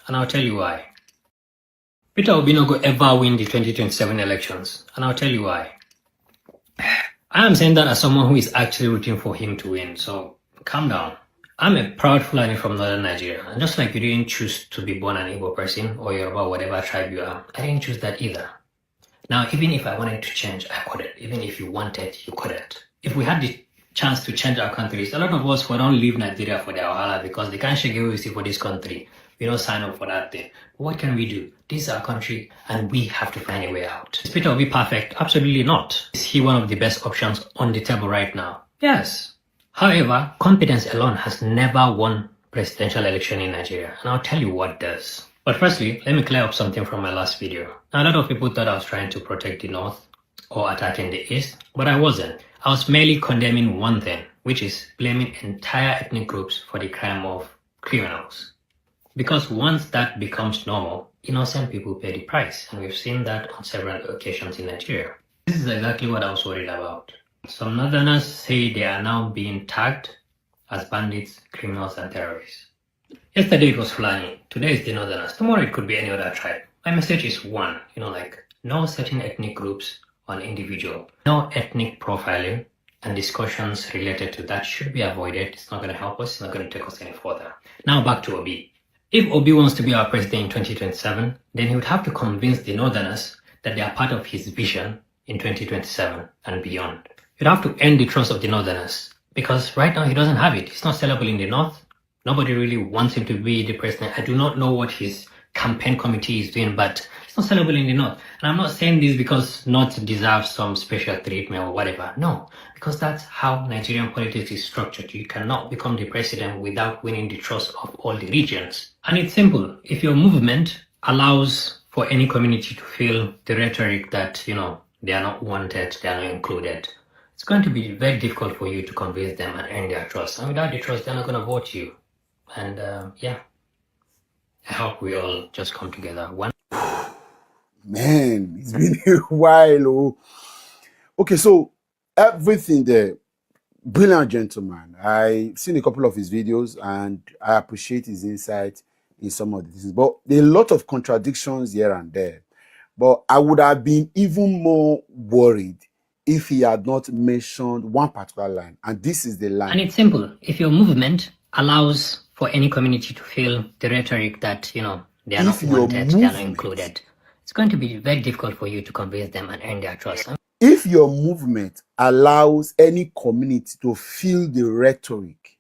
and I'll tell you why. Peter Obi no go ever win the 2027 elections, and I'll tell you why. I am saying that as someone who is actually rooting for him to win, so calm down. I'm a proud Fulani from northern Nigeria, and just like you didn't choose to be born an Igbo person or Yoruba, whatever tribe you are, I didn't choose that either. Now, even if I wanted to change, I couldn't. Even if you wanted, you couldn't. If we had the chance to change our countries, a lot of us will not leave Nigeria for their wahala because they can't shake away with you for this country. We don't sign up for that thing. But what can we do? This is our country and we have to find a way out. Is Peter Obi perfect? Absolutely not. Is he one of the best options on the table right now? Yes. However, competence alone has never won presidential election in Nigeria, and I'll tell you what does. But firstly, let me clear up something from my last video. Now, a lot of people thought I was trying to protect the North or attacking the East, but I wasn't. I was merely condemning one thing, which is blaming entire ethnic groups for the crime of criminals. Because once that becomes normal, innocent people pay the price, and we've seen that on several occasions in Nigeria. This is exactly what I was worried about. Some Northerners say they are now being tagged as bandits, criminals, and terrorists. Yesterday it was Fulani, today is the Northerners, tomorrow it could be any other tribe. My message is one, like no certain ethnic groups on individual, no ethnic profiling, and discussions related to that should be avoided. It's not going to help us, it's not going to take us any further. Now back to Obi. If Obi wants to be our president in 2027, then he would have to convince the Northerners that they are part of his vision in 2027 and beyond. He'd have to earn the trust of the Northerners, because right now he doesn't have it. He's not sellable in the North. Nobody really wants him to be the president. I do not know what his campaign committee is doing, but it's not sellable in the North. And I'm not saying this because North deserves some special treatment or whatever. No, because that's how Nigerian politics is structured. You cannot become the president without winning the trust of all the regions. And it's simple. If your movement allows for any community to feel the rhetoric that, they are not wanted, they are not included, it's going to be very difficult for you to convince them and earn their trust. And without the trust, they're not going to vote you. And I hope we all just come together. Man, it's been a while. Oh. Okay, so everything there, brilliant gentleman. I've seen a couple of his videos and I appreciate his insight in some of the things. But there are a lot of contradictions here and there. But I would have been even more worried if he had not mentioned one particular line. And this is the line. And it's simple. If your movement allows for any community to feel the rhetoric that, they are not wanted, they are not included, it's going to be very difficult for you to convince them and earn their trust. If your movement allows any community to feel the rhetoric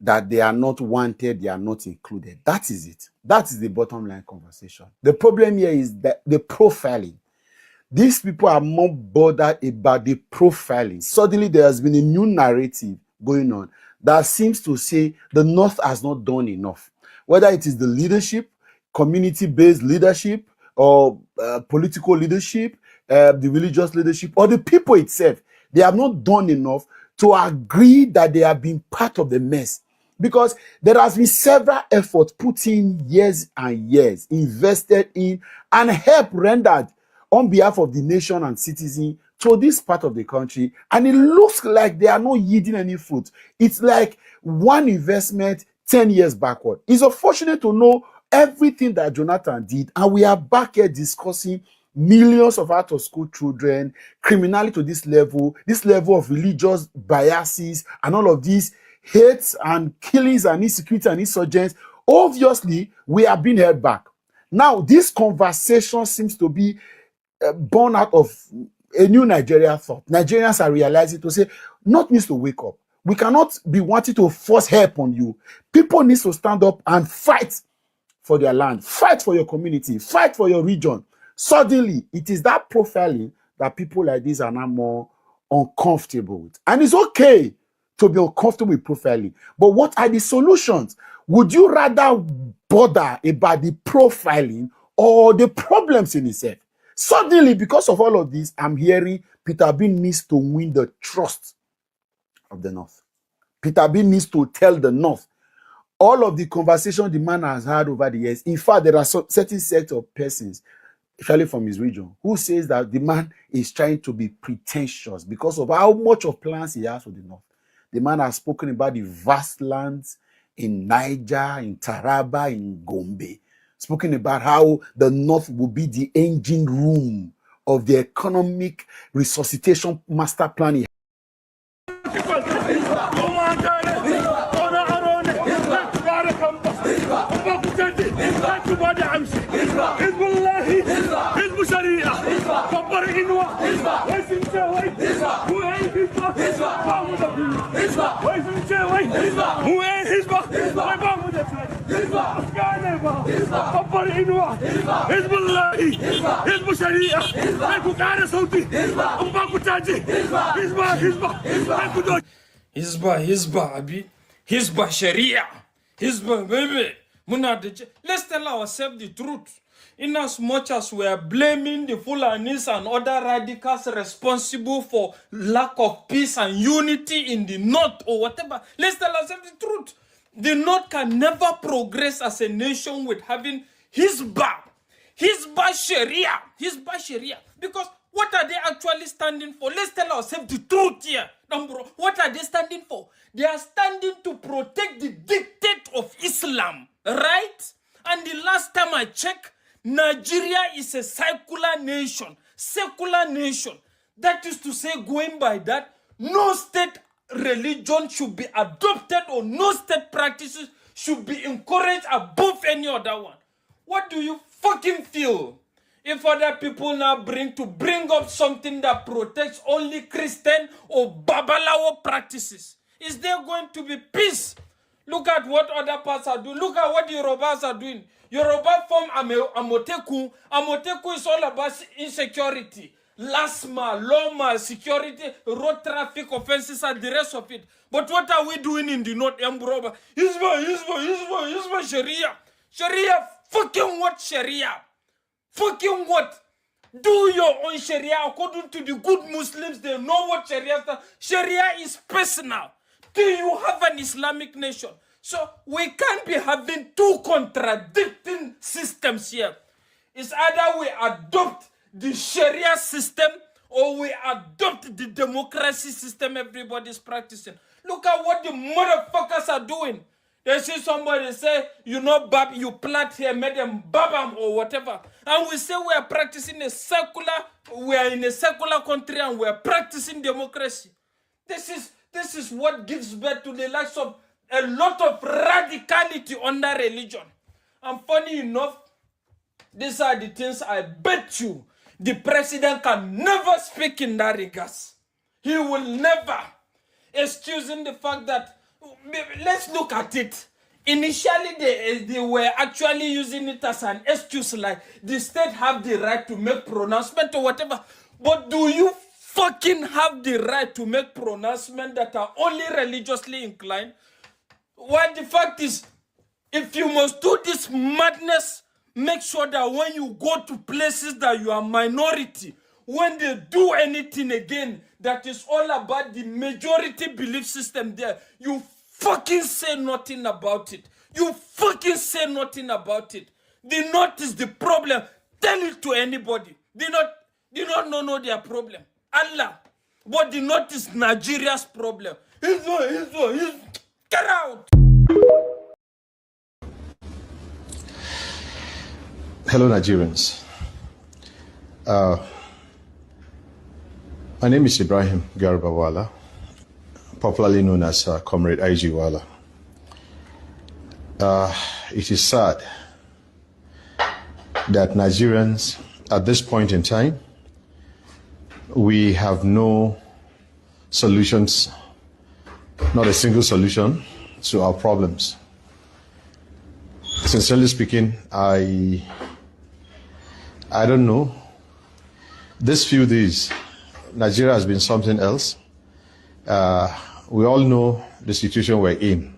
that they are not wanted, they are not included, that is it. That is the bottom line conversation. The problem here is that the profiling. These people are more bothered about the profiling. Suddenly there has been a new narrative going on that seems to say the North has not done enough. Whether it is the leadership, community-based leadership, or political leadership, the religious leadership, or the people itself, they have not done enough to agree that they have been part of the mess. Because there has been several efforts put in years and years, invested in, and help rendered on behalf of the nation and citizens to this part of the country, and it looks like they are not yielding any fruit. It's like one investment 10 years backward. It's unfortunate to know everything that Jonathan did, and we are back here discussing millions of out-of-school children, criminality to this level of religious biases, and all of these hates and killings and insecurity and insurgents. Obviously, we are being held back. Now, this conversation seems to be born out of a new Nigeria thought. Nigerians are realizing to say, North needs to wake up. We cannot be wanting to force help on you. People need to stand up and fight for their land, fight for your community, fight for your region. Suddenly, it is that profiling that people like this are now more uncomfortable with. And it's okay to be uncomfortable with profiling. But what are the solutions? Would you rather bother about the profiling or the problems in itself? Suddenly, because of all of this, I'm hearing Peter Obi needs to win the trust of the North. Peter Obi needs to tell the North all of the conversation the man has had over the years. In fact, there are certain set of persons, especially from his region, who says that the man is trying to be pretentious because of how much of plans he has for the North. The man has spoken about the vast lands in Niger, in Taraba, in Gombe. spoken about how the North will be the engine room of the economic resuscitation master plan. Hizbah, Abi. Hizbah Sharia. Hizbah, baby. Let's tell ourselves the truth. In as much as we are blaming the Fulanis and other radicals responsible for lack of peace and unity in the North or whatever, let's tell ourselves the truth. The North can never progress as a nation with having Hizbah Sharia. Because what are they actually standing for? Let's tell ourselves the truth here. What are they standing for? They are standing to protect the dictate of Islam, right? And the last time I checked, Nigeria is a secular nation. That is to say, going by that, no state religion should be adopted or no state practices should be encouraged above any other one. What do you fucking feel if other people now bring up something that protects only Christian or Babalawo practices? Is there going to be peace? Look at what other parts are doing. Look at what the Yorubas are doing. Yoruba form Amoteku. Amoteku is all about insecurity. Lasma, Loma, security, road traffic offenses and the rest of it. But what are we doing in the North? Hizbah, Sharia. Sharia, fucking what Sharia? Fucking what? Do your own Sharia according to the good Muslims. They know what Sharia is. Sharia is personal. Do you have an Islamic nation? So we can't be having two contradicting systems here. It's either we adopt the Sharia system or we adopt the democracy system everybody's practicing. Look at what the motherfuckers are doing. They see somebody say, you know, Bab, you plant here, made them babam or whatever. And we say we are practicing we are in a secular country and we are practicing democracy. This is what gives birth to the likes of a lot of radicality under religion. And funny enough, these are the things I bet you the president can never speak in that regards. He will never. Excusing the fact that, let's look at it. Initially, they were actually using it as an excuse, like the state have the right to make pronouncement or whatever. But do you fucking have the right to make pronouncements that are only religiously inclined? Well, the fact is, if you must do this madness, make sure that when you go to places that you are minority, when they do anything again that is all about the majority belief system there, you fucking say nothing about it. You fucking say nothing about it. The North is the problem. Tell it to anybody. They not know their problem. Allah. But the North is Nigeria's problem. Get out! Hello, Nigerians. My name is Ibrahim Garbawala, popularly known as Comrade IG Wala. It is sad that Nigerians, at this point in time, we have no solutions, not a single solution to our problems. Sincerely speaking, I don't know. These few days, Nigeria has been something else. We all know the situation we're in.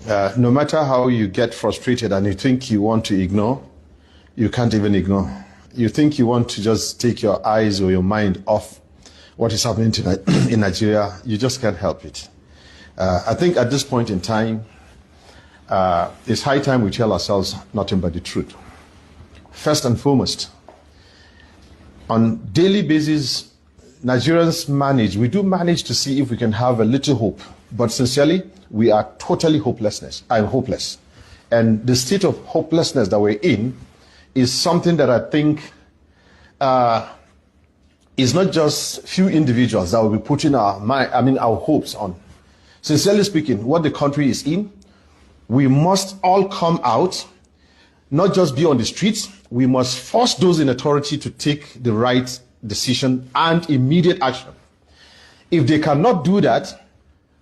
No matter how you get frustrated and you think you want to ignore, you can't even ignore. You think you want to just take your eyes or your mind off what is happening in Nigeria, you just can't help it. I think at this point in time, it's high time we tell ourselves nothing but the truth. First and foremost, on daily basis, Nigerians we do manage to see if we can have a little hope. But sincerely, we are totally hopeless. And the state of hopelessness that we're in is something that I think is not just few individuals that will be putting our hopes on. Sincerely speaking, what the country is in, we must all come out, not just be on the streets. We must force those in authority to take the right decision and immediate action. If they cannot do that,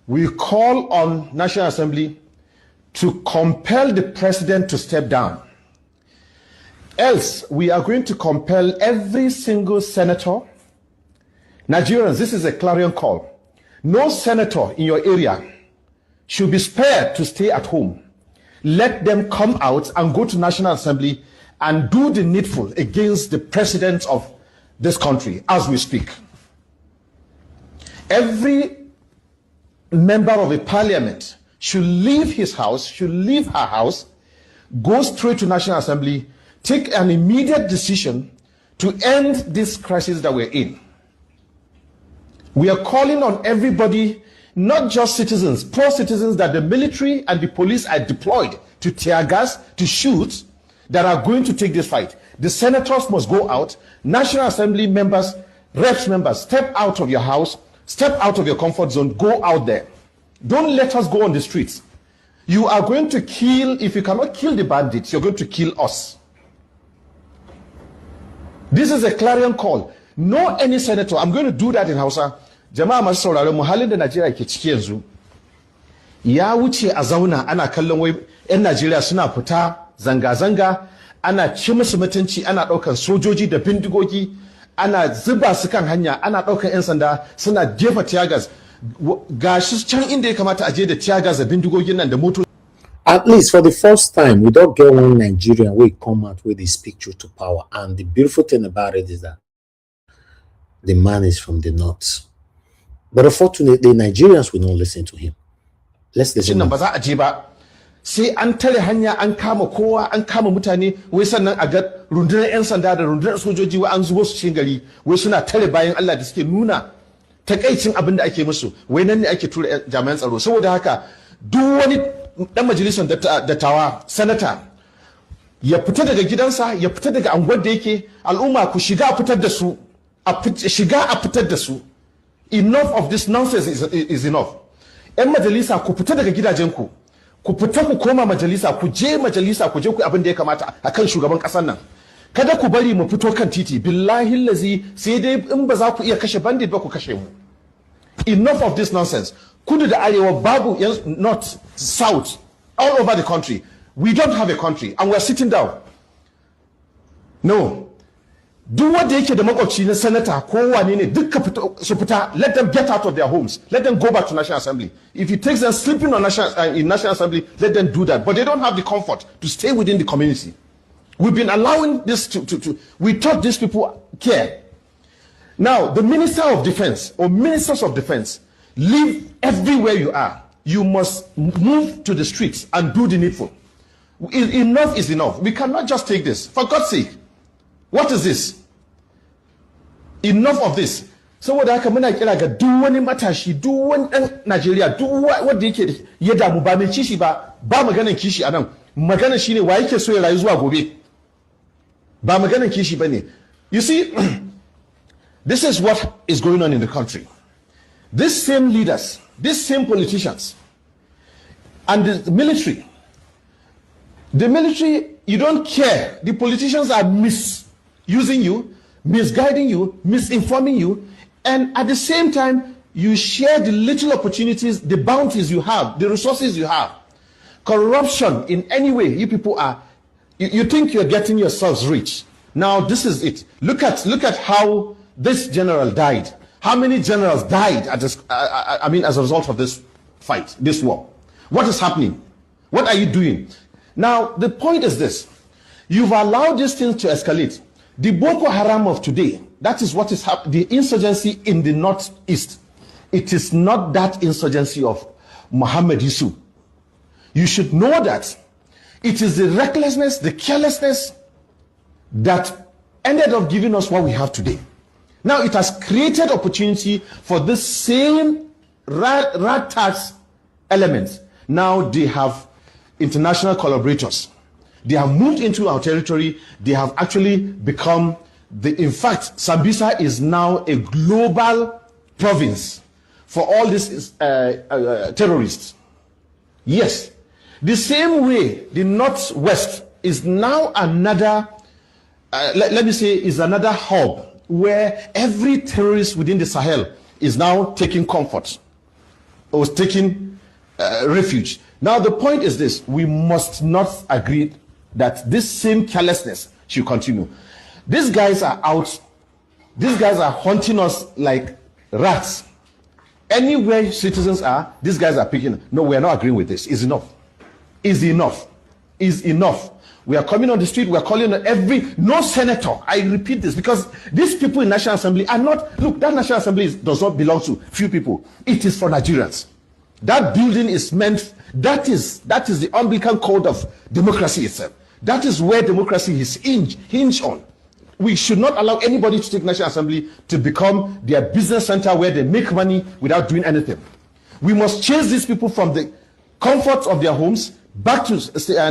we call on National Assembly to compel the president to step down. Else, we are going to compel every single senator. Nigerians, this is a clarion call. No senator in your area should be spared to stay at home. Let them come out and go to National Assembly and do the needful against the president of this country as we speak. Every member of a parliament should leave his house, should leave her house, go straight to National Assembly, take an immediate decision to end this crisis that we're in. We are calling on everybody, not just citizens, poor citizens that the military and the police are deployed to tear gas, to shoot, that are going to take this fight. The senators must go out. National Assembly members, reps members, step out of your house, step out of your comfort zone, go out there. Don't let us go on the streets. You are going to kill, if you cannot kill the bandits, you're going to kill us. This is a clarion call. No any senator, I'm going to do that in Hausa. Jama'a masu sauraron mu halin da Najeriya ke ciki yanzu. Ya wuce a zauna ana kallon wai 'yan Najeriya suna fita zanga-zanga, ana ci musu mutunci, ana ɗaukan sojoji da bindigogi, ana zuba su kan hanya, ana ɗaukan 'yan sanda suna jefa tiyagas. Gashi can inda ya kamata a je da tiyagas da bindigogin nan da motoci. At least for the first time, we don't get one Nigerian where come out with this picture to power. And the beautiful thing about it is that the man is from the north. But unfortunately, Nigerians will not listen to him. Let's listen. Ba za a je ba. Sai an tare hanya, an kama kowa, an kama mutane, wai sannan a ga rundunar 'yan sanda da rundunar sojoji wai an zubo su cikin gari, wai suna tare bayan Allah da suke nuna takaicin abin da ake musu, wai nan ne ake tura jami'an tsaro. Saboda haka duk wani dan majalisar dattawa, sanata, ya fita daga gidansa, ya fita daga anguwar da yake, al'umma ku shiga a fitar da su, shiga a fitar da su. Enough of this nonsense is enough. 'Yan majalisa ku fita daga gidajenku, ku fita ku koma majalisa, ku je majalisa, ku je ku abin da ya kamata akan shugaban kasar nan. Kada ku bari mu fito kan titi, billahi lazi, sai dai in ba za ku iya kashe bandit ba ku kashe mu. Enough of this nonsense. Kudu da arewa babu, north, south, all over the country. We don't have a country and we're sitting down. No. Duk wanda yake da makwabci na senator ko wane ne duka su fita, let them get out of their homes, let them go back to National Assembly. If it takes them sleeping on in National Assembly, let them do that, but they don't have the comfort to stay within the community. We've been allowing this we thought these people care. Now the Minister of Defense or Ministers of Defense, live everywhere you are. You must move to the streets and do the needful. Enough is enough. We cannot just take this, for God's sake. What is this? Enough of this. Saboda haka muna kira ga duk wani matashi, duk wani dan Najeriya, duk wanda yake ya damu ba mai kishi ba maganan kishi anan. Maganan shine wa yake so ya rayu zuwa gobe. Ba maganan kishi bane. You see, this is what is going on in the country. These same leaders, these same politicians, and the military, you don't care. The politicians are misusing you, misguiding you, misinforming you, and at the same time, you share the little opportunities, the bounties you have, the resources you have. Corruption in any way, you people are, you think you're getting yourselves rich. Now this is it. Look at how this general died. How many generals died as a result of this fight, this war? What is happening? What are you doing? Now, the point is this. You've allowed these things to escalate. The Boko Haram of today, that is what is happening. The insurgency in the northeast, it is not that insurgency of Muhammad Yusuf. You should know that it is the recklessness, the carelessness that ended up giving us what we have today. Now it has created opportunity for this same rat-tat elements. Now they have, international collaborators. They have moved into our territory. They have actually become in fact, Sambisa is now a global province for all these terrorists. Yes. The same way the Northwest is now another, let me say, is another hub where every terrorist within the Sahel is now taking comfort or taking refuge. Now, the point is this: we must not agree that this same carelessness should continue. These guys are out. These guys are hunting us like rats. Anywhere citizens are, these guys are picking. No, we are not agreeing with this. It's enough. Is enough. Is enough. We are coming on the street. We are calling on no senator. I repeat this because these people in National Assembly are not. Look, that National Assembly does not belong to few people. It is for Nigerians. That building is meant. That is the umbilical cord of democracy itself. That is where democracy is hinged on. We should not allow anybody to take National Assembly to become their business center where they make money without doing anything. We must chase these people from the comfort of their homes back to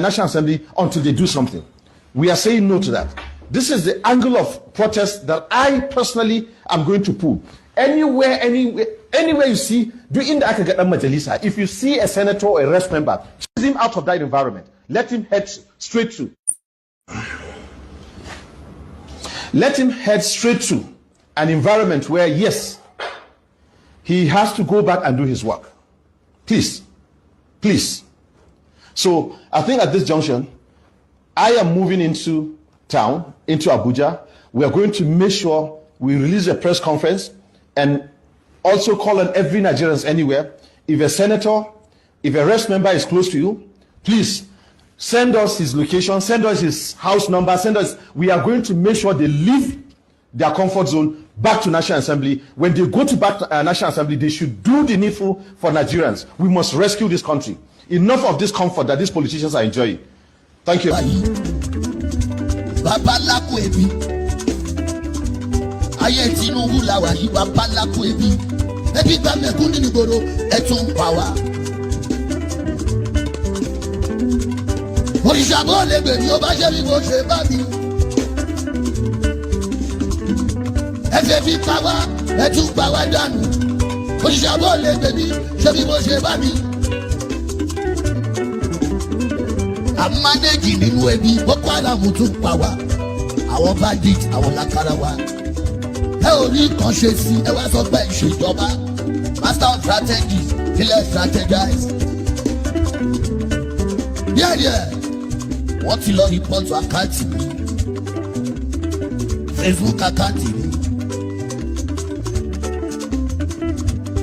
National Assembly until they do something. We are saying no to that. This is the angle of protest that I personally am going to pull. Anywhere you see, if you see a senator or a rest member, chase him out of that environment. Let him head straight to. Let him head straight to an environment where, yes, he has to go back and do his work. Please. Please. So I think at this junction, I am moving into town, into Abuja. We are going to make sure we release a press conference and also call on every Nigerian anywhere. If a senator, if a rest member is close to you, please send us his location, send us his house number, we are going to make sure they leave their comfort zone back to National Assembly. When they go to back to National Assembly, they should do the needful for Nigerians. We must rescue this country. Enough of this comfort that these politicians are enjoying. Thank you. Òrìṣàbọ̀ lè gbè ní ó bá ṣe bí mo ṣe bá mi. Ẹ fẹ́ fi pa wá, ẹ tún pa wá dànù. Òrìṣàbọ̀ lè gbè ní ṣe bí mo ṣe bá mi. Àmánéjì nínú ẹbí Boko Haram tún pa wá. Àwọn bandit, àwọn làkàrà wa. Ẹ ò rí nǹkan ṣe sí, ẹ wá sọ pé ìṣèjọba. Master of strategy, kílẹ̀ strategize. Díẹ̀díẹ̀. Wọ́n ti lọ rìpọ́tù àkáǹtì mi, Facebook àkáǹtì mi,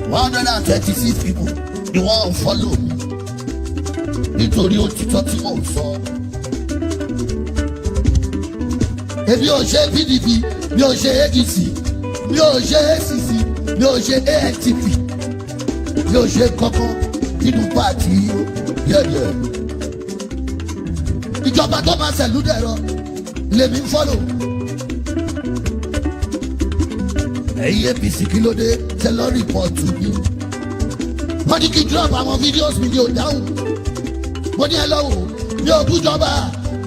126 people ni wọ́n follow mi nítorí òtítọ́ tí mò ń sọ. Èmi ò ṣe PDP, mi ò ṣe ADC, mi ò ṣe ACC, mi ò ṣe ANTP, mi ò ṣe kankan nínú pàtì yẹ̀yẹ̀. Ìjọba tó máa ṣẹ̀lú dẹ̀rọ lèmi ń fọ́lò. Ẹ̀yin APC kí ló dé ṣe lọ rìpọ́ọ̀tù mi. Wọ́n ní kí drop àwọn fídíòs mi ní òdáhùn. Mo ní ẹ lọ́wọ́ mi ò bújọba,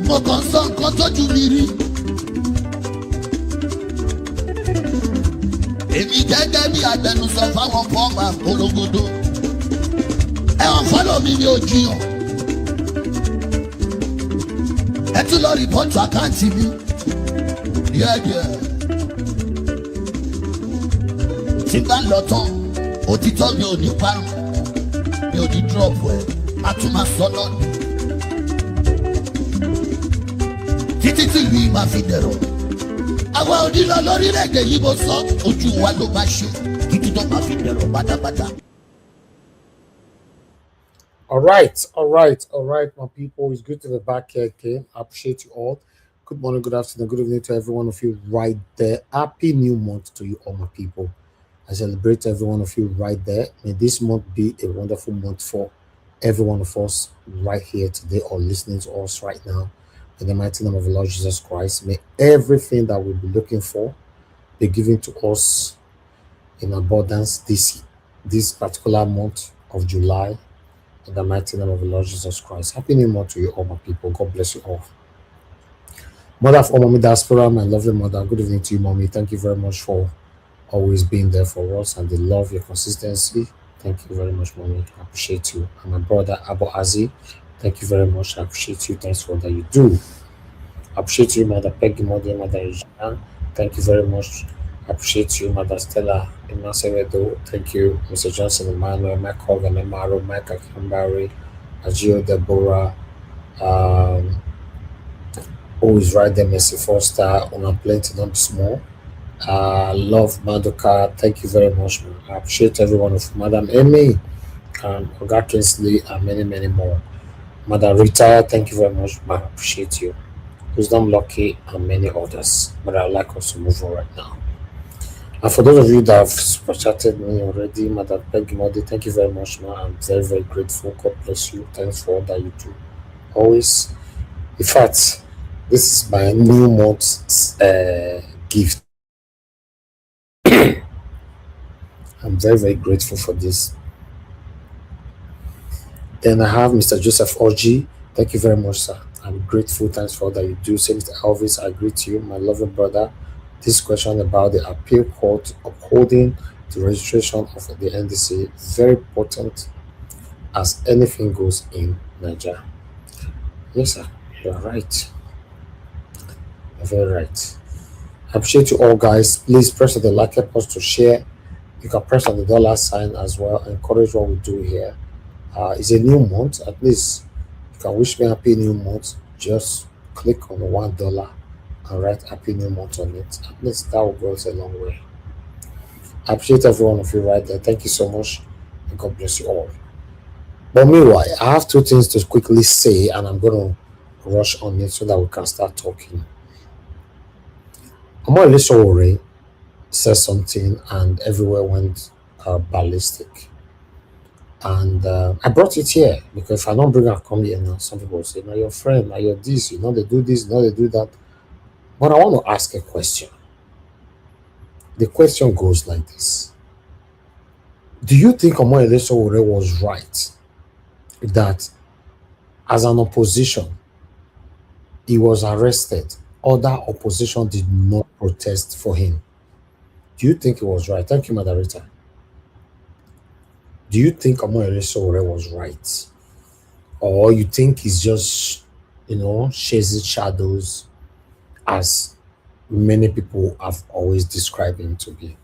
mo kàn sọ nǹkan tójú mi rí. Èmi gẹ́gẹ́ bí agbẹnusọ fáwọn fọ́ọ̀mù àpolongodo. Ẹ̀wọ̀n fọ́lọ̀ mi ni ò jiyàn. Ẹ tún lọ rìpọ́tù àkáǹtì mi. Díẹ̀díẹ̀. Tí bá ń lọ tán, òtítọ́ mi ò ní parun, mi ò ní dúrọ̀pù ẹ̀, a tún máa sọ náà ni. Títí tí ìlú yìí máa fi dẹ̀rọ̀. Àwa ò ní lọ lórílẹ̀-èdè yìí mo sọ, ojú wa ló máa ṣe, títí tó máa fi dẹ̀rọ̀ pátápátá. All right, my people. It's good to be back here again. I appreciate you all. Good morning, good afternoon, good evening to every one of you right there. Happy new month to you all, my people. I celebrate every one of you right there. May this month be a wonderful month for every one of us right here today or listening to us right now. In the mighty name of the Lord Jesus Christ, may everything that we'll be looking for be given to us in abundance this particular month of July In the mighty name of the Lord Jesus Christ. Happy New Month to you all, my people. God bless you all. Mother of all Mommy Diaspora, my lovely mother, good evening to you, Mommy. Thank you very much for always being there for us and the love, your consistency. Thank you very much, Mommy. I appreciate you. And my brother, Abu Azi, thank you very much. I appreciate you. Thanks for all that you do. I appreciate you, Mother Peggy, Mother Regina. Thank you very much. I appreciate you, Mother Stella Imasewedo. Thank you, Mr. Johnson Emmanuel, Mike Hogan, Emaro, Mike Akambari, Ajio Deborah, always right there, Mercy Foster, on a plenty, not small. Love Madoka, thank you very much, man. I appreciate everyone of Madam Emmy, Oga Kinsley, and many, many more. Mother Rita, thank you very much, man. I appreciate you. Wisdom Lucky, and many others. But I'd like us to move on right now. And for those of you that have super chatted me already, Mother Peggy Modi, thank you very much, man. I'm very, very grateful. God bless you. Thanks for all that you do. Always. In fact, this is my new month's gift. I'm very, very grateful for this. Then I have Mr. Joseph Orji. Thank you very much, sir. I'm grateful. Thanks for all that you do. Same Mr. Elvis, I greet you, my loving brother. This question about the appeal court upholding the registration of the NDC is very important as anything goes in Nigeria. Yes, sir. You're right. You're very right. I appreciate you all, guys. Please press on the like button to share. You can press on the dollar sign as well. Encourage what we do here. It's a new month. At least you can wish me happy new month. Just click on the $1 and write happy new month on it. At least that will go a long way. I appreciate every one of you right there. Thank you so much, and God bless you all. But meanwhile, I have two things to quickly say, and I'm going to rush on it so that we can start talking. Sowore said something, and everywhere went ballistic. And I brought it here because if I don't bring her come here now, some people will say, "No, your friend, now you're this, you know they do this, you know they do that." But I want to ask a question. The question goes like this: do you think Sowore was right that as an opposition he was arrested? Other opposition did not protest for him. Do you think it was right? Thank you, Mother Rita. Do you think Sowore was right? Or you think he's just, chasing shadows as many people have always described him to be?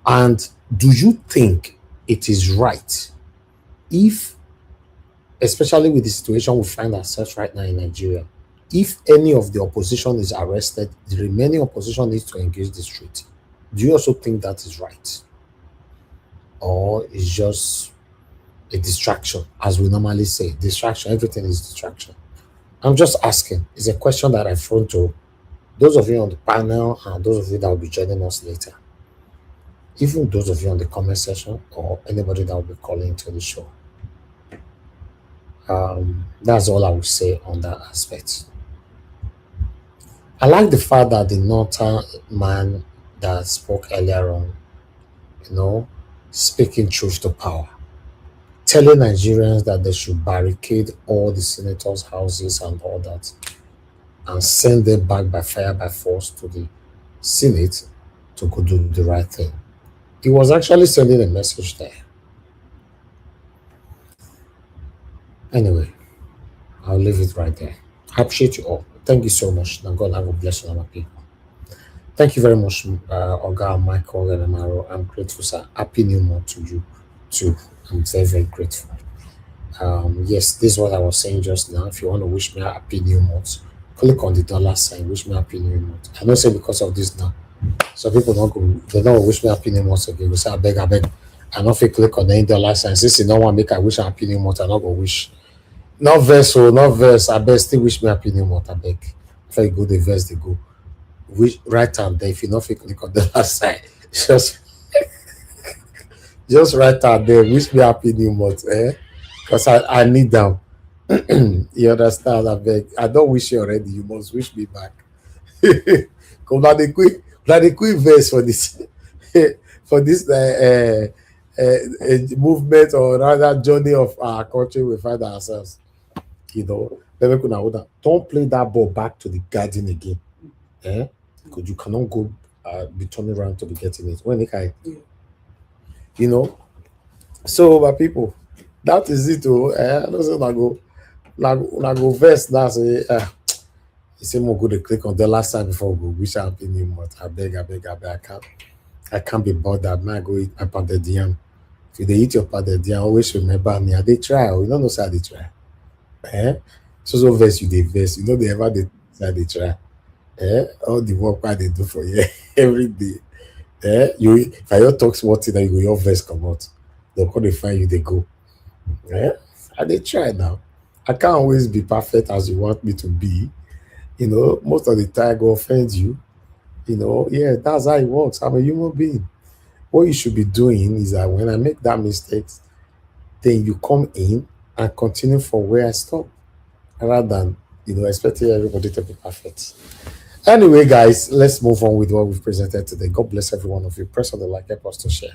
And do you think it is right if, especially with the situation we find ourselves right now in Nigeria, if any of the opposition is arrested, the remaining opposition needs to engage the street? Do you also think that is right? Or is just a distraction, as we normally say, distraction, everything is distraction? I'm just asking. It's a question that I throw to those of you on the panel and those of you that will be joining us later. Even those of you on the comment section or anybody that will be calling into the show. That's all I will say on that aspect. I like the fact that the northern man that spoke earlier on, speaking truth to power, telling Nigerians that they should barricade all the senators' houses and all that, and send them back by fire by force to the Senate to go do the right thing. He was actually sending a message there. Anyway, I'll leave it right there. I appreciate you all. Thank you so much. Now God have a blessing on my people. Thank you very much, Oga Michael and Amaro. I'm grateful, sir. Happy New Month to you too. I'm very, very grateful. Yes, this is what I was saying just now. If you want to wish me a happy new month, click on the dollar sign, wish me a happy new month. I don't say because of this now. So people they don't wish me a happy new month again. We say, I beg. I don't feel click on the dollar sign. Since you don't want to make I wish a happy new month, I'm not going to wish. Not verse, I beg, still wish me a happy new month, I beg. If I go the verse, they go. Wish right hand there. If you don't feel click on the dollar sign, just right hand there, wish me a happy new month, because I need them. You understand? I beg. I don't wish you already. You must wish me back. Come now, the quick verse for this, for this a movement or rather journey of our country we find ourselves. You know, don't play that ball back to the garden again. Because you cannot go be turning around to be getting it. When you know, so my people, that is it. I don't say go verse now say you say more go to click on the last time before we go wish happy new month. I beg, I can't be bothered. Man, go eat my pounded yam. If they eat your pounded yam, always remember me. I they try. You don't know say they try. So verse you they verse. You know they ever they try. All the work that they do for you every day. You if I don't talk small thing, then you go your verse come out. They'll come they find you, they go. And they try now. I can't always be perfect as you want me to be. You know, most of the time I go offend you. You know, yeah, that's how it works. I'm a human being. What you should be doing is that when I make that mistake, then you come in and continue from where I stop, rather than expecting everybody to be perfect. Anyway, guys, let's move on with what we've presented today. God bless every one of you. Press on the like, help us to share.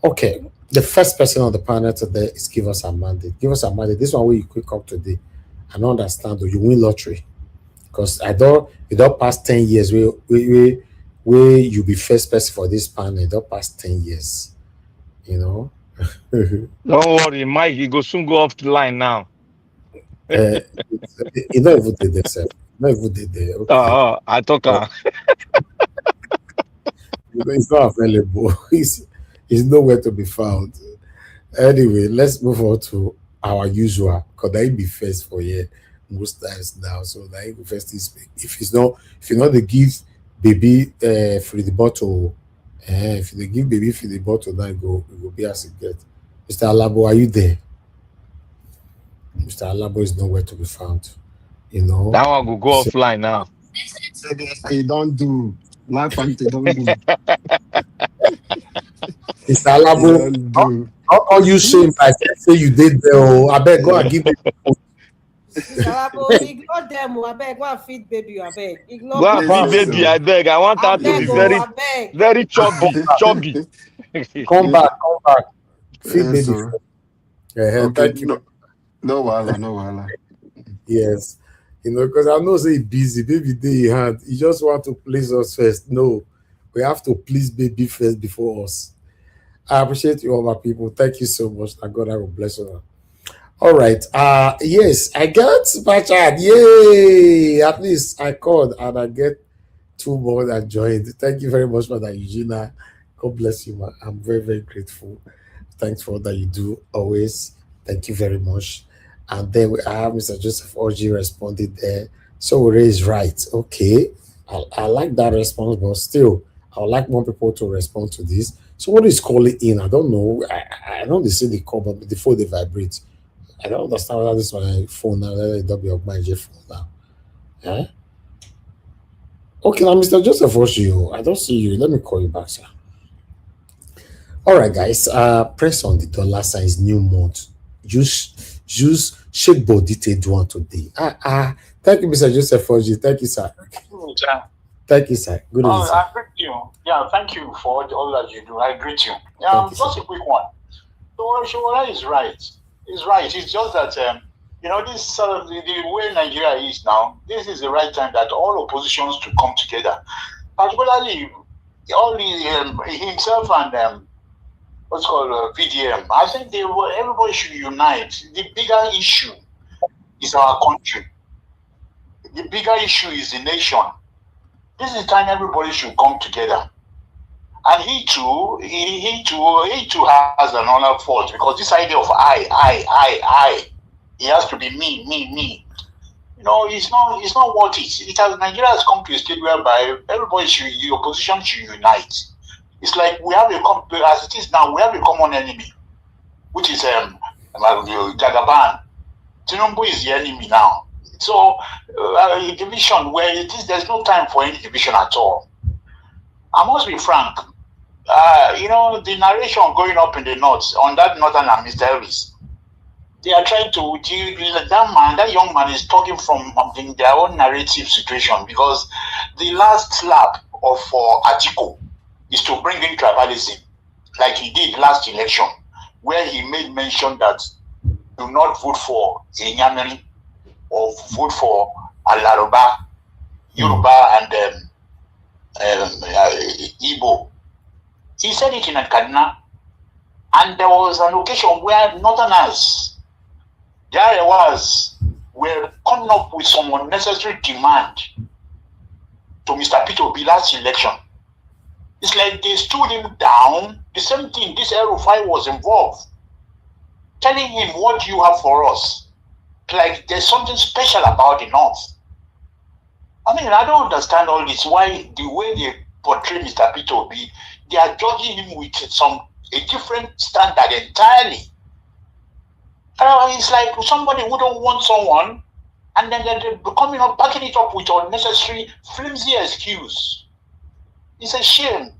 Okay, the first person on the panel today is Give Us a Mandate. Give Us a Mandate. This one where you quick up today. I don't understand, though. You win lottery. Because it don't pass 10 years where you be first person for this panel. It don't pass 10 years. You know? Don't worry, Mike, you go soon go off the line now. You don't even did this. Not even did there. Okay. I talk. It's not available. It's nowhere to be found. Anyway, let's move on to our usual. Because I be first for you most times now. So that first is if you know they give baby free the bottle. If they give baby free the bottle, then it go be as it get. Mr. Alabo, are you there? Mr. Alabo is nowhere to be found. You know. That one will go offline now. You don't do life don't do. Mr. Alabo, how you saying I say you did there? I beg go and give me. Ignore them. I beg, go and feed baby. I beg. Ignore go and feed baby. I beg. I want her to be very chubby. Come back. Feed baby. Okay, thank you. No wala. Yes. Because I know say busy, baby day in hand. You just want to please us first. No, we have to please baby first before us. I appreciate you all my people. Thank you so much. And God, I will bless you. All right. Yes, I got Bachad. Yay! At least I called and I get 2 more that joined. Thank you very much, Mother Eugenia. God bless you, man. I'm very, very grateful. Thanks for all that you do always. Thank you very much. And then I have Mr. Joseph Orji responded there. Sowore is right. Okay. I like that response, but still, I would like more people to respond to this. So what is calling in? I don't know. I know they say they call, but before they vibrate. I don't understand whether this one is phone now, whether it'll be my phone now. Okay, now Mr. Joseph Orji, I don't see you. Let me call you back, sir. All right, guys. Press on the dollar sign new month. Use shake body to do one today. Thank you, Mr. Joseph Orji. Thank you, sir. Thank you, sir. Good evening, sir. I greet you. Yeah, thank you for all that you do. I greet you. Yeah, just a quick one. So Sowore is right. He's right. It's just that this the way Nigeria is now. This is the right time that all oppositions to come together, particularly all himself and what's called VDM. I think everybody should unite. The bigger issue is our country. The bigger issue is the nation. This is the time everybody should come together. And he too has another fault, because this idea of I, he has to be me. It's not worth it. Nigeria has come to a state whereby the opposition should unite. It's like we have as it is now, we have a common enemy, which is Jagaban. Tinubu is the enemy now. So division where there's no time for any division at all. I must be frank. The narration going up in the north on that northern Mr. Elvis, they are trying to that young man is talking from their own narrative situation, because the last slap of Atiku is to bring in tribalism. like he did last election, where he made mention that do not vote for Inyamiri or vote for Alaroba, Yoruba, and Igbo. He said it in Kaduna, and there was an occasion where Northerners, there was, were coming up with some unnecessary demand to Mr. Peter Obi last election. It's like they stood him down. The same thing, this Erufai was involved, telling him what you have for us. Like there's something special about the North. I mean, I don't understand all this. Why the way they portray Mr. Peter Obi, they are judging him with a different standard entirely. It's like somebody who don't want someone, and then they're coming up, backing it up with unnecessary, flimsy excuse. It's a shame.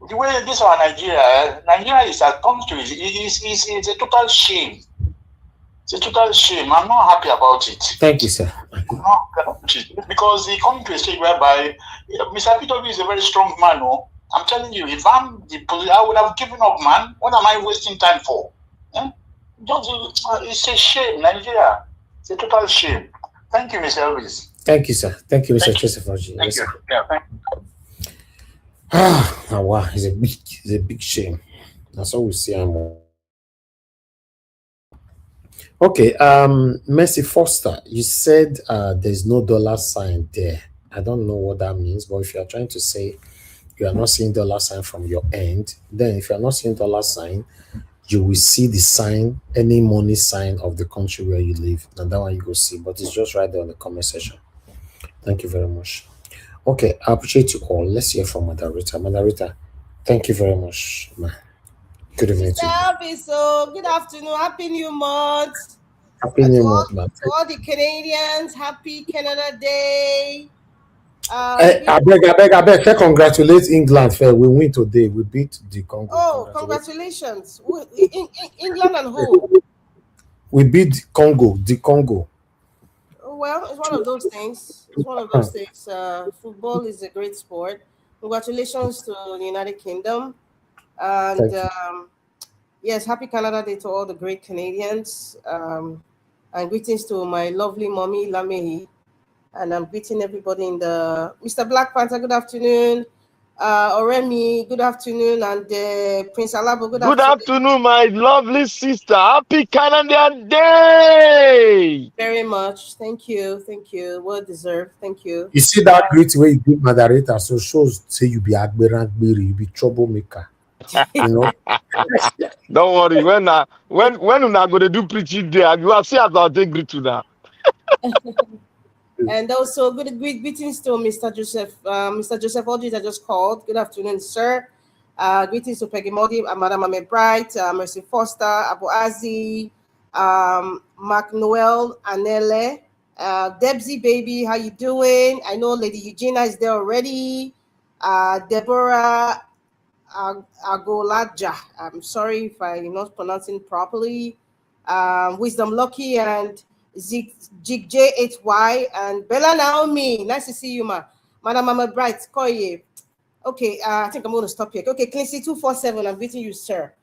The way this our Nigeria is that comes to it's a total shame. It's a total shame. I'm not happy about it. Thank you, sir. I'm not happy about it because he coming to a stage whereby Mr. Peter Obi is a very strong man. No? I'm telling you, if I'm the police, I would have given up, man. What am I wasting time for? It's a shame, Nigeria. It's a total shame. Thank you, Mr. Elvis. Thank you, sir. Thank you, Mr. Joseph. Thank you. Yeah, thank you. Wow, it's a big shame. That's all we see. Okay, Mercy Foster, you said there's no dollar sign there. I don't know what that means, but if you are trying to say you are not seeing dollar sign from your end, then if you are not seeing dollar sign, you will see the sign, any money sign of the country where you live. And that one you go see, but it's just right there on the comment section. Thank you very much. Okay, I appreciate you all. Let's hear from Madarita. Madarita, thank you very much, man. Good evening to you. So good afternoon. Happy New Month. Happy New Month, man. To all the Canadians, happy Canada Day. I beg. Say congratulate England. Fair. We win today. We beat the Congo. Oh, congratulations. England and who? We beat Congo. The Congo. Well, it's one of those things. It's one of those things. Football is a great sport. Congratulations to the United Kingdom. And yes, happy Canada Day to all the great Canadians. And greetings to my lovely mommy, Lamehi. And I'm greeting everybody in the... Mr. Black Panther, good afternoon. Oremi, good afternoon. And Prince Alabo, good afternoon. Good afternoon, my lovely sister. Happy Canada Day! Very much. Thank you. Thank you. Well deserved. Thank you. You see that great way you give Madarita, so shows say you be Agberangberi, you be troublemaker. You know? Don't worry. When we're not going to do preaching there, you will see as I'll take greet to that. And also greetings to Mr. Joseph. Mr. Joseph Aldridge, I just called. Good afternoon, sir. Greetings to Peggy Modi, Madam Ame Bright, Mercy Foster, Abu Azi, Mark Noel, Anele, Debsy baby, how you doing? I know Lady Eugenia is there already. Deborah Agolaja. I'm sorry if I'm not pronouncing properly. Wisdom Lucky and Jig J8Y and Bella Naomi. Nice to see you, ma. Madam Mama Bright, Koye. Okay, I think I'm going to stop here. Okay, Clancy 247, I'm greeting you, sir.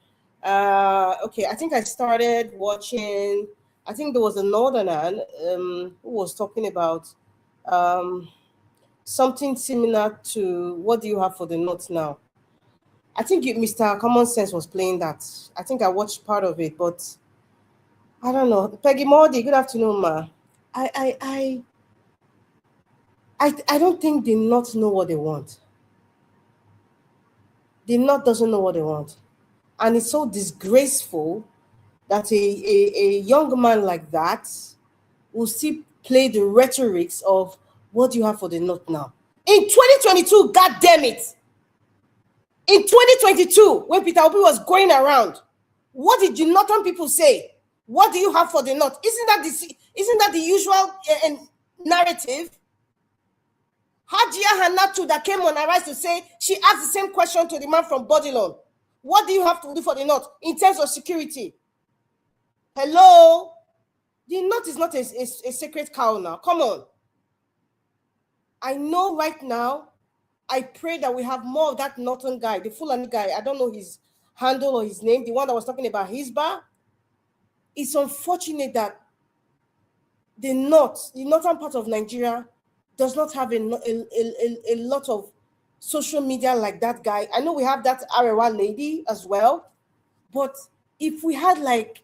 Okay, I think I started watching, I think there was a Northerner who was talking about something similar to what do you have for the North now? I think Mr. Common Sense was playing that. I think I watched part of it, but I don't know. Peggy Mordy, good afternoon, ma. I don't think the North know what they want. The North doesn't know what they want. And it's so disgraceful that a young man like that will still play the rhetorics of what do you have for the North now? In 2022, God damn it. In 2022, when Peter Obi was going around, what did the Northern people say? What do you have for the North? Isn't that the usual narrative? Hajia Hanatu that came on Arise to say, she asked the same question to the man from Bodilon. What do you have to do for the North in terms of security? Hello? The North is not a sacred cow now. Come on. I know right now, I pray that we have more of that Northern guy, the Fulani guy. I don't know handle or his name, the one that was talking about his bar. It's unfortunate that the northern part of Nigeria does not have a lot of social media like that guy. I know we have that Arewa lady as well, but if we had like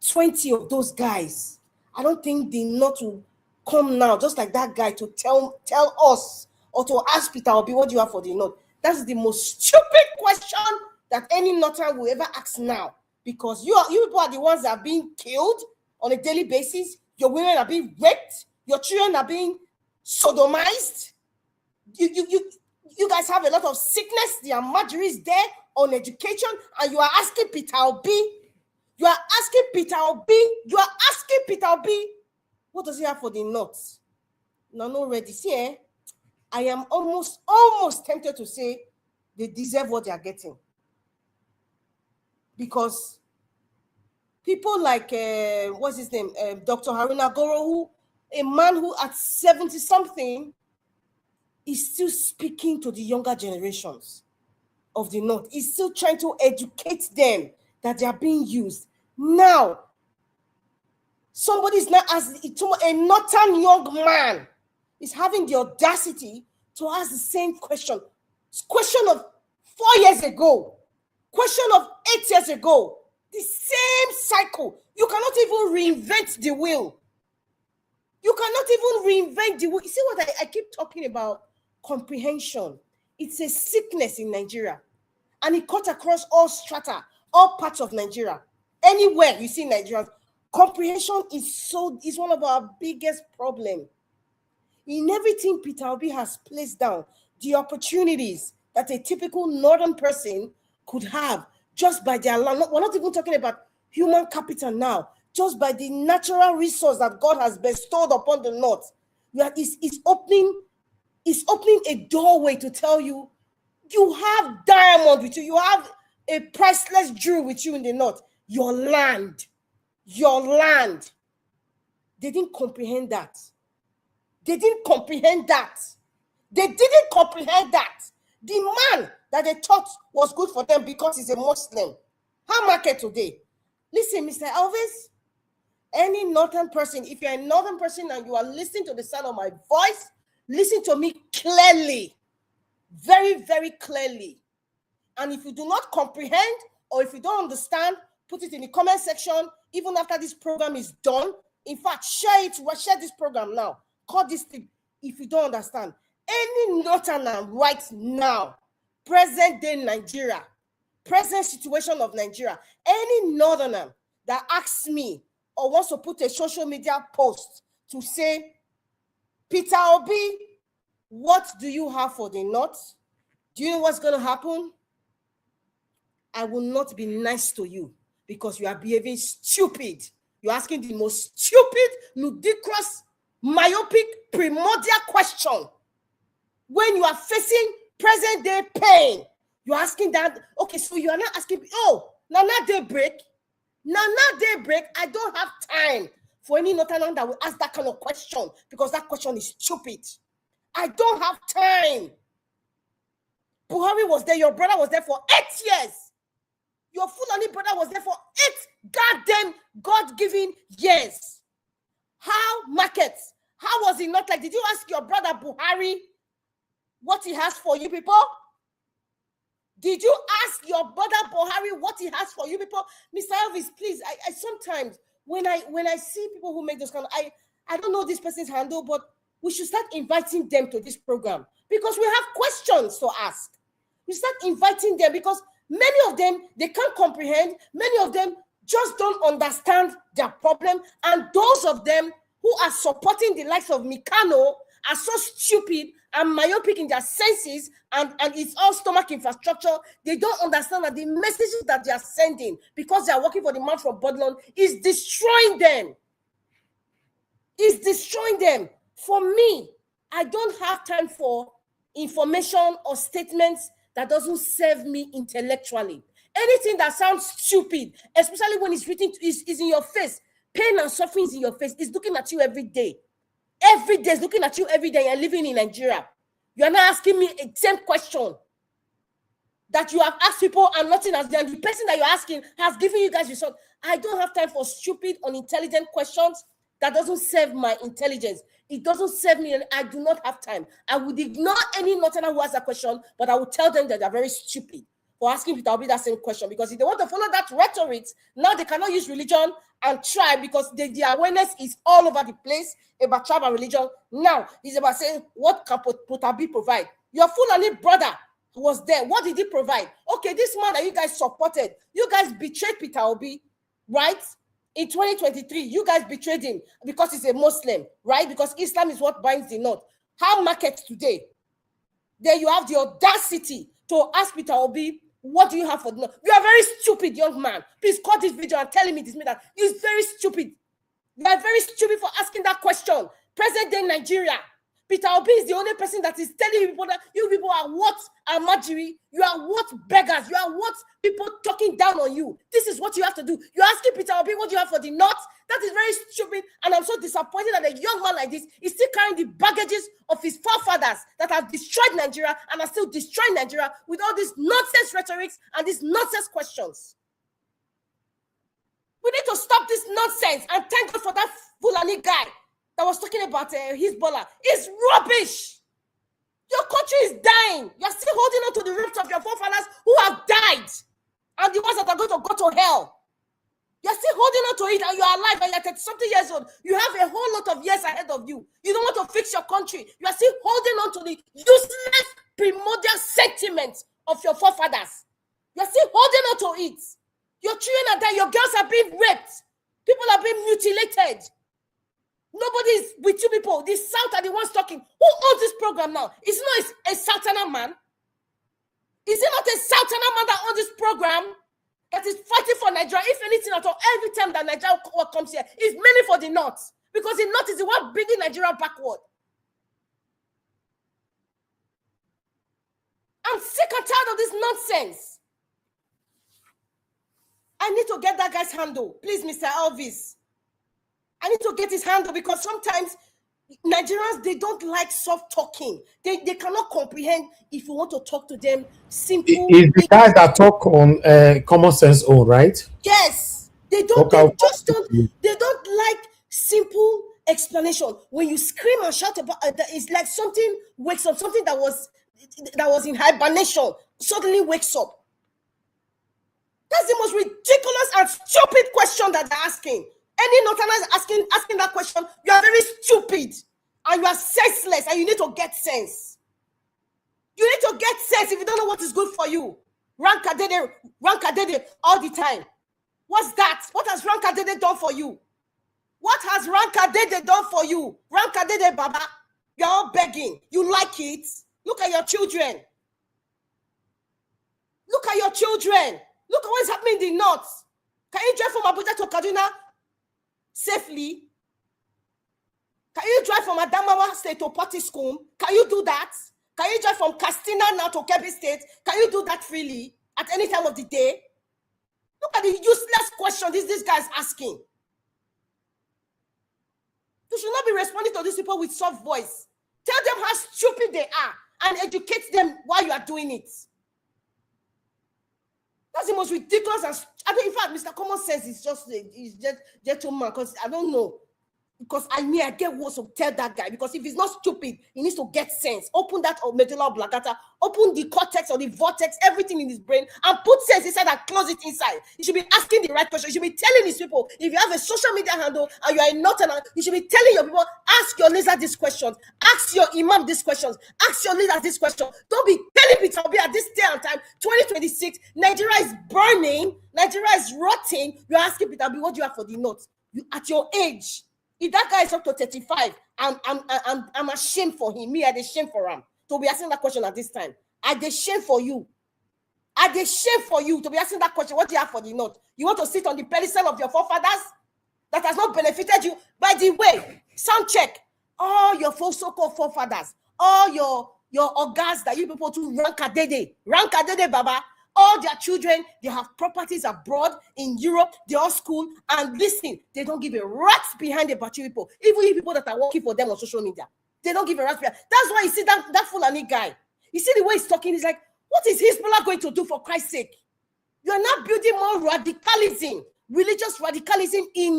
20 of those guys, I don't think the North will come now, just like that guy, to tell us or to ask Peter Obi, what do you have for the North? That's the most stupid question that any Northern will ever ask now, because you people are the ones that are being killed on a daily basis. Your women are being raped. Your children are being sodomized. You guys have a lot of sickness. There are margeries there on education, and you are asking Peter Obi. You are asking Peter Obi. What does he have for the North? No, not ready. See, I am almost tempted to say they deserve what they are getting, because people like what's his name, Dr. Haruna Goro, who a man who at 70 something is still speaking to the younger generations of the North. He's still trying to educate them that they are being used. Now, somebody is not as a northern young man is having the audacity to ask the same question. Question of 4 years ago, question of 8 years ago, the same cycle. You cannot even reinvent the wheel. You cannot even reinvent the wheel. You see what I keep talking about? Comprehension. It's a sickness in Nigeria, and it cuts across all strata, all parts of Nigeria. Anywhere you see Nigerians, comprehension is one of our biggest problems. In everything Peter Obi has placed down, the opportunities that a typical northern person could have just by their land. We're not even talking about human capital now, just by the natural resource that God has bestowed upon the North. It's opening a doorway to tell you, you have diamond with you, you have a priceless jewel with you in the North. Your land. They didn't comprehend that. The man that they thought was good for them because he's a Muslim. How market today? Listen, Mr. Elvis, any northern person, if you're a northern person and you are listening to the sound of my voice, listen to me clearly, very, very clearly. And if you do not comprehend or if you don't understand, put it in the comment section, even after this program is done. In fact, share this program now. Call this thing if you don't understand. Any northerner right now, present day Nigeria, present situation of Nigeria, any northerner that asks me or wants to put a social media post to say, Peter Obi, what do you have for the North? Do you know what's going to happen? I will not be nice to you because you are behaving stupid. You're asking the most stupid, ludicrous, myopic, primordial question. When you are facing present day pain, you're asking that, okay, so you are not asking, now daybreak. I don't have time for any northern that will ask that kind of question because that question is stupid. I don't have time. Buhari was there, your brother was there for 8 years. Your Fulani brother was there for 8 goddamn God-given years. How markets? How was it not like? Did you ask your brother Buhari what he has for you people? Did you ask your brother Buhari what he has for you people? Mr. Elvis, please, I sometimes, when I see people who make those kind of, I don't know this person's handle, but we should start inviting them to this program because we have questions to ask. We start inviting them because many of them, they can't comprehend. Many of them just don't understand their problem. And those of them who are supporting the likes of Mikano are so stupid and myopic in their senses, and it's all stomach infrastructure. They don't understand that the messages that they are sending, because they are working for the man from Bodlon, is destroying them. It's destroying them. For me, I don't have time for information or statements that doesn't serve me intellectually. Anything that sounds stupid, especially when it's written, is in your face. Pain and suffering is in your face. It's looking at you every day. Every day is looking at you every day. You're living in Nigeria. You're not asking me a same question. that you have asked people and nothing has done. The person that you're asking has given you guys results. I don't have time for stupid, unintelligent questions that doesn't serve my intelligence. It doesn't serve me, and I do not have time. I would ignore any Northerner who has a question, but I would tell them that they're very stupid for asking Peter Obi that same question, because if they want to follow that rhetoric, now they cannot use religion and tribe, because the awareness is all over the place about tribe and religion. Now it's about saying, what can Peter Obi provide? Your Fulani brother was there. What did he provide? Okay, this man that you guys supported, you guys betrayed Peter Obi, right? In 2023, you guys betrayed him because he's a Muslim, right? Because Islam is what binds the North. How markets today? There you have the audacity to ask Peter Obi, what do you have for the North? You are very stupid, young man. Please cut this video and tell him it is me that. He's very stupid. You are very stupid for asking that question. Present day Nigeria. Peter Obi is the only person that is telling people that you people are what Amajiri, you are what beggars, you are what people talking down on you. This is what you have to do. You're asking Peter Obi what you have for the North. That is very stupid, and I'm so disappointed that a young man like this is still carrying the baggages of his forefathers that have destroyed Nigeria and are still destroying Nigeria with all these nonsense rhetorics and these nonsense questions. We need to stop this nonsense, and thank God for that Fulani guy that was talking about his baller. It's rubbish. Your country is dying. You're still holding on to the roots of your forefathers who have died, and the ones that are going to go to hell. You're still holding on to it, and you're alive, and you're 30-something years old. You have a whole lot of years ahead of you. You don't want to fix your country. You are still holding on to the useless primordial sentiments of your forefathers. You're still holding on to it. Your children are dying. Your girls are being raped. People are being mutilated. Nobody is with you people. The South are the ones talking. Who owns this program now? Is it not a Southerner man? Is it not a Southerner man that owns this program that is fighting for Nigeria? If anything at all, every time that Nigeria comes here, it's mainly for the North. Because the North is the one bringing Nigeria backward. I'm sick and tired of this nonsense. I need to get that guy's handle. Please, Mr. Elvis. I need to get his handle, because sometimes Nigerians, they don't like soft talking. They cannot comprehend if you want to talk to them simple. It's the guys that talk on common sense own, right? Yes. They don't like simple explanation. When you scream and shout about it's like something wakes up, something that was in hibernation suddenly wakes up. That's the most ridiculous and stupid question that they're asking. Any Northerner asking that question, you are very stupid and you are senseless, and you need to get sense. You need to get sense if you don't know what is good for you. Rankadede all the time. What's that? What has Rankadede done for you? What has Rankadede done for you? Rankadede Baba, you're all begging. You like it? Look at your children. Look at your children. Look at what's happening in the North. Can you drive from Abuja to Kaduna safely? Can you drive from Adamawa State to Potiskum? Can you do that? Can you drive from Castina now to Kebbi State? Can you do that freely at any time of the day? Look at the useless question this guy is asking. You should not be responding to these people with soft voice. Tell them how stupid they are and educate them while you are doing it. That's the most ridiculous. And I mean, in fact, Mr. Common Sense is just gentleman, because I don't know. Because I get words to tell that guy. Because if he's not stupid, he needs to get sense. Open that medulla oblongata, open the cortex or the vortex, everything in his brain, and put sense inside and close it inside. You should be asking the right question. You should be telling these people, if you have a social media handle and you are not, you should be telling your people, ask your leader these questions, ask your imam these questions, ask your leaders this question. Don't be telling Peter Obi at this day and time, 2026, Nigeria is burning, Nigeria is rotting. You're asking Peter Obi, what do you have for the North? You, at your age, if that guy is up to 35, I'm ashamed for him. Me, I'm ashamed for him to be asking that question at this time. I'm ashamed for you. I'm ashamed for you to be asking that question. What do you have for the North? You want to sit on the pedestal of your forefathers that has not benefited you? By the way, sound check. All your so-called forefathers, all your ogas that you people to Rankadede, Baba. All their children, they have properties abroad in Europe, they all school, and listen, they don't give a rat's behind the battery people. Even you people that are working for them on social media, they don't give a rat's behind. That's why you see that Fulani guy. You see the way he's talking, he's like, What is Hezbollah going to do, for Christ's sake? You are now building more radicalism, religious radicalism in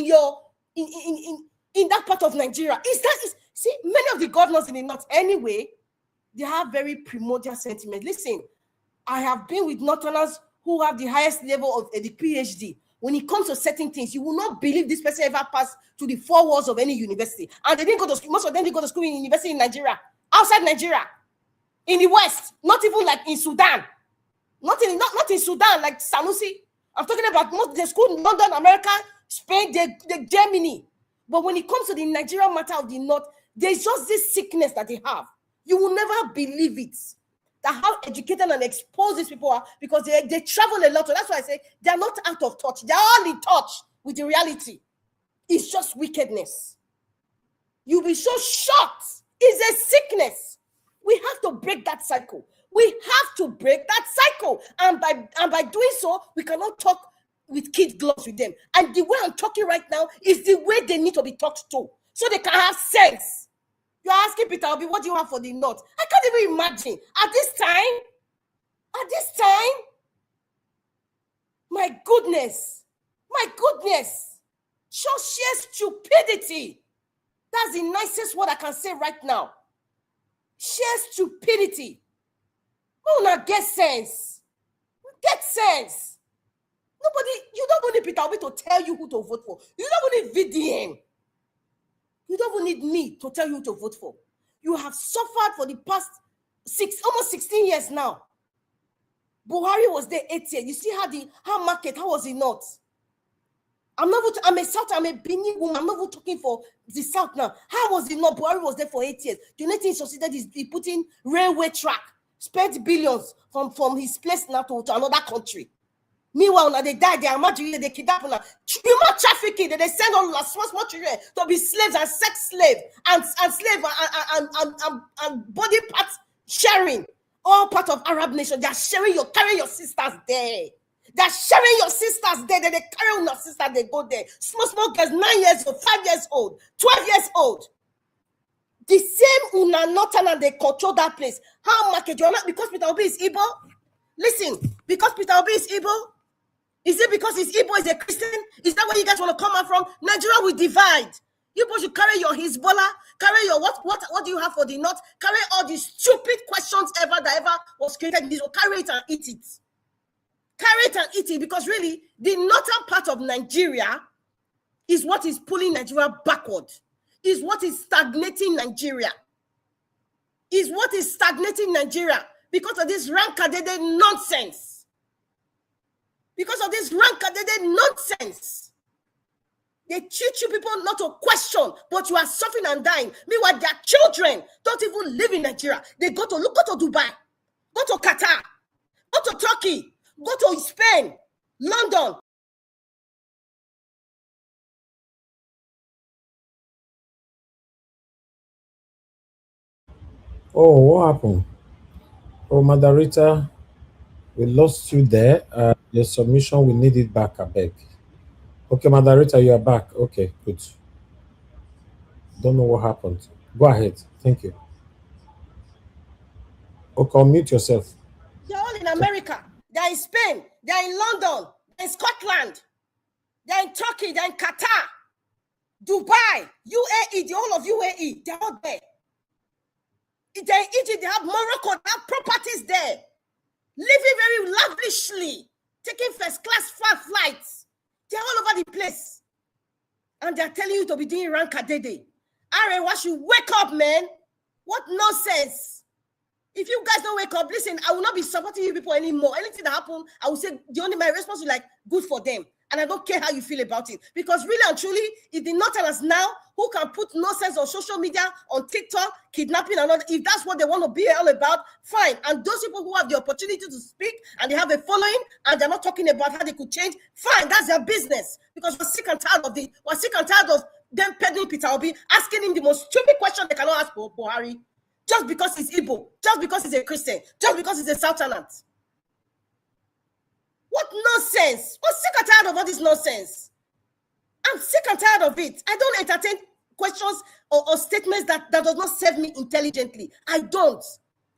that part of Nigeria. See, many of the governors in the north anyway, they have very primordial sentiment. Listen, I have been with northerners who have the highest level of the PhD. When it comes to certain things, you will not believe this person ever passed to the 4 walls of any university. And they didn't go to school. Most of them didn't go to school in university in Nigeria, outside Nigeria, in the West, not even like in Sudan. Not in Sudan, like Sanusi. I'm talking about most the school in London, America, Spain, the Germany. But when it comes to the Nigerian matter of the north, there's just this sickness that they have. You will never believe it. That how educated and exposed these people are, because they travel a lot. So that's why I say they're not out of touch. They're all in touch with the reality. It's just wickedness. You'll be so shocked. It's a sickness. We have to break that cycle. We have to break that cycle. And by doing so, we cannot talk with kid gloves with them. And the way I'm talking right now is the way they need to be talked to, so they can have sense. You're asking Peter Obi, what do you have for the north? I can't even imagine. At this time, my goodness, just sheer stupidity. That's the nicest word I can say right now. Sheer stupidity. Oh, now get sense. Get sense. You don't need Peter Obi to tell you who to vote for. You don't need VDM. You don't even need me to tell you who to vote for. You have suffered for the past almost 16 years now. Buhari was there 8 years. You see how was he not? I'm a South, I'm a Benin woman. I'm not even talking for the South now. How was he not? Buhari was there for 8 years. The only thing he succeeded is he put in railway track, spent billions from his place now to another country. Meanwhile, now they die, they are mad, they kidnap now. Human trafficking, they send all small children to be slaves and sex slave and slave and body parts sharing. All part of Arab nation. They are carrying your sisters there. They are sharing your sisters there. They carry on your sisters, they go there. Small girls, 9 years old, 5 years old, 12 years old. The same Una Northern, and they control that place. How market you are not because Peter Obi is Igbo? Listen, because Peter Obi is Igbo. Is it because his Igbo is a Christian? Is that where you guys want to come out from? Nigeria will divide. You should carry your Hezbollah, carry your what do you have for the north? Carry all these stupid questions that ever was created. Carry it and eat it. Carry it and eat it, because really, the northern part of Nigeria is what is pulling Nigeria backward. Is what is stagnating Nigeria. Is what is stagnating Nigeria because of this rankadede nonsense. Because of this rankadede nonsense. They teach you people not to question, but you are suffering and dying. Meanwhile, their children don't even live in Nigeria. They go to Dubai, go to Qatar, go to Turkey, go to Spain, London. Oh, what happened? Oh, Madarita, we lost you there. Your submission, we need it back, I beg. Okay, Madarita, you are back. Okay, good. Don't know what happened. Go ahead. Thank you. Okay, unmute yourself. They're all in America. They're in Spain. They're in London. They're in Scotland. They're in Turkey. They're in Qatar. Dubai. UAE. The whole of UAE. They're all there. They're in Egypt. They have Morocco. They have properties there. Living very lavishly. Taking first class flights. They're all over the place. And they're telling you to be doing rankadede. Arewa should wake up, man. What nonsense. If you guys don't wake up, listen, I will not be supporting you people anymore. Anything that happens, I will say my response is like, good for them. And I don't care how you feel about it. Because really and truly, if the Northerners now, who can put nonsense on social media, on TikTok, kidnapping and all, if that's what they want to be all about, fine. And those people who have the opportunity to speak and they have a following and they're not talking about how they could change, fine, that's their business. Because we're sick and tired of it. We're sick and tired of them peddling Peter Obi, asking him the most stupid question they cannot ask for Buhari. Just because he's Igbo, just because he's a Christian, just because he's a Southerner. What nonsense? I'm sick and tired of all this nonsense. I'm sick and tired of it. I don't entertain questions or statements that does not serve me intelligently. I don't.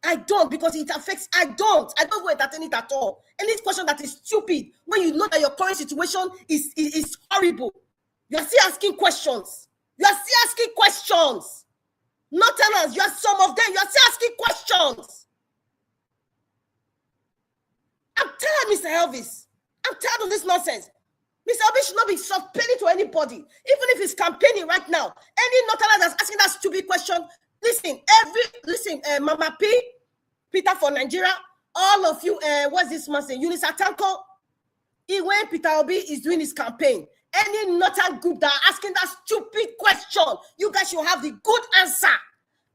I don't, because it affects. I don't go entertain it at all. Any question that is stupid, when you know that your current situation is horrible, you are still asking questions. Northerners, you are some of them. You are still asking questions. I'm tired, Mr. Elvis. I'm tired of this nonsense. Mr. Elvis should not be suspended to anybody, even if he's campaigning right now. Any Northerner that's asking that stupid question, listen, Mama P, Peter for Nigeria, all of you, what's this man saying? Eunice Atanko, when Peter Obi is doing his campaign, any Northern group that are asking that stupid question, you guys should have the good answer.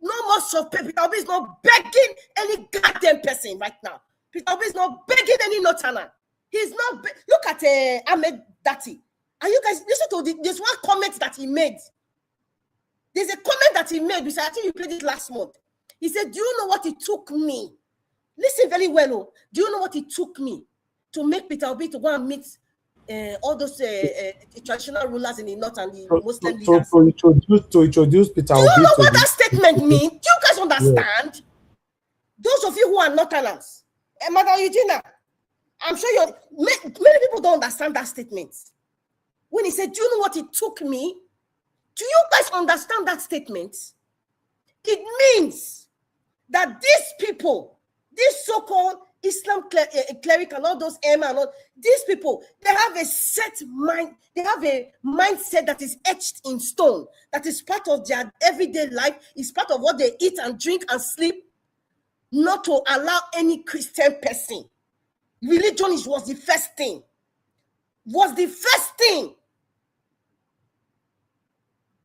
No more suspend. Peter Obi is not begging any goddamn person right now. Peter Obi is not begging any Northerner. He's not. Look at Ahmed Dati. And you guys listen to there's one comment that he made. There's a comment that he made, which I think you played it last month. He said, "Do you know what it took me? Listen very well. Oh. Do you know what it took me to make Peter Obi to go and meet all those traditional rulers in the north and the Muslim leaders? To introduce Peter Obi. Do you know what that statement means? Do you guys understand? Yeah. Those of you who are Northerners, Madam Eugenia, I'm sure many people don't understand that statement. When he said, "Do you know what it took me?" Do you guys understand that statement? It means that these people, these so-called Islam cleric and all those and all, these people, they have a set mind, they have a mindset that is etched in stone, that is part of their everyday life, is part of what they eat and drink and sleep, not to allow any Christian person. Religion was the first thing.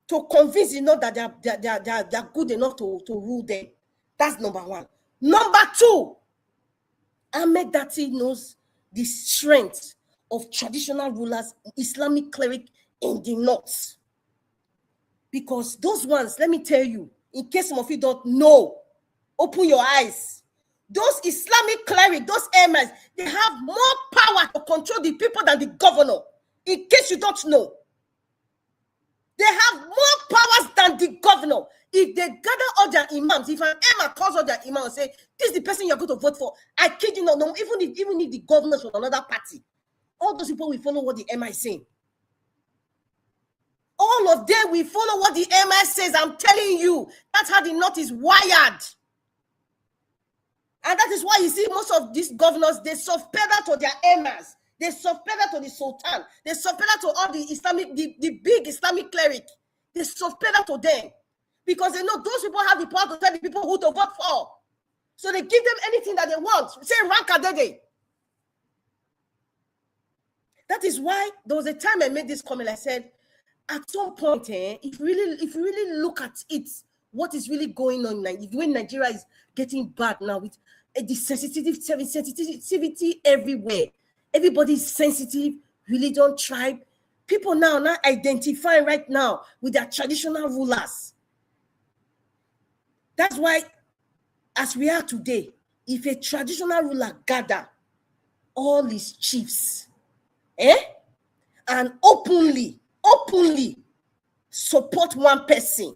To convince that they are good enough to rule them. That's number one. Number two, Ahmed Dati knows the strength of traditional rulers, Islamic cleric in the north. Because those ones, let me tell you, in case some of you don't know, open your eyes. Those Islamic cleric, those emirs, they have more power to control the people than the governor. In case you don't know. They have more powers than the governor. If they gather all their imams, if an imam calls all their imams and say, "This is the person you're going to vote for," I kid you not, no, even if the governor is from another party, all those people will follow what the imam is saying. All of them will follow what the imam says. I'm telling you, that's how the north is wired. And that is why you see most of these governors, they suspend to their emirs. They suspend to the Sultan. They suspend to all the Islamic, the big Islamic cleric. They suspend to them. Because they know those people have the power to tell the people who to vote for. So they give them anything that they want. Say Rankadede. That is why there was a time I made this comment. I said, at some point, if you really look at it, what is really going on now, when Nigeria is getting bad now with the sensitivity everywhere. Everybody is sensitive, religion, tribe. People now identifying right now with their traditional rulers. That's why, as we are today, if a traditional ruler gather all his chiefs, and openly support one person,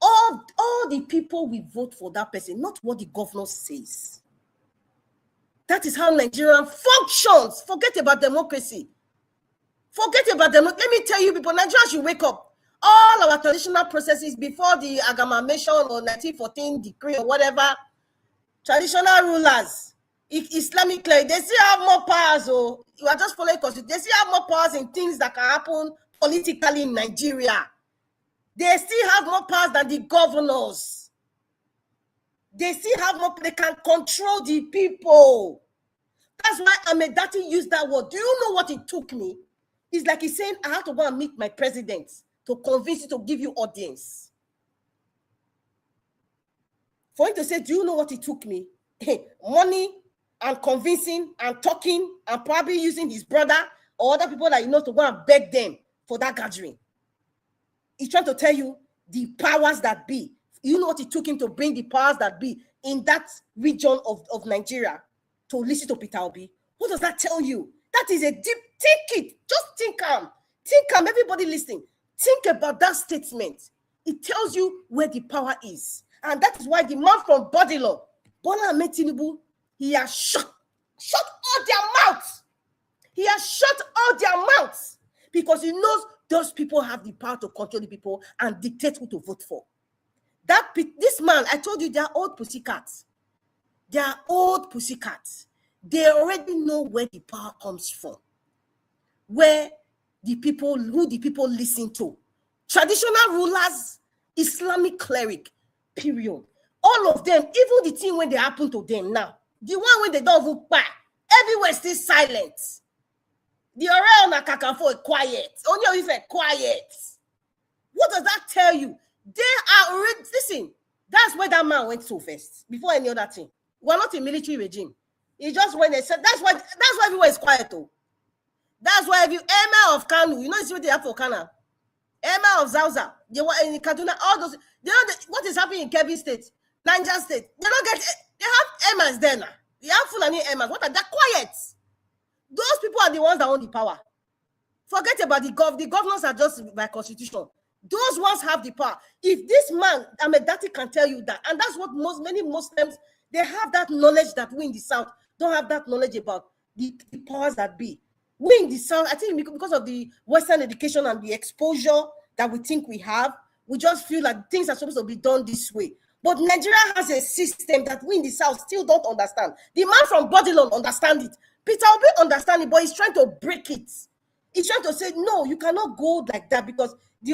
all the people will vote for that person, not what the governor says. That is how Nigeria functions. Forget about democracy. Let me tell you people, Nigeria should wake up. All our traditional processes before the amalgamation or 1914 decree or whatever, traditional rulers, Islamic cleric, they still have more powers. Oh, you are just following constitution. They still have more powers in things that can happen politically in Nigeria. They still have more powers than the governors. They still have more, they can control the people. That's why Ahmed Dati used that word. Do you know what it took me? It's like he's saying, I have to go and meet my president to convince you to give you audience. For him to say, do you know what it took me? Money and convincing and talking and probably using his brother or other people that you know to go and beg them for that gathering. He's trying to tell you the powers that be. You know what it took him to bring the powers that be in that region of Nigeria to listen to Peter Obi? What does that tell you? That is a deep, think it. Just think calm. Think calm. Everybody listening. Think about that statement. It tells you where the power is. And that is why the man from Bodilo, Bola Ahmed Tinubu, he has shut all their mouths. He has shut all their mouths because he knows those people have the power to control the people and dictate who to vote for. This man, I told you, they are old pussycats. They are old pussycats. They already know where the power comes from, who the people listen to. Traditional rulers, Islamic cleric, period. All of them, even the thing when they happen to them now, the one when they don't even buy, everywhere still silent. The Orel na Kakanfo is quiet. Only if quiet. What does that tell you? They are already, listen, that's where that man went to first, before any other thing. We're not a military regime. It's just when they said, that's why everywhere is quiet though. That's why if you Emir of Kanu, you know what they have for Kana? Emir of Zauza, they were in Kaduna, all those, they know what is happening in Kebbi State, Niger State. They have Emirs there now. They have Fulani Emirs. What are they? Quiet. Those people are the ones that own the power. Forget about the governors are just by constitution. Those ones have the power. If this man, Ahmed can tell you that, and that's what many Muslims, they have that knowledge that we in the South don't have that knowledge about the powers that be. We in the South, I think because of the Western education and the exposure that we think we have, we just feel like things are supposed to be done this way. But Nigeria has a system that we in the South still don't understand. The man from Bodilon understands it. Peter Obi understands it, but he's trying to break it. He's trying to say, no, you cannot go like that because the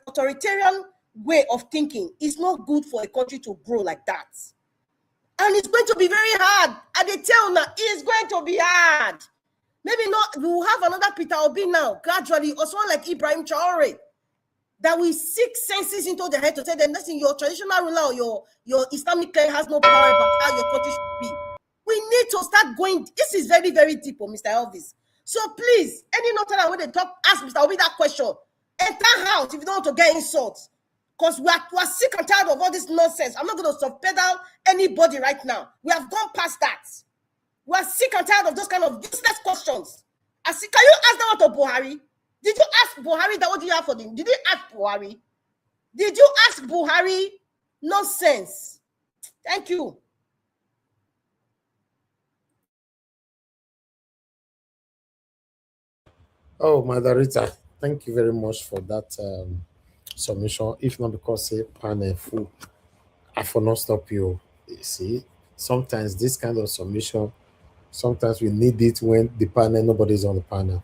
authoritarian way of thinking is not good for a country to grow like that. And it's going to be very hard. And they tell now, it's going to be hard. Maybe not, we will have another Peter Obi now, gradually, or someone like Ibrahim Traore, that will seek senses into their head to say that, listen, your traditional ruler or your Islamic clan has no power about how your country should be. We need to start going. This is very, very deep, Mr. Elvis. So please, any note when they talk, ask Mr. Obi that question. Enter house if you don't want to get insults. Because we are sick and tired of all this nonsense. I'm not going to subpedal anybody right now. We have gone past that. We are sick and tired of those kind of useless questions. Can you ask that one to Buhari? Did you ask Buhari that what do you have for them? Did you ask Buhari? Did you ask Buhari? Nonsense. Thank you. Oh, Margarita, thank you very much for that submission. If not because say panel full, I for not stop you. You see, sometimes this kind of submission, sometimes we need it when the panel nobody's on the panel.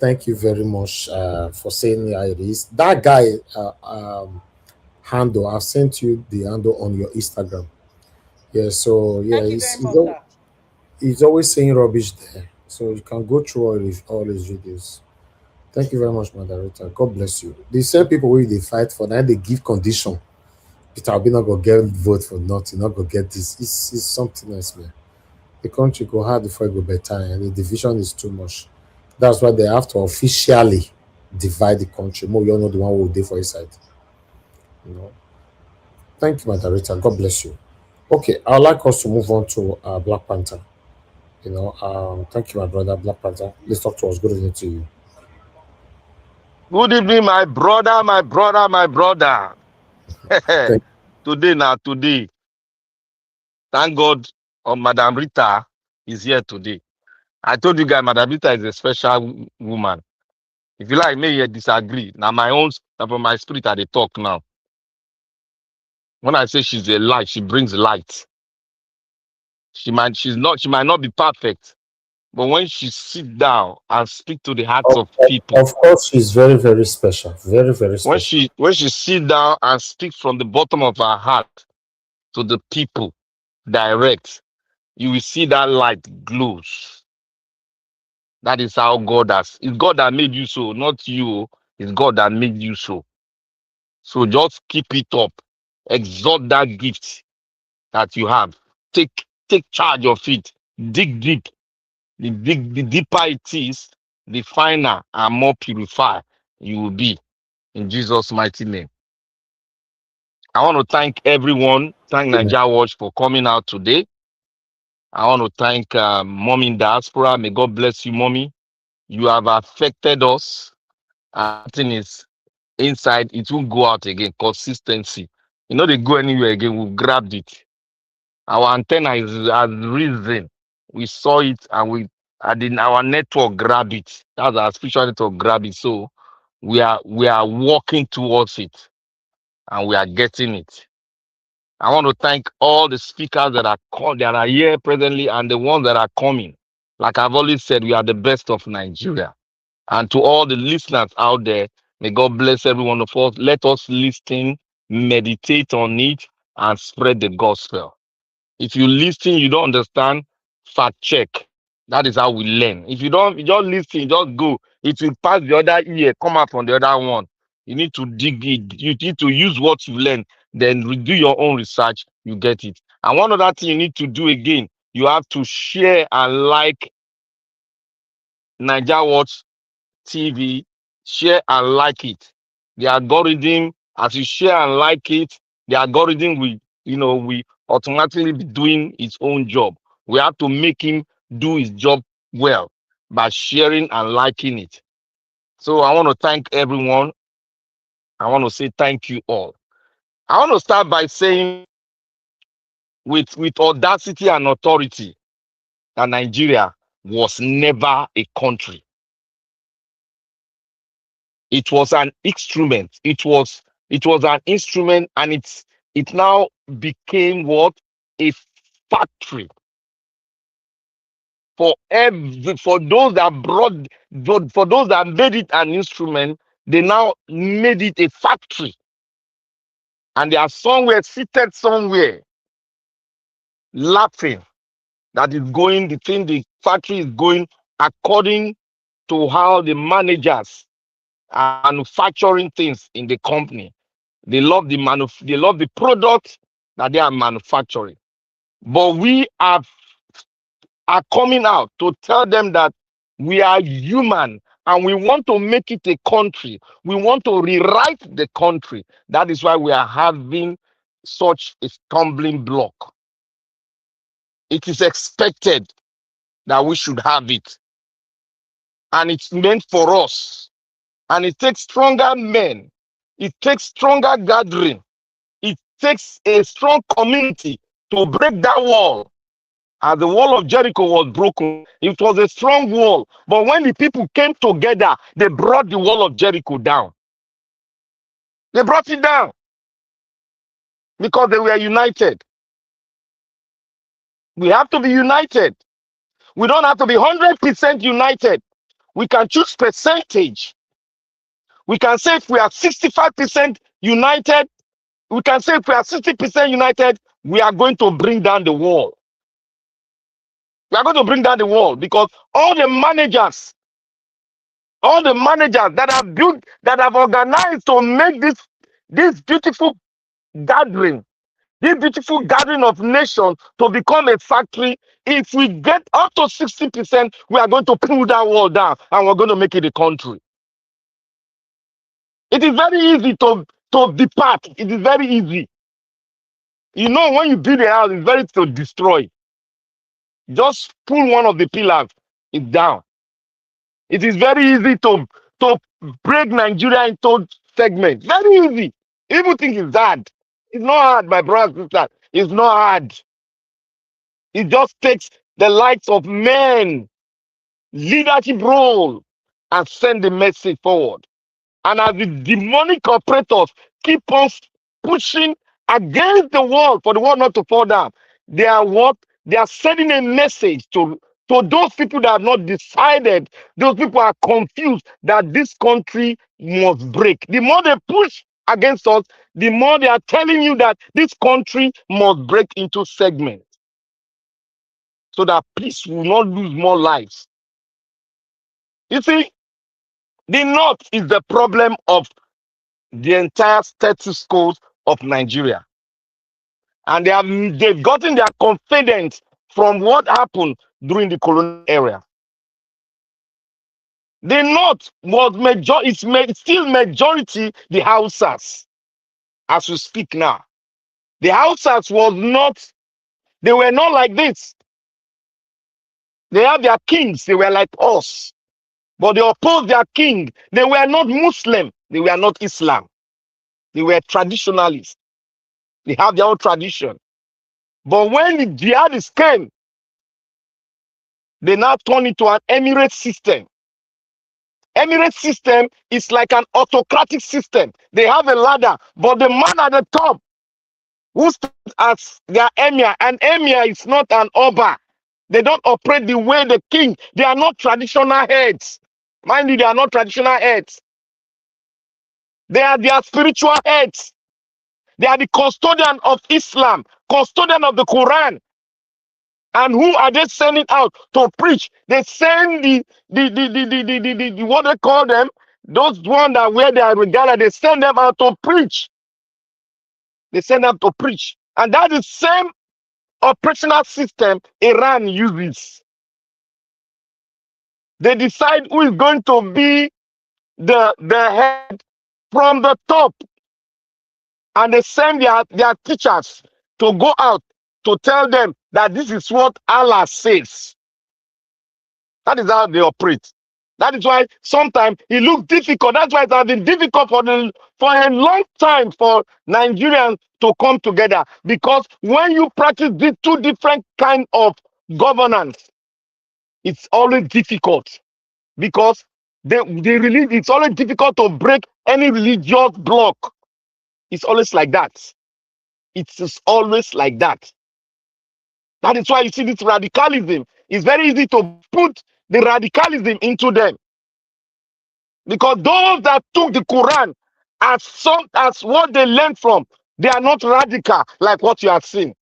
Thank you very much for saying how it is. That guy handle, I've sent you the handle on your Instagram. Yeah, so yeah, he's always saying rubbish there. So you can go through all his videos. Thank you very much, moderator. God bless you. The same people who they fight for now, they give condition. Peter Obi not gonna get vote for nothing, not gonna get this. It's something else, man. The country go hard before it go better, and the division is too much. That's why they have to officially divide the country. More you all know the one who will do for his side. You know. Thank you, moderator. God bless you. Okay, I'd like us to move on to Black Panther. You know, thank you, my brother, Black Panther. Let's talk to us. Good evening to you. Good evening, my brother, my brother, my brother. Today. Thank God, Madam Rita is here today. I told you guys, Madam Rita is a special woman. If you like me, you disagree. Now from my spirit, I they talk now. When I say she's a light, she brings light. She might not be perfect, but when she sit down and speak to the hearts of people, of course, she's very, very special. Very, very special. When she sit down and speak from the bottom of her heart to the people, direct, you will see that light glows. That is how it's God that made you so, not you. It's God that made you so. So just keep it up. Exalt that gift that you have. Take charge of it. Dig deep. The deeper it is, the finer and more purified you will be. In Jesus' mighty name. I want to thank everyone. Thank Nigeria Watch for coming out today. I want to thank Mommy in Diaspora. May God bless you, Mommy. You have affected us. Thing is inside, it won't go out again. Consistency. You know, they go anywhere again. We've grabbed it. Our antenna has risen. We saw it and our network grabbed it. That's our spiritual network grab it. So we are walking towards it and we are getting it. I want to thank all the speakers that are here presently and the ones that are coming. Like I've always said, we are the best of Nigeria. And to all the listeners out there, may God bless every one of us. Let us listen, meditate on it, and spread the gospel. If you listen, you don't understand, fact check. That is how we learn. If you just listen, just go. It will pass the other ear, come out from the other one. You need to dig it. You need to use what you learn, then do your own research. You get it. And one other thing you need to do again, you have to share and like Niger Watch TV, share and like it. The algorithm, as you share and like it, the algorithm will automatically be doing its own job. We have to make him do his job well by sharing and liking it. So I want to thank everyone. I want to say thank you all. I want to start by saying with audacity and authority that Nigeria was never a country. It was an instrument. It was an instrument, and it now became what? A factory for those that made it an instrument. They now made it a factory, and they are somewhere seated somewhere laughing that the factory is going according to how the managers are manufacturing things in the company. They love the product that they are manufacturing. But we are coming out to tell them that we are human and we want to make it a country. We want to rewrite the country. That is why we are having such a stumbling block. It is expected that we should have it. And it's meant for us. And it takes stronger men. It takes stronger gathering. It takes a strong community to break that wall. As the wall of Jericho was broken, it was a strong wall. But when the people came together, they brought the wall of Jericho down. They brought it down because they were united. We have to be united. We don't have to be 100% united. We can choose percentage. We can say if we are 65% united, we can say if we are 60% united, we are going to bring down the wall. We are going to bring down the wall because all the managers that have built, that have organized to make this beautiful gathering, of nations to become a factory, if we get up to 60%, we are going to pull that wall down and we're going to make it a country. It is very easy to depart. It is very easy. You know, when you build a house, it's very easy to destroy. Just pull one of the pillars, it's down. It is very easy to break Nigeria into segments. Very easy. People think it's hard. It's not hard, my brothers and sisters. It's not hard. It just takes the likes of men, leadership role, and send the message forward. And as the demonic operators keep on pushing against the wall for the wall not to fall down, they are what? They are sending a message to those people that have not decided. Those people are confused that this country must break. The more they push against us, the more they are telling you that this country must break into segments so that peace will not lose more lives. You see, the North is the problem of the entire status quo of Nigeria. And they've gotten their confidence from what happened during the colonial era. The North was still majority the Hausas, as we speak now. The Hausas they were not like this. They have their kings, they were like us. But they opposed their king. They were not Muslim, they were not Islam. They were traditionalists. They have their own tradition. But when the jihadists came, they now turn into an emirate system. Emirate system is like an autocratic system. They have a ladder, but the man at the top who stands as their emir, and emir is not an oba. They don't operate the way the king. They are not traditional heads. Mind you, they are not traditional heads. They are their spiritual heads. They are the custodian of Islam, custodian of the Quran. And who are they sending out to preach? They send the what they call them, those ones that wear their regalia, they send them out to preach. They send them to preach. And that is the same operational system Iran uses. They decide who is going to be the head from the top. And they send their teachers to go out to tell them that this is what Allah says. That is how they operate. That is why sometimes it looks difficult. That's why it has been difficult for a long time for Nigerians to come together. Because when you practice these two different kinds of governance, it's always difficult. Because it's always difficult to break any religious block. It's always like that. It's just always like that. That is why you see this radicalism. It's very easy to put the radicalism into them. Because those that took the Quran as what they learned from, they are not radical like what you have seen.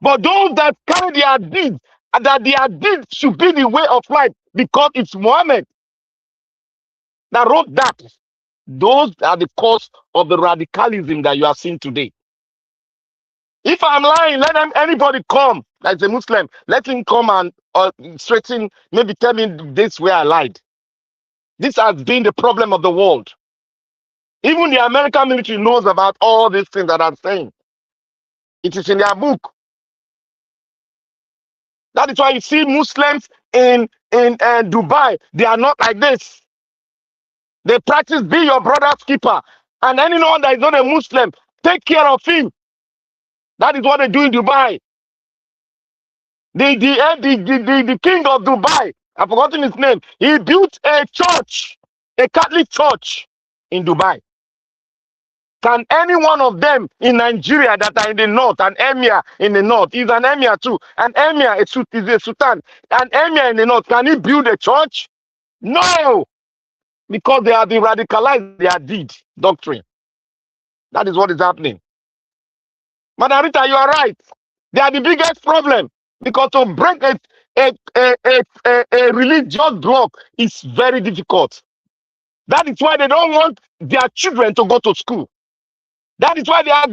But those that carry their deeds, and that their deeds should be the way of life, because it's Muhammad that wrote that. Those are the cause of the radicalism that you are seeing today. If I'm lying, anybody come as a Muslim, let him come and straighten, maybe tell me this way I lied. This has been the problem of the world. Even the American military knows about all these things that I'm saying. It is in their book. That is why you see Muslims in Dubai. They are not like this. They practice be your brother's keeper. And anyone that is not a Muslim, take care of him. That is what they do in Dubai. The king of Dubai, I've forgotten his name, he built a church, a Catholic church in Dubai. Can any one of them in Nigeria that are in the north, an emir in the north, is an emir too, an emir is a sultan, an emir in the north, can he build a church? No, because they are the radicalized their deed doctrine. That is what is happening. Madam Rita, you are right. They are the biggest problem, because to break a religious block is very difficult. That is why they don't want their children to go to school. That is why they are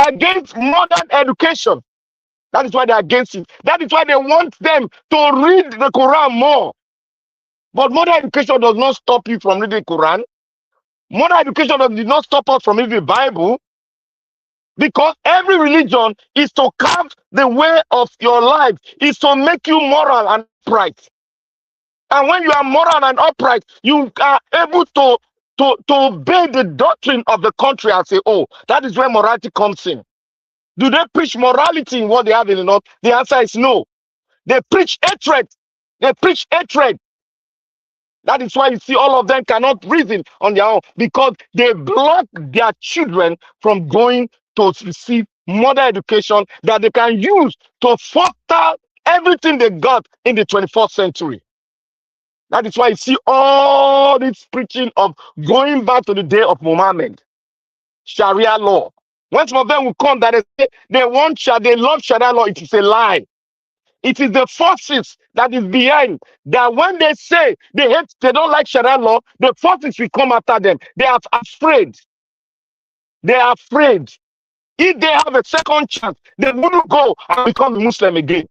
against modern education. That is why they are against it. That is why they want them to read the Quran more. But modern education does not stop you from reading the Quran. Modern education does not stop us from reading the Bible. Because every religion is to carve the way of your life, is to make you moral and upright. And when you are moral and upright, you are able to obey the doctrine of the country and say, oh, that is where morality comes in. Do they preach morality in what they have in the north? The answer is no. They preach hatred. They preach hatred. That is why you see all of them cannot reason on their own, because they block their children from going to receive modern education that they can use to foster everything they got in the 21st century. That is why you see all this preaching of going back to the day of Muhammad, Sharia law. When some of them will come that they say they love Sharia law, it is a lie. It is the forces that is behind that when they say they don't like Sharia law, the forces will come after them. They are afraid. They are afraid. If they have a second chance, they wouldn't go and become a Muslim again.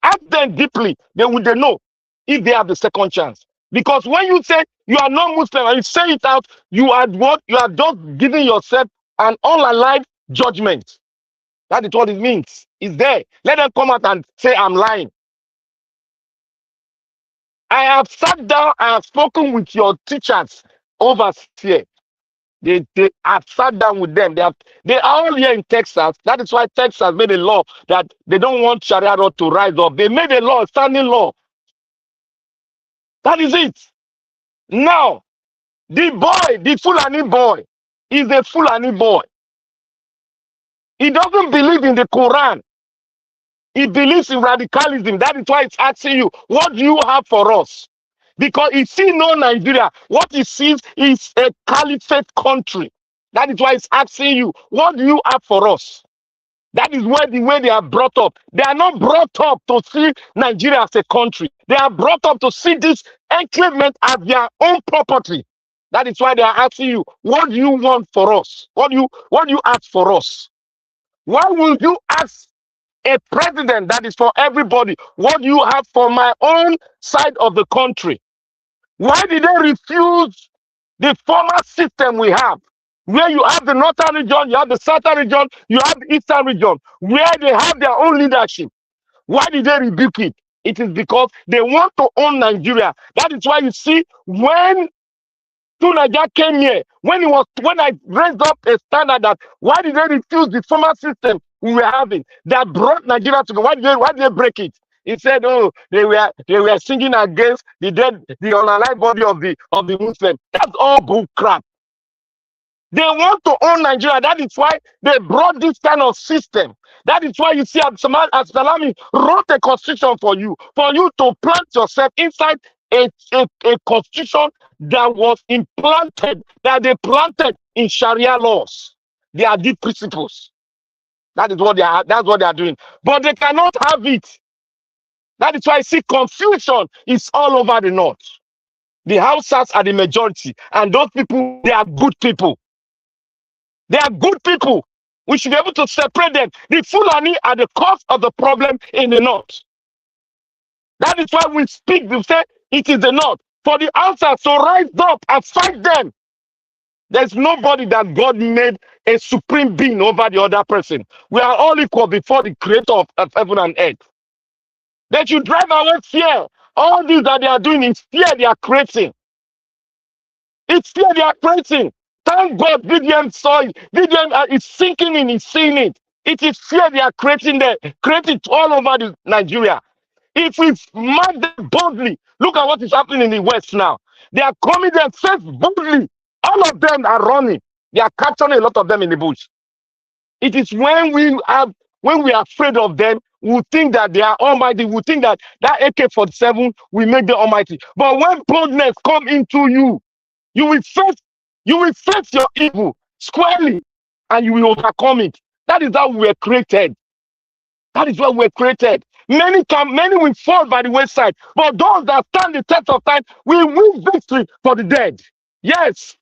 Ask them deeply, they know if they have the second chance. Because when you say you are not Muslim and you say it out, you are what? You are just giving yourself an unalive judgment. That is what it means. It's there. Let them come out and say I'm lying. I have sat down, I have spoken with your teachers over here. I've sat down with them. They are all here in Texas. That is why Texas made a law that they don't want Sharia law to rise up. They made a law, a standing law. That is it. Now, the boy, the Fulani boy, is a Fulani boy. He doesn't believe in the Quran. He believes in radicalism. That is why it's asking you, what do you have for us? Because he sees no Nigeria. What he sees is a caliphate country. That is why it's asking you, what do you have for us? That is where the way they are brought up. They are not brought up to see Nigeria as a country. They are brought up to see this enclavement as their own property. That is why they are asking you, what do you want for us? What do you ask for us? Why will you ask a president that is for everybody? What do you have for my own side of the country? Why did they refuse the former system we have? Where you have the northern region, you have the southern region, you have the eastern region, where they have their own leadership. Why did they rebuke it? It is because they want to own Nigeria. That is why you see when Nigeria came here, when I raised up a standard that why did they refuse the former system we were having that brought Nigeria together? Why did they break it? He said, oh, they were singing against the unalive body of the Muslim. That's all bull crap. They want to own Nigeria. That is why they brought this kind of system. That is why you see Salami wrote a constitution for you to plant yourself inside a constitution that was implanted, that they planted in Sharia laws. They are deep principles. That is what that's what they are doing. But they cannot have it. That is why I see confusion is all over the north. The Hausas are the majority, and those people, they are good people. They are good people. We should be able to separate them. The Fulani are the cause of the problem in the north. That is why we speak, we say it is the north. For the Hausas to rise up and fight them. There's nobody that God made a supreme being over the other person. We are all equal before the creator of heaven and earth. They should drive away fear. All this that they are doing is fear they are creating. It's fear they are creating. Thank God VDM saw it. VDM is sinking in, is seeing it. It is fear they are creating there, creating all over Nigeria. If we mark them boldly, look at what is happening in the West now. They are coming themselves boldly. All of them are running. They are capturing a lot of them in the bush. It is when we are afraid of them, we think that they are almighty. We think that AK-47 will make them almighty. But when boldness come into you, you will face your evil squarely, and you will overcome it. That is how we were created. That is what we were created. Many will fall by the wayside, but those that stand the test of time will win victory for the dead. Yes,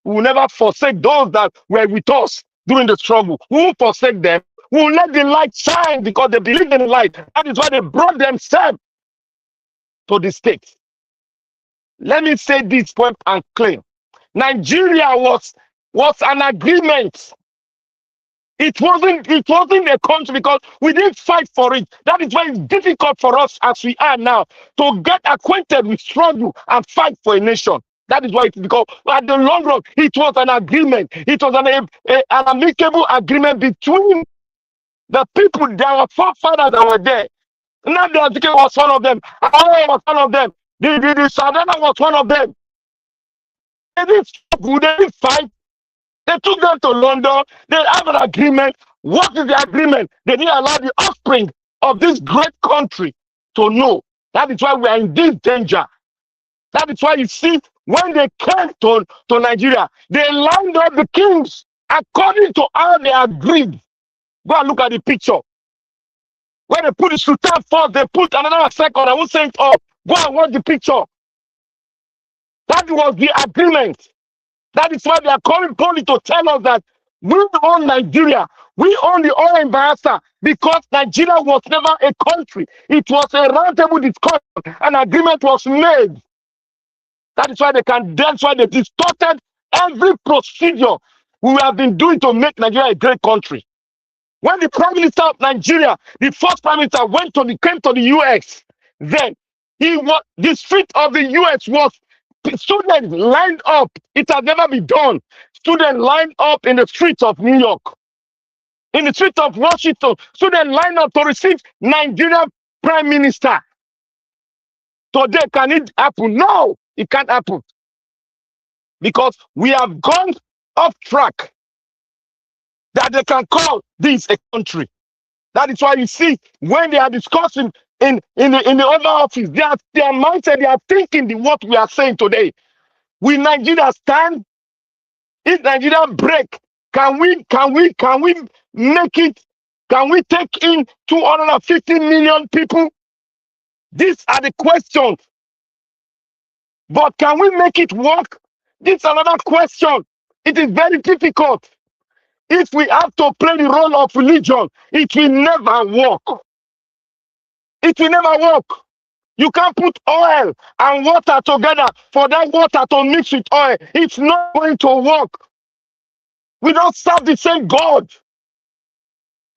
we will never forsake those that were with us during the struggle. We won't forsake them. We will let the light shine because they believe in the light. That is why they brought themselves to the state. Let me say this point and claim. Nigeria was an agreement. It wasn't a country because we didn't fight for it. That is why it's difficult for us as we are now to get acquainted with struggle and fight for a nation. That is why it's because at the long run, it was an agreement. It was an amicable agreement between the people that were forefathers that were there. Nnamdi Azikiwe was one of them. Awolowo was one of them. The Sardauna was one of them. They didn't struggle, they didn't fight. They took them to London. They have an agreement. What is the agreement? They didn't allow the offspring of this great country to know. That is why we are in this danger. That is why you see, when they came to Nigeria, they lined up the kings according to how they agreed. Go and look at the picture. When they put the Sultan first, they put another second. I won't say it all. Go and watch the picture. That was the agreement. That is why they are calling Poli to tell us that we own Nigeria. We own the oil in Bayelsa because Nigeria was never a country. It was a roundtable discussion. An agreement was made. That is why that's why they distorted every procedure we have been doing to make Nigeria a great country. When the Prime Minister of Nigeria, the first Prime Minister, came to the US, then the street of the US was Students lined up. It has never been done. Students lined up in the streets of New York, in the streets of Washington. Students lined up to receive Nigerian Prime Minister. Today, can it happen? No, it can't happen. Because we have gone off track that they can call this a country. That is why you see when they are discussing in the other office, their mindset, they are thinking what we are saying today. Will Nigeria stand? If Nigeria break, can we make it? Can we take in 250 million people? These are the questions. But can we make it work? This is another question. It is very difficult. If we have to play the role of religion, it will never work. It will never work. You can't put oil and water together for that water to mix with oil. It's not going to work. We don't serve the same God.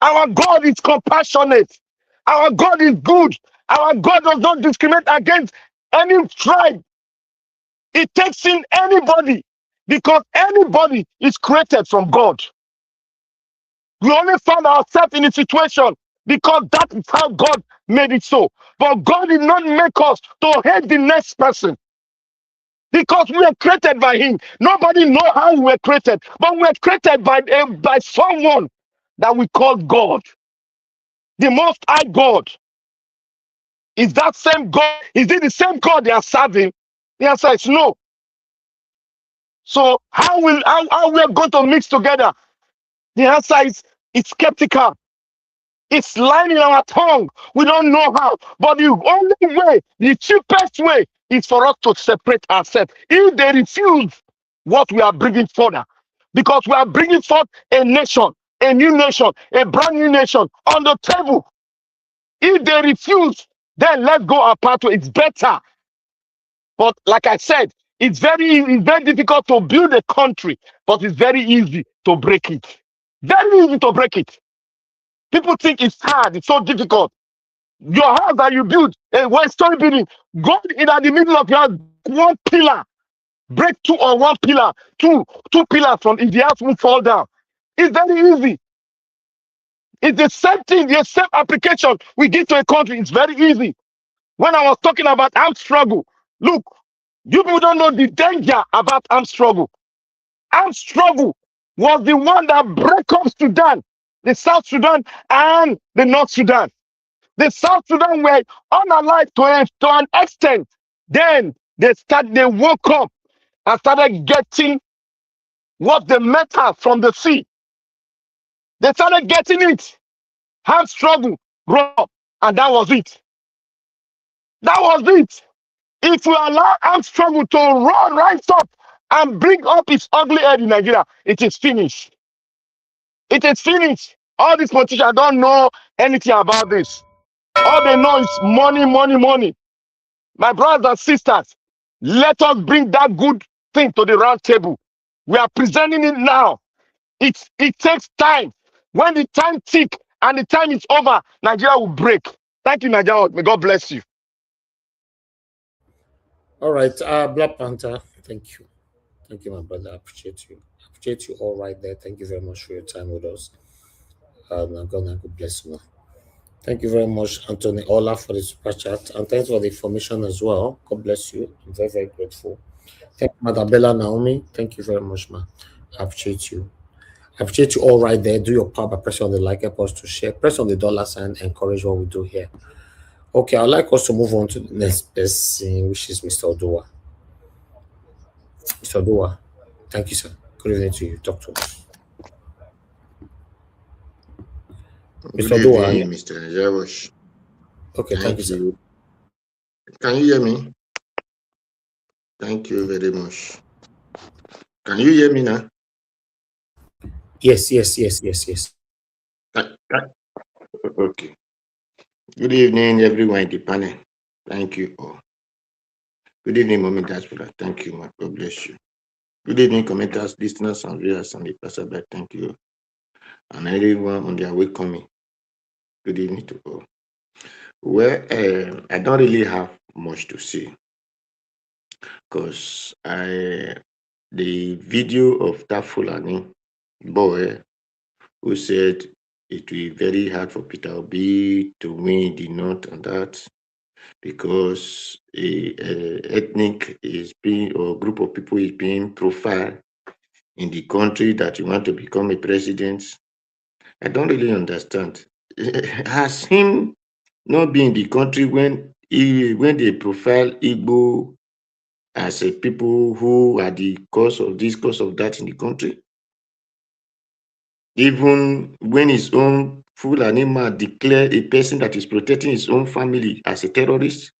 Our God is compassionate. Our God is good. Our God does not discriminate against any tribe. It takes in anybody because anybody is created from God. We only found ourselves in a situation because that is how God made it so. But God did not make us to hate the next person because we were created by Him. Nobody knows how we were created, but we were created by someone that we call God, the Most High God. Is that same God? Is it the same God they are serving? The answer is no. So how we are going to mix together? The answer is it's skeptical. It's lying in our tongue. We don't know how. But the only way, the cheapest way, is for us to separate ourselves. If they refuse what we are bringing further, because we are bringing forth a nation, a new nation, a brand new nation on the table. If they refuse, then let's go apart. It's better. But like I said, it's very difficult to build a country, but it's very easy to break it. Very easy to break it. People think it's hard, it's so difficult. Your house that you build, a one-story building, go in at the middle of your house, one pillar, break two or one pillar, two pillars from if the house will fall down. It's very easy. It's the same thing, the same application we give to a country. It's very easy. When I was talking about armed struggle, look, you people don't know the danger about armed struggle. Armed struggle was the one that broke up Sudan, the South Sudan and the North Sudan. The South Sudan were unalive to an extent. Then they woke up and started getting what they metal from the sea. They started getting it. Armed struggle, grow up, and that was it. That was it. If we allow armed struggle to rise up and bring up its ugly head in Nigeria, it is finished. It is finished. All these politicians don't know anything about this. All they know is money, money, money. My brothers and sisters, let us bring that good thing to the round table. We are presenting it now. It takes time. When the time ticks and the time is over, Nigeria will break. Thank you, Nigeria. May God bless you. All right, Black Panther, thank you. Thank you, my brother. I appreciate you. I appreciate you all right there. Thank you very much for your time with us. God bless you. Thank you very much, Anthony Ola, for the super chat. And thanks for the information as well. God bless you. I'm very, very grateful. Thank you, Madam Bella Naomi. Thank you very much, ma. I appreciate you. I appreciate you all right there. Do your part by pressing on the like, help us to share. Press on the dollar sign, encourage what we do here. Okay, I'd like us to move on to the next person, which is Mr. Odua. Mr. Odua, thank you, sir. Good evening to you. Talk to us. Good evening, Mr. Jawosh. Okay, thank you, sir. Can you hear me? Thank you very much. Can you hear me now? Yes. Okay. Good evening, everyone in the panel. Thank you all. Good evening, Mommy Diaspora. Thank you, my God bless you. Good evening, commenters, listeners, and viewers, and the passerby. Thank you. And everyone on their way coming. Good evening to all. Well, I don't really have much to say. because the video of that Fulani boy who said it will be very hard for Peter Obi to win the North and that because a ethnic is being or group of people is being profiled in the country that you want to become a president. I don't really understand. Has him not been in the country when they profile Igbo as a people who are the cause of this, cause of that in the country? Even when his own Fulani man declared a person that is protecting his own family as a terrorist,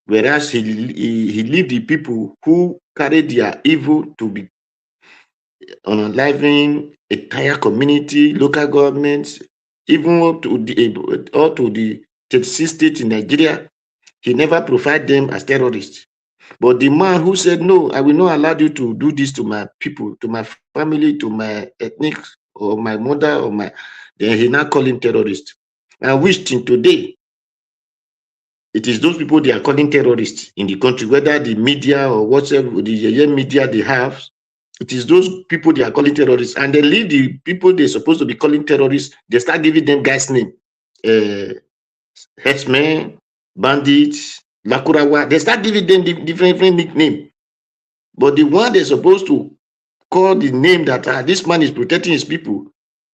whereas he leave the people who carry their evil to be unaliving entire community, local governments, even up to the 36 states in Nigeria. He never profiled them as terrorists. But the man who said, no, I will not allow you to do this to my people, to my family, to my ethnic, or my mother, or my, then he now call him terrorist. I wish till today, it is those people they are calling terrorists in the country, whether the media or whatever, the media they have, it is those people they are calling terrorists. And they leave the people they're supposed to be calling terrorists, they start giving them guys' name. Herdsmen, bandits, Lakurawa, they start giving them different nickname. But the one they're supposed to call the name that this man is protecting his people,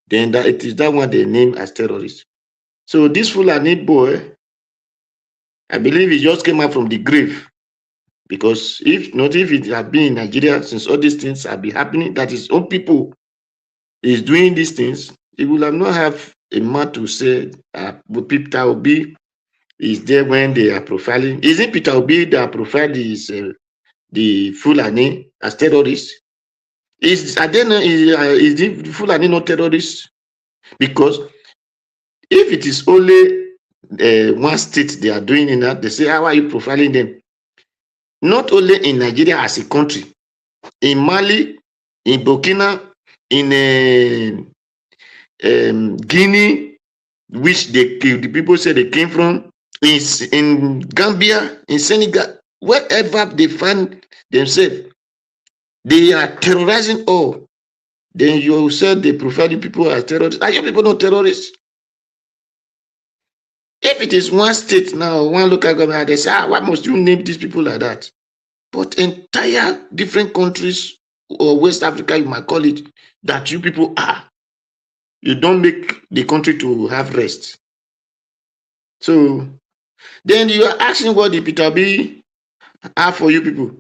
then that it is that one they name as terrorist. So this Fulani boy, I believe he just came out from the grave, because if it had been in Nigeria since all these things have been happening, that his own people is doing these things, he will have not have a man to say Peter Obi is there when they are profiling. Isn't Peter Obi that profiled the Fulani as terrorists? Is the Fulani not terrorists? Because if it is only one state they are doing in that, they say, how are you profiling them? Not only in Nigeria as a country, in Mali, in Burkina, in Guinea, which the people say they came from, in Gambia, in Senegal, wherever they find themselves, they are terrorizing all. Then you said they profiling people as terrorists. Are you people not terrorists? If it is one state now, one local government, they say, why must you name these people like that? But entire different countries or West Africa, you might call it, that you people are. You don't make the country to have rest. So then you are asking what the Peter B have for you people.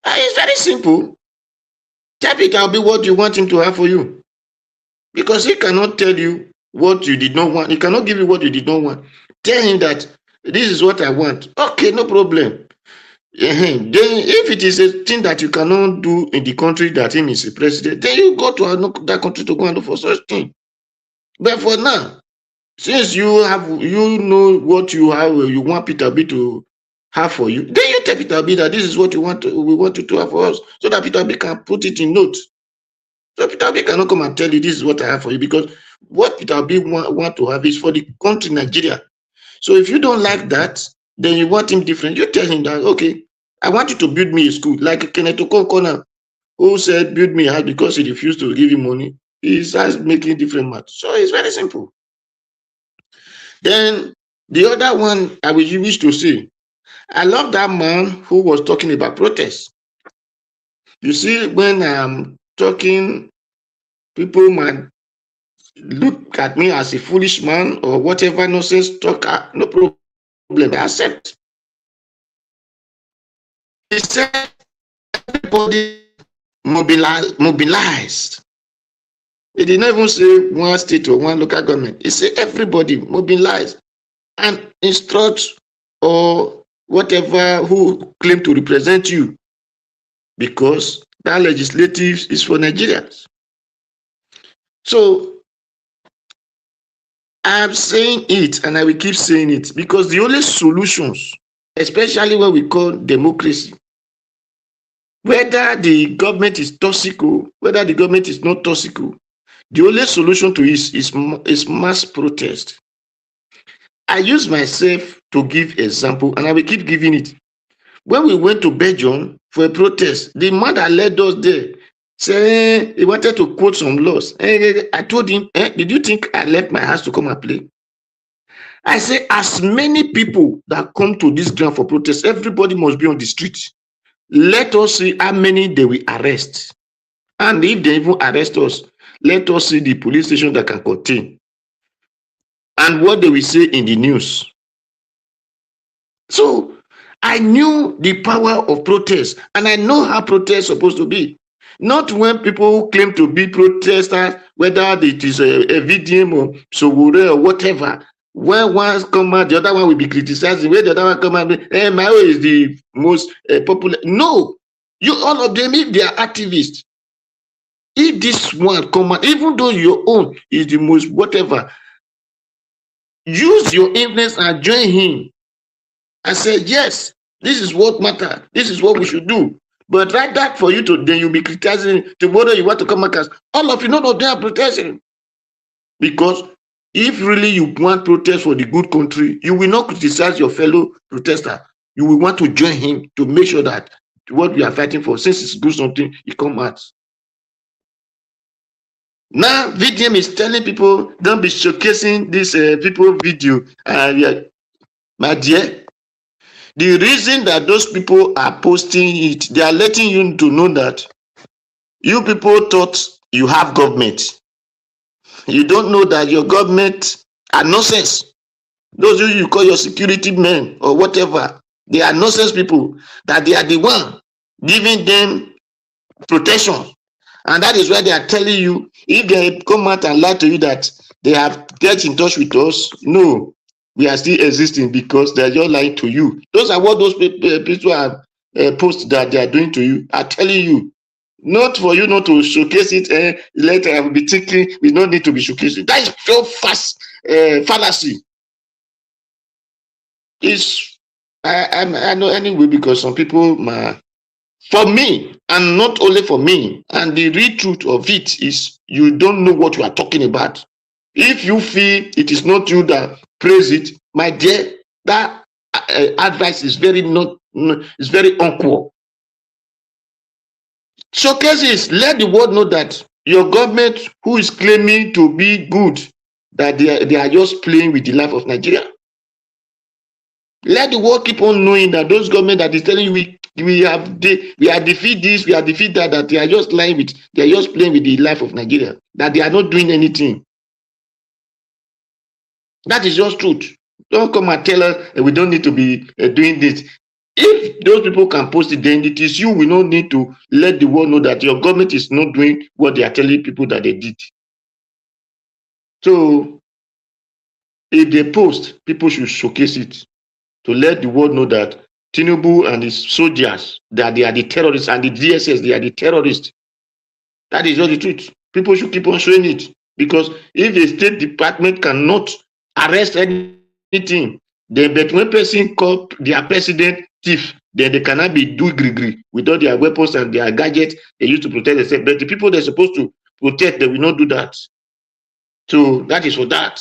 It's very simple. Tell Peter B what you want him to have for you. Because he cannot tell you what you did not want. He cannot give you what you did not want. Tell him that this is what I want. Okay, no problem. Then if it is a thing that you cannot do in the country that him is a president, then you go to that country to go and look for such thing. But for now, since you know what you have, you want Peter B to have for you, then you tell Peter B that this is what we want you to have for us, so that Peter B can put it in note. So Peter B cannot come and tell you this is what I have for you, because what Peter B want to have is for the country Nigeria. So if you don't like that, then you want him different. You tell him that, okay, I want you to build me a school, like Kenneth Okonkwo, who said build me a house because he refused to give him money. He starts making different maths. So it's very simple. Then the other one I wish to say, I love that man who was talking about protests. You see, when I'm talking, people might look at me as a foolish man or whatever nonsense talk. No problem, I accept. He said everybody mobilized. He did not even say one state or one local government. He said everybody mobilize and instruct or whatever who claim to represent you, because that legislative is for Nigerians. So I'm saying it, and I will keep saying it, because the only solutions, especially what we call democracy, whether the government is toxic or whether the government is not toxic, the only solution to it is mass protest. I use myself to give example, and I will keep giving it. When we went to Belgium for a protest, the man that led us there said he wanted to quote some laws. I told him, did you think I left my house to come and play? I say, as many people that come to this ground for protest, everybody must be on the street. Let us see how many they will arrest. And if they even arrest us, let us see the police station that can contain. And what they will say in the news. So I knew the power of protest, and I know how protest is supposed to be. Not when people claim to be protesters, whether it is a VDM or Sowore or whatever. When one come out, the other one will be criticizing. When the other one come out, my own is the most popular. No, you all of them, if they are activists, if this one come out, even though your own is the most whatever, use your influence and join him and say, yes, this is what matters. This is what we should do. But right that for you to, then you'll be criticizing tomorrow you want to come back as all of you, none of them are protesting. Because if really you want protest for the good country, you will not criticize your fellow protester. You will want to join him to make sure that what we are fighting for, since it's good something, it come out. Now, VDM is telling people, don't be showcasing this people video. My dear, the reason that those people are posting it, they are letting you to know that you people thought you have government. You don't know that your government are nonsense. Those you call your security men or whatever, they are nonsense people, that they are the one giving them protection. And that is why they are telling you, if they come out and lie to you that they have get in touch with us, no, we are still existing, because they are just lying to you. Those are what those people have posts that they are doing to you, are telling you. Not for you not to showcase it. Later I will be thinking we don't need to be showcasing. That is so fast fallacy. I know anyway, because some people, for me, and not only for me, and the real truth of it is you don't know what you are talking about. If you feel it is not you that praise it, my dear, that advice is very uncool. Showcase is, let the world know that your government, who is claiming to be good, that they are just playing with the life of Nigeria. Let the world keep on knowing that those government that is telling you we are defeat this, we are defeat that, that they are just lying with, they are just playing with the life of Nigeria, that they are not doing anything. That is just truth. Don't come and tell us we don't need to be doing this. If those people can post it, then it is you will not need to let the world know that your government is not doing what they are telling people that they did. So if they post, people should showcase it to let the world know that Tinubu and his soldiers, that they are the terrorists, and the DSS, they are the terrorists. That is just the truth. People should keep on showing it, because if the State Department cannot arrest anything, then but when person call their president thief, then they cannot be do gree with all their weapons and their gadgets they use to protect themselves. But the people they're supposed to protect, they will not do that. So that is for that.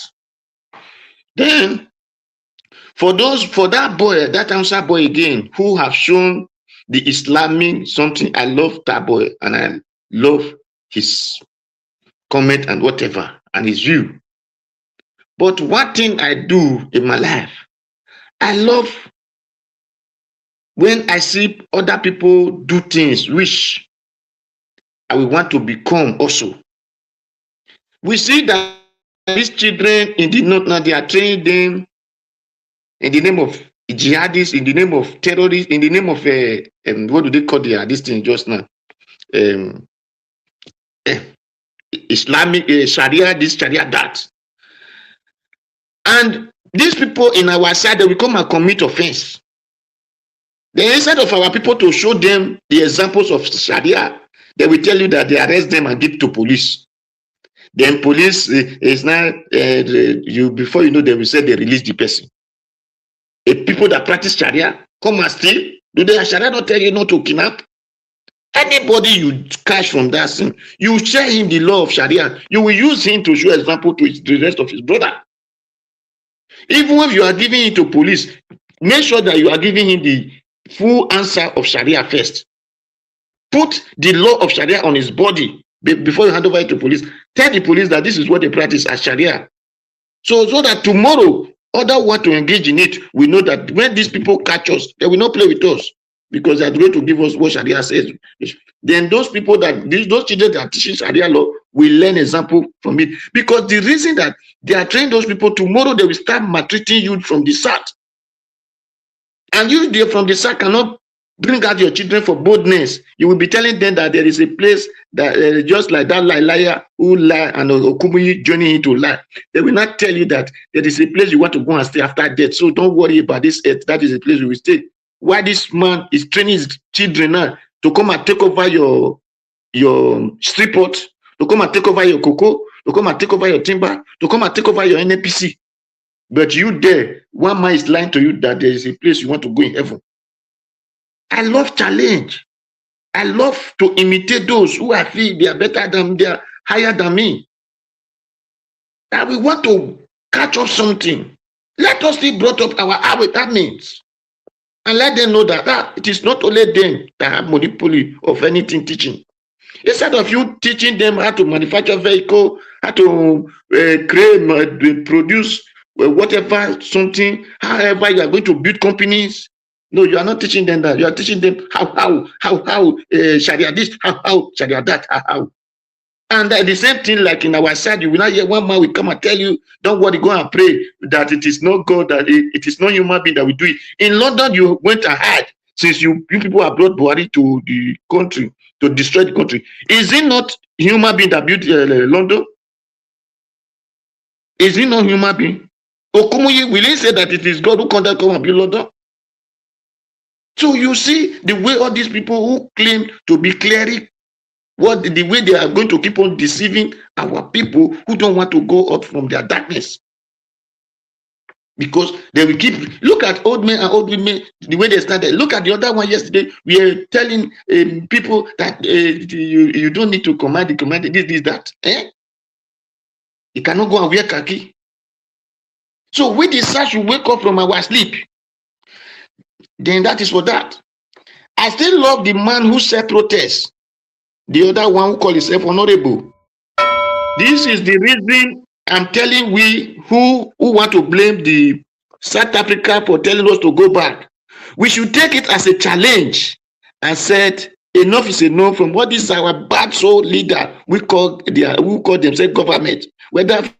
Then for that boy, that Hausa boy again, who have shown the Islamic something, I love that boy, and I love his comment and whatever, and his view. But one thing I do in my life, I love when I see other people do things which I will want to become also. We see that these children in the north now, they are training them in the name of jihadists, in the name of terrorists, in the name of what do they call this thing just now? Islamic Sharia, this Sharia that. And these people in our side, they will come and commit offense. Then instead of our people to show them the examples of Sharia, they will tell you that they arrest them and give to police. Then police is now, before you know, they will say they release the person. If people that practice Sharia come and steal, do they Sharia not tell you not to kidnap? Anybody you catch from that sin, you share him the law of Sharia. You will use him to show example to the rest of his brother. Even if you are giving it to police, make sure that you are giving him full answer of Sharia first. Put the law of Sharia on his body before you hand over it to police. Tell the police that this is what they practice as Sharia. So that tomorrow, others want to engage in it. We know that when these people catch us, they will not play with us because they are going to give us what Sharia says. Then those people those children that are teaching Sharia law will learn example from it. Because the reason that they are training those people, tomorrow they will start maltreating you from the start. And you there from the start cannot bring out your children for boldness. You will be telling them that there is a place that just like that liar who lie and Okumuyi joining him to lie. They will not tell you that there is a place you want to go and stay after death. So don't worry about this earth. That is a place you will stay. Why this man is training his children now to come and take over your strip pot, to come and take over your cocoa, to come and take over your timber, to come and take over your NPC. But you there, one man is lying to you that there is a place you want to go in heaven. I love challenge. I love to imitate those who I feel they are better than, they are higher than me. That we want to catch up something. Let us be brought up our means. And let them know that it is not only them that have monopoly of anything teaching. Instead of you teaching them how to manufacture vehicle, how to produce whatever, something, however you are going to build companies. No, you are not teaching them that. You are teaching them how Sharia this, how Sharia that, how. And the same thing like in our side, you will not hear one man will come and tell you, don't worry, go and pray that it is not God, that it is not human being that will do it. In London, you went ahead since you people have brought Buhari to the country to destroy the country. Is it not human being that built London? Is it not human being? Okumuyi, will he say that it is God who come and build London? So you see the way all these people who claim to be cleric, the way they are going to keep on deceiving our people who don't want to go out from their darkness. Because they will keep, look at old men and old women, the way they started. Look at the other one yesterday. We are telling people that you don't need to command this, that. You cannot go and wear khaki. So we decide to wake up from our sleep. Then that is for that. I still love the man who said protest. The other one who called himself honorable. This is the reason I'm telling we who want to blame the South Africa for telling us to go back. We should take it as a challenge and said enough is enough from what is our bad soul leader who call themselves government. Whether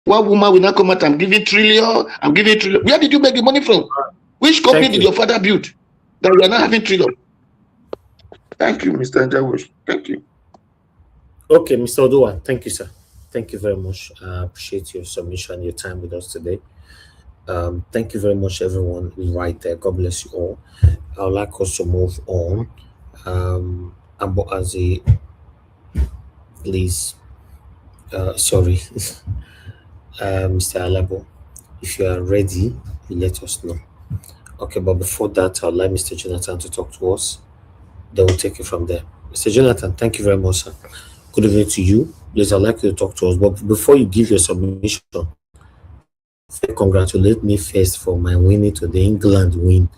one woman will not come out, I'm giving trillion. Where did you make the money from? Which company did your father build that we are not having trillion? Thank you, Mr. Jawosh. Thank you. Okay, Mr. Oduwa, thank you, sir. Thank you very much. I appreciate your submission and your time with us today. Thank you very much, everyone right there. God bless you all. I would like us to move on. Please, sorry, Mr. Alabo, if you are ready, you let us know. Okay, but before that, I'll like Mr. Jonathan to talk to us. Then we'll take it from there. Mr. Jonathan, thank you very much, sir. Good evening to you. Please, I'd like you to talk to us. But before you give your submission, congratulate me first for my winning to the England win.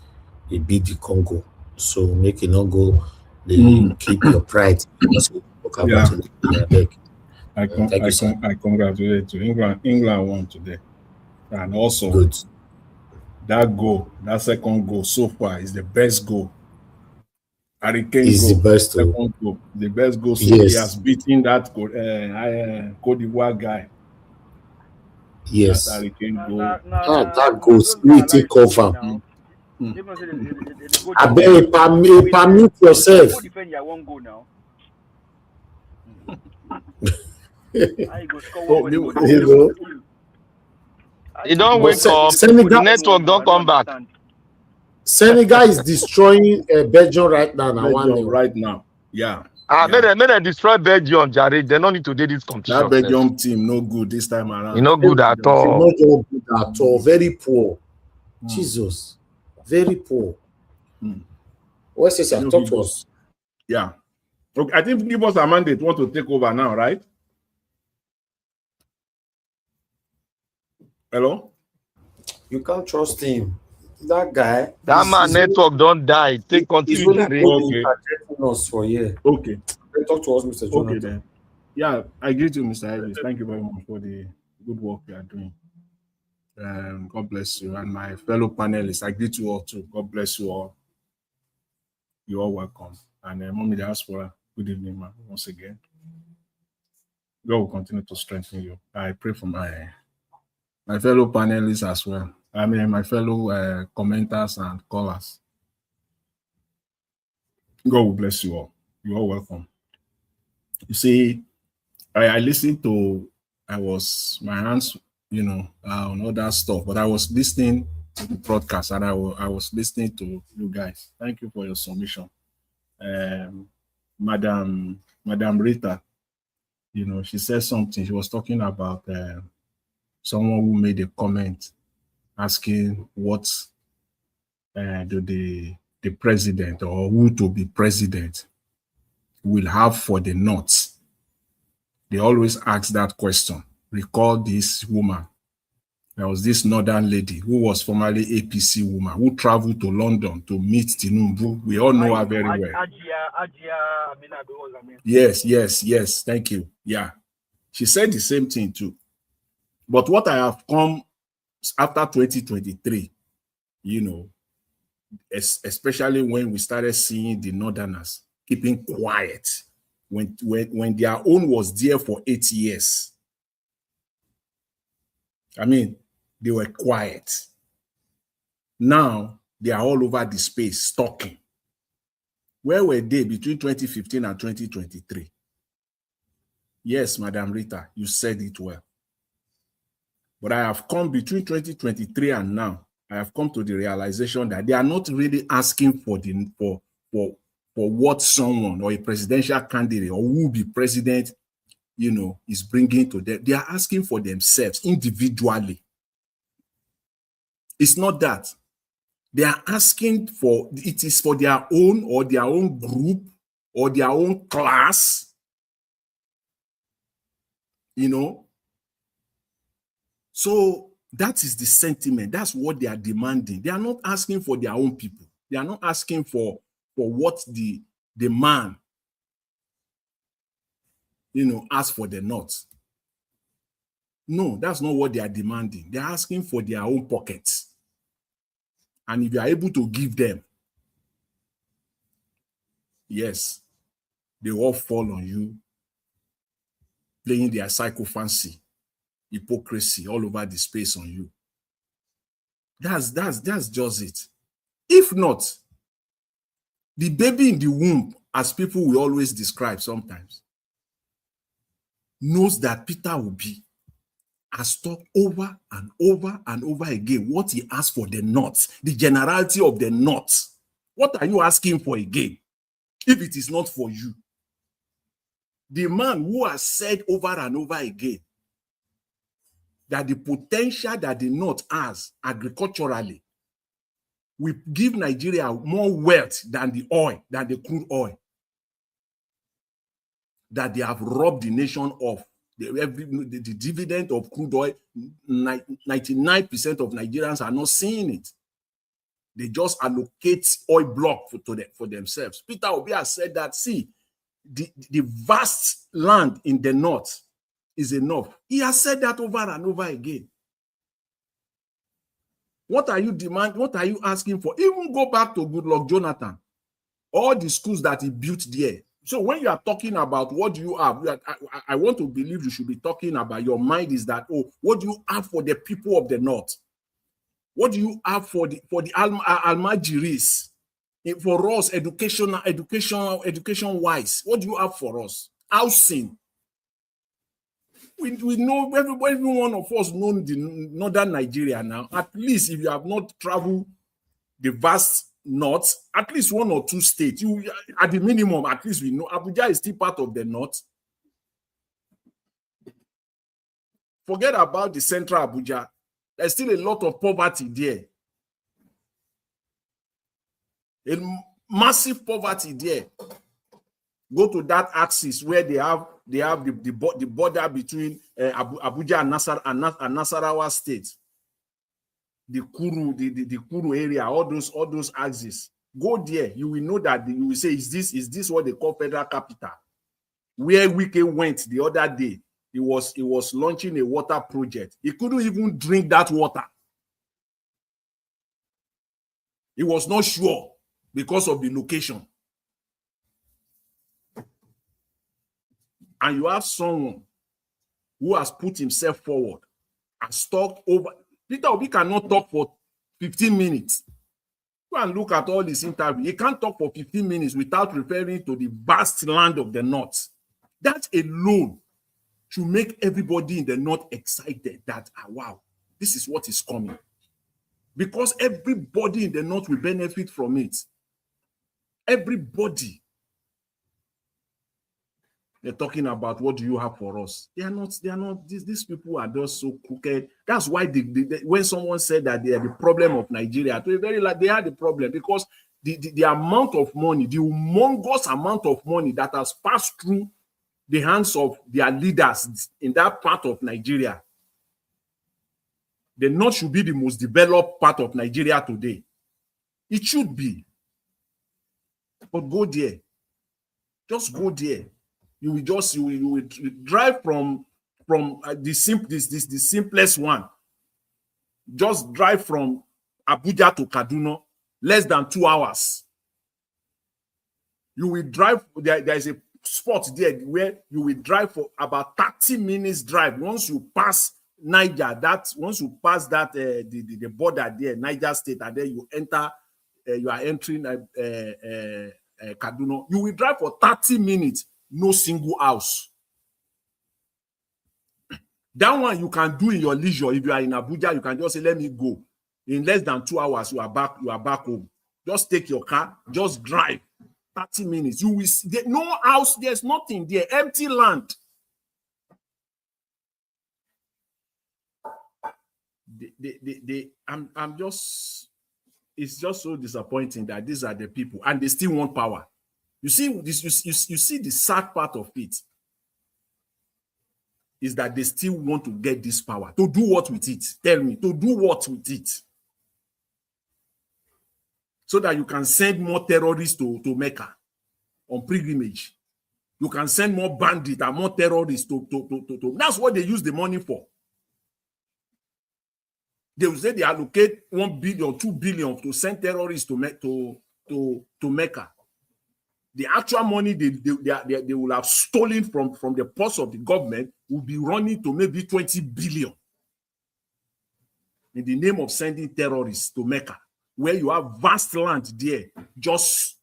They beat the Congo. So make it not go, keep your pride. I congratulate you. England won today. And also, good. That second goal so far is the best goal. Hurricane is goal, the best goal. The best goal. So yes. He has beaten that Cote d'Ivoire guy. Yes. That Hurricane goal. That goes pretty cover. I bet permit yourself. You don't wake up. The network don't come back. Senegal is destroying Belgium right now. Right now, yeah. May they destroy Belgium, Jared. They don't need to do this competition. That Belgium team no good this time around. You no good at all. Not good at all. Very poor. Jesus, very poor. What's this? Talk to us. Yeah. Okay, I think give us a mandate. Want to take over now, right? Hello? You can't trust him. That guy, That man network don't die. Take he's continue, only Jerry. good Okay. interjecting us for here. Okay. Talk to us, Mr. Okay Jonathan. then. Yeah, I greet you, Mr. Elvis. Thank you very much for the good work you are doing. God bless you. And my fellow panelists, I greet you all too. God bless you all. You're all welcome. And Mommy Diaspora, good evening, man, once again. God will continue to strengthen you. I pray for my fellow panelists as well. I mean, my fellow commenters and callers. God will bless you all. You're all welcome. You see, I listened to, my hands, on other stuff, but I was listening to the broadcast and I was listening to you guys. Thank you for your submission. Madam Rita, she said something. She was talking about someone who made a comment asking what do the president or who to be president will have for the North. They always ask that question. Recall this woman. There was this northern lady who was formerly APC woman who traveled to London to meet Tinubu. We all know her very well. Yes. Thank you. Yeah. She said the same thing too. But what I have come after 2023, especially when we started seeing the Northerners keeping quiet, when their own was there for 8 years. I mean, they were quiet. Now they are all over the space talking. Where were they between 2015 and 2023? Yes, Madam Rita, you said it well. But I have come between 2023 and now, I have come to the realization that they are not really asking for what someone or a presidential candidate or who will be president, is bringing to them. They are asking for themselves individually. It's not that. They are asking for, it is for their own or their own group or their own class, So that is the sentiment. That's what they are demanding. They are not asking for their own people. They are not asking for what the man, asked for the North. No, that's not what they are demanding. They are asking for their own pockets. And if you are able to give them, yes, they all fall on you, playing their psychophancy, hypocrisy all over the space on you. That's just it. If not, the baby in the womb, as people will always describe sometimes, knows that Peter Obi has talked over and over and over again what he asked for the North, the generality of the North. What are you asking for again if it is not for you? The man who has said over and over again that the potential that the North has agriculturally will give Nigeria more wealth than the oil, than the crude oil, that they have robbed the nation of. The dividend of crude oil, 99% of Nigerians are not seeing it. They just allocate oil block for themselves. Peter Obi has said that, see, the vast land in the North is enough. He has said that over and over again. What are you demanding? What are you asking for? Even go back to Goodluck Jonathan, all the schools that he built there. So when you are talking about what do you have, I want to believe you should be talking about, your mind is that, oh, what do you have for the people of the North? What do you have for the Almajiris? For us, education-wise, what do you have for us? Housing. We know, every one of us know the northern Nigeria now. At least if you have not traveled the vast North, at least one or two states, at the minimum, at least we know Abuja is still part of the North. Forget about the central Abuja. There's still a lot of poverty there. A massive poverty there. Go to that axis where they have the border between Abuja and Nasarawa State. the Kuru area, all those axes. Go there, you will know that you will say, is this what they call federal capital? Where Wike went the other day, he was launching a water project. He couldn't even drink that water. He was not sure because of the location. And you have someone who has put himself forward and talked over. Peter Obi cannot talk for 15 minutes. Go and look at all his interviews. He can't talk for 15 minutes without referring to the vast land of the North. That alone should make everybody in the North excited that, wow, this is what is coming. Because everybody in the North will benefit from it. Everybody. They're talking about what do you have for us. They are not, these people are just so crooked. That's why when someone said that they are the problem of Nigeria, they are the problem, because the amount of money, the humongous amount of money that has passed through the hands of their leaders in that part of Nigeria. The North should be the most developed part of Nigeria today. It should be. But go there. Just go there. You will drive from the simplest one. Just drive from Abuja to Kaduna, less than 2 hours. You will drive, there's a spot there where you will drive for about 30 minutes drive. Once you pass Niger, once you pass that the border there, Niger State, and then you enter, you are entering Kaduna. You will drive for 30 minutes, no single house. That one you can do in your leisure. If you are in Abuja, you can just say, let me go. In less than 2 hours, you are back home. Just take your car, just drive 30 minutes. You will see no house, there's nothing there, empty land. I'm just, it's just so disappointing that these are the people and they still want power. You see this, you see the sad part of it is that they still want to get this power. To do what with it? Tell me, to do what with it? So that you can send more terrorists to Mecca on pilgrimage. You can send more bandits and more terrorists to that's what they use the money for. They will say they allocate 1 billion, 2 billion to send terrorists to Mecca. The actual money they will have stolen from the purse of the government will be running to maybe 20 billion in the name of sending terrorists to Mecca, where you have vast land there, just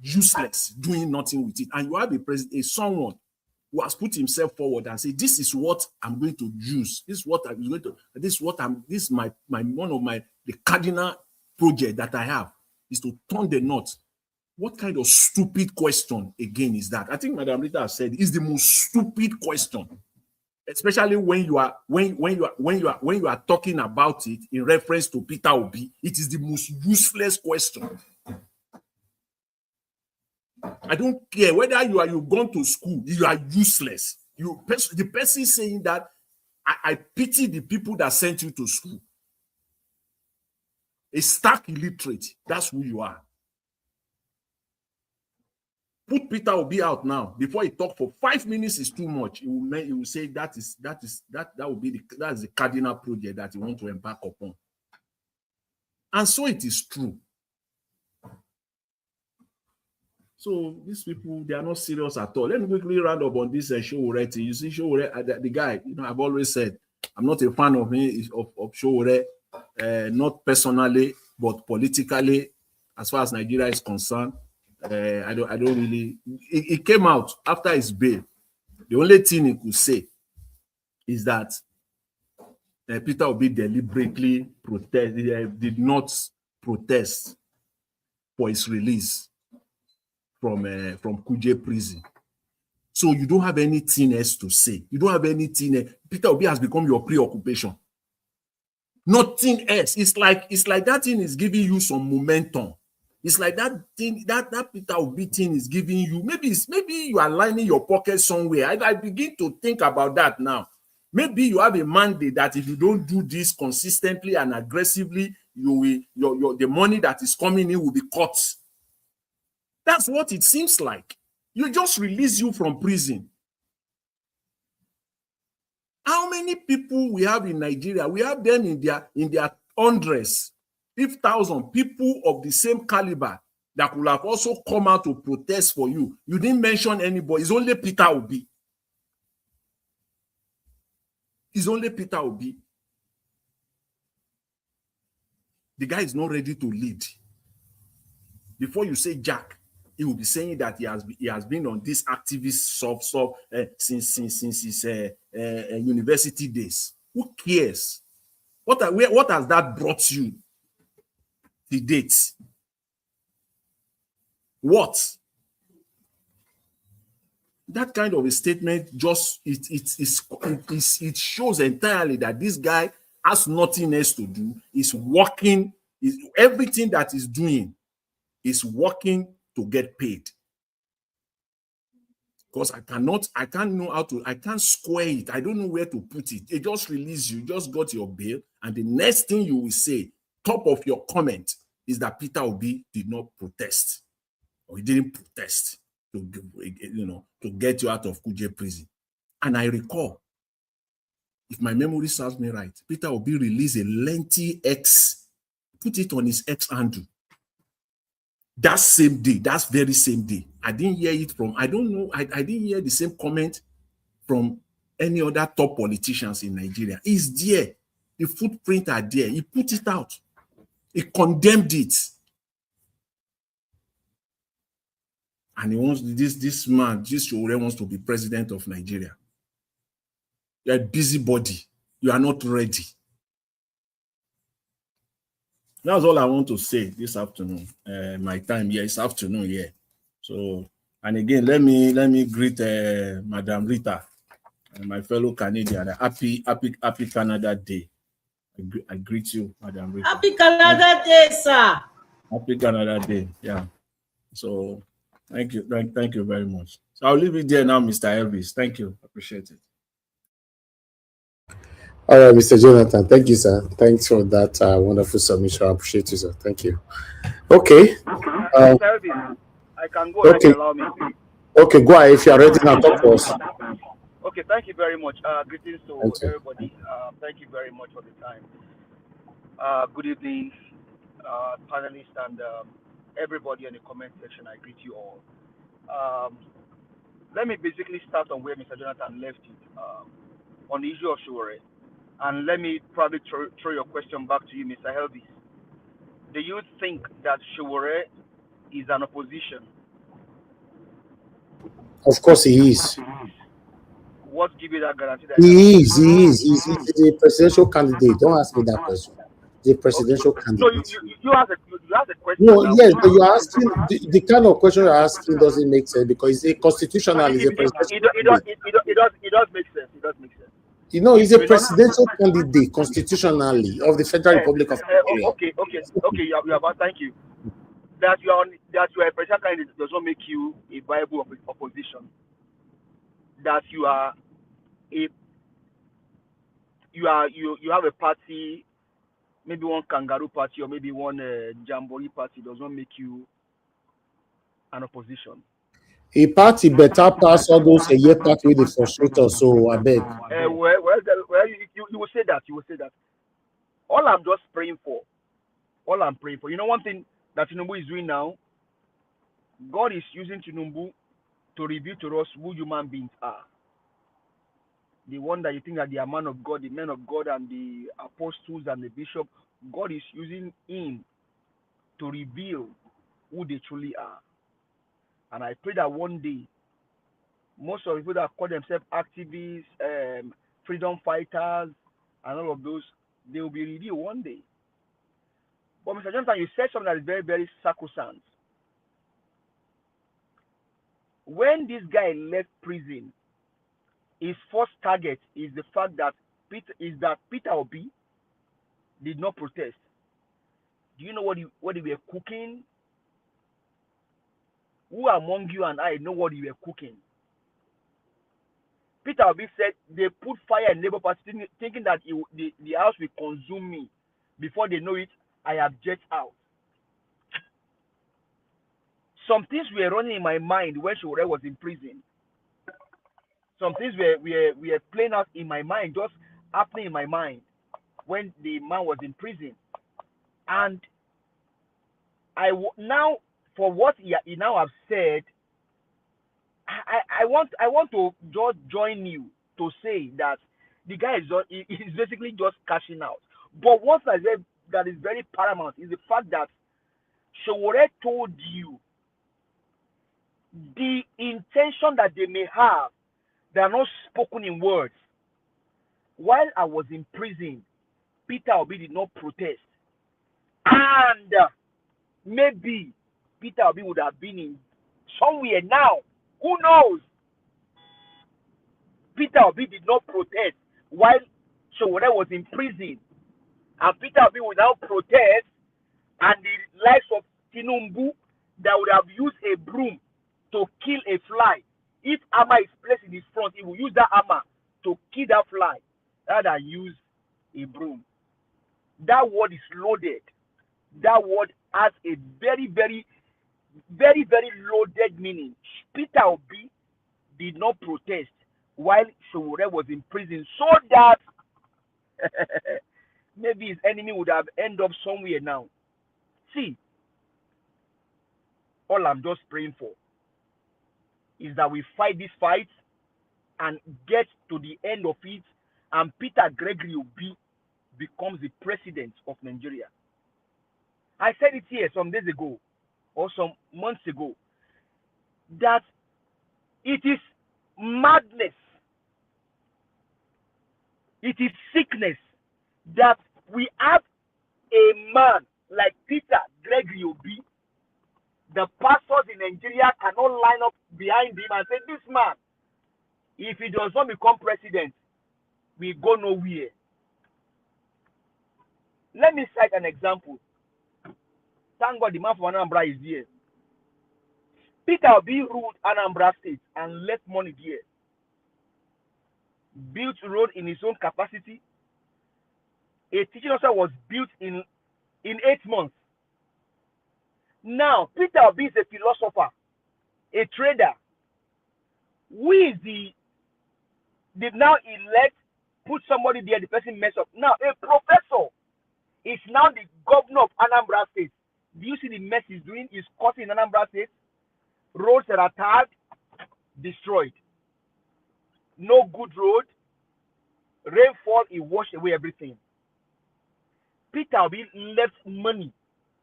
useless, doing nothing with it. And you have a president, someone who has put himself forward and say, this is what I'm going to use. This is what I'm going to, this is my one of the cardinal project that I have is to turn the North. What kind of stupid question again is that? I think Madam Rita has said it's the most stupid question, especially when you are talking about it in reference to Peter Obi. It is the most useless question. I don't care whether you've gone to school, you are useless. The person saying that, I pity the people that sent you to school. A stark illiterate, that's who you are. Put Peter Obi out now. Before he talk for 5 minutes is too much. He will say that's the cardinal project that he want to embark upon. And so it is true. So these people, they are not serious at all. Let me quickly round up on this Sowore. You see, Sowore, the guy, I've always said, I'm not a fan of him, of Sowore, not personally, but politically, as far as Nigeria is concerned. I don't really. It came out after his bail. The only thing he could say is that Peter Obi deliberately did not protest for his release from Kuje prison. So you don't have anything else to say. You don't have anything. Peter Obi has become your preoccupation. Nothing else. It's like that thing is giving you some momentum. It's like that thing, that Peter Obi thing is giving you, maybe you are lining your pocket somewhere. I begin to think about that now. Maybe you have a mandate that if you don't do this consistently and aggressively, you will the money that is coming in will be cut. That's what it seems like. You just release you from prison. How many people we have in Nigeria? We have them in their hundreds, 5,000 people of the same caliber that could have also come out to protest for you. You didn't mention anybody. It's only Peter Obi. It's only Peter Obi. The guy is not ready to lead. Before you say Jack, he will be saying that he has been on this activist stuff since his university days. Who cares? What has that brought you? The dates. What? That kind of a statement just it shows entirely that this guy has nothing else to do. Is working. Everything that he's doing is working to get paid. Because I can't square it. I don't know where to put it. They just release you, just got your bail, and the next thing you will say, top of your comment, is that Peter Obi did not protest, or he didn't protest to get you out of Kuje prison. And I recall, if my memory serves me right, Peter Obi released a lengthy put it on his X handle. That same day, that very same day, I didn't hear it from, I don't know, I didn't hear the same comment from any other top politicians in Nigeria. It's there. The footprint are there. He put it out. He condemned it. And he wants this man, this Sowore wants to be president of Nigeria. You're a busybody. You are not ready. That's all I want to say this afternoon. My time here is afternoon here. So, and again, let me greet Madam Rita, my fellow Canadian. Happy Canada Day. I greet you, Madam Rita. Happy Canada Day, sir. Happy Canada Day. Yeah. So, thank you very much. So I'll leave it there now, Mr. Elvis. Thank you. Appreciate it. All right, Mr. Jonathan. Thank you, sir. Thanks for that wonderful submission. I appreciate you, sir. Thank you. Okay. I can go ahead and allow me. Okay, go ahead. If you are ready now, talk to us. Okay, thank you very much. Greetings to everybody. Thank you very much for the time. Good evening, panelists and everybody in the comment section. I greet you all. Let me basically start on where Mr. Jonathan left it on the issue of Sowore. And let me probably throw your question back to you, Mr. Helvis. Do you think that Sowore is an opposition? Of course he is. What gives you that guarantee? He is. He's a presidential candidate. Don't ask me that question. He's a presidential candidate. No, you ask a question. No, yes, but you're asking the kind of question you're asking doesn't make sense because it's a constitutional. It does make sense. It does make sense. You know, he's a presidential candidate constitutionally of the Federal Republic of Nigeria. Okay. Thank you. That you are a presidential candidate does not make you a viable opposition. That you have a party, maybe one kangaroo party or maybe one jamboree party does not make you an opposition. A party better pass all those a year party with the frustrator. So I beg. You will say that. You will say that. All I'm just praying for. You know one thing that Tinubu is doing now? God is using Tinubu to reveal to us who human beings are. The one that you think that they are man of God, the men of God, and the apostles and the bishop, God is using him to reveal who they truly are. And I pray that one day, most of the people that call themselves activists, freedom fighters, and all of those, they will be revealed one day. But Mr. Johnson, you said something that is very, very sacrosanct. When this guy left prison, his first target is the fact that Peter Obi did not protest. Do you know what they were cooking? Who among you and I know what you were cooking? Peter Obi said they put fire in Labour Party thinking that the house will consume me. Before they know it, I have jet out. Some things were running in my mind when Sowore was in prison. Some things were playing out in my mind, just happening in my mind when the man was in prison. And now, for what he now have said, I want to just join you to say that the guy is basically just cashing out. But what I said that is very paramount is the fact that Sowore told you the intention that they may have, they are not spoken in words. While I was in prison, Peter Obi did not protest. And maybe Peter Obi would have been in somewhere now. Who knows? Peter Obi did not protest while Sowore was in prison. And Peter Obi would now protest, and the likes of Tinubu that would have used a broom to kill a fly. If armor is placed in his front, he will use that armor to kill that fly rather than use a broom. That word is loaded. That word has a very, very, very, very loaded meaning. Peter Obi did not protest while Sowore was in prison so that maybe his enemy would have ended up somewhere now. See, all I'm just praying for is that we fight this fight and get to the end of it, and Peter Gregory Obi becomes the president of Nigeria. I said it here some days ago or some months ago that it is madness, it is sickness that we have a man like Peter Gregory Obi. The pastors in Nigeria cannot line up behind him and say, this man, if he does not become president, we go nowhere. Let me cite an example. Thank God the man from Anambra is here. Peter Obi ruled Anambra State and left money there. Built road in his own capacity. A teaching hospital was built in 8 months. Now, Peter Obi is a philosopher, a trader. Who is did now elect, put somebody there, the person mess up. Now, a professor is now the governor of Anambra State. Do you see the mess he's doing? He's causing Anambra State. Roads that are tarred, destroyed. No good road. Rainfall, it washed away everything. Peter Obi left money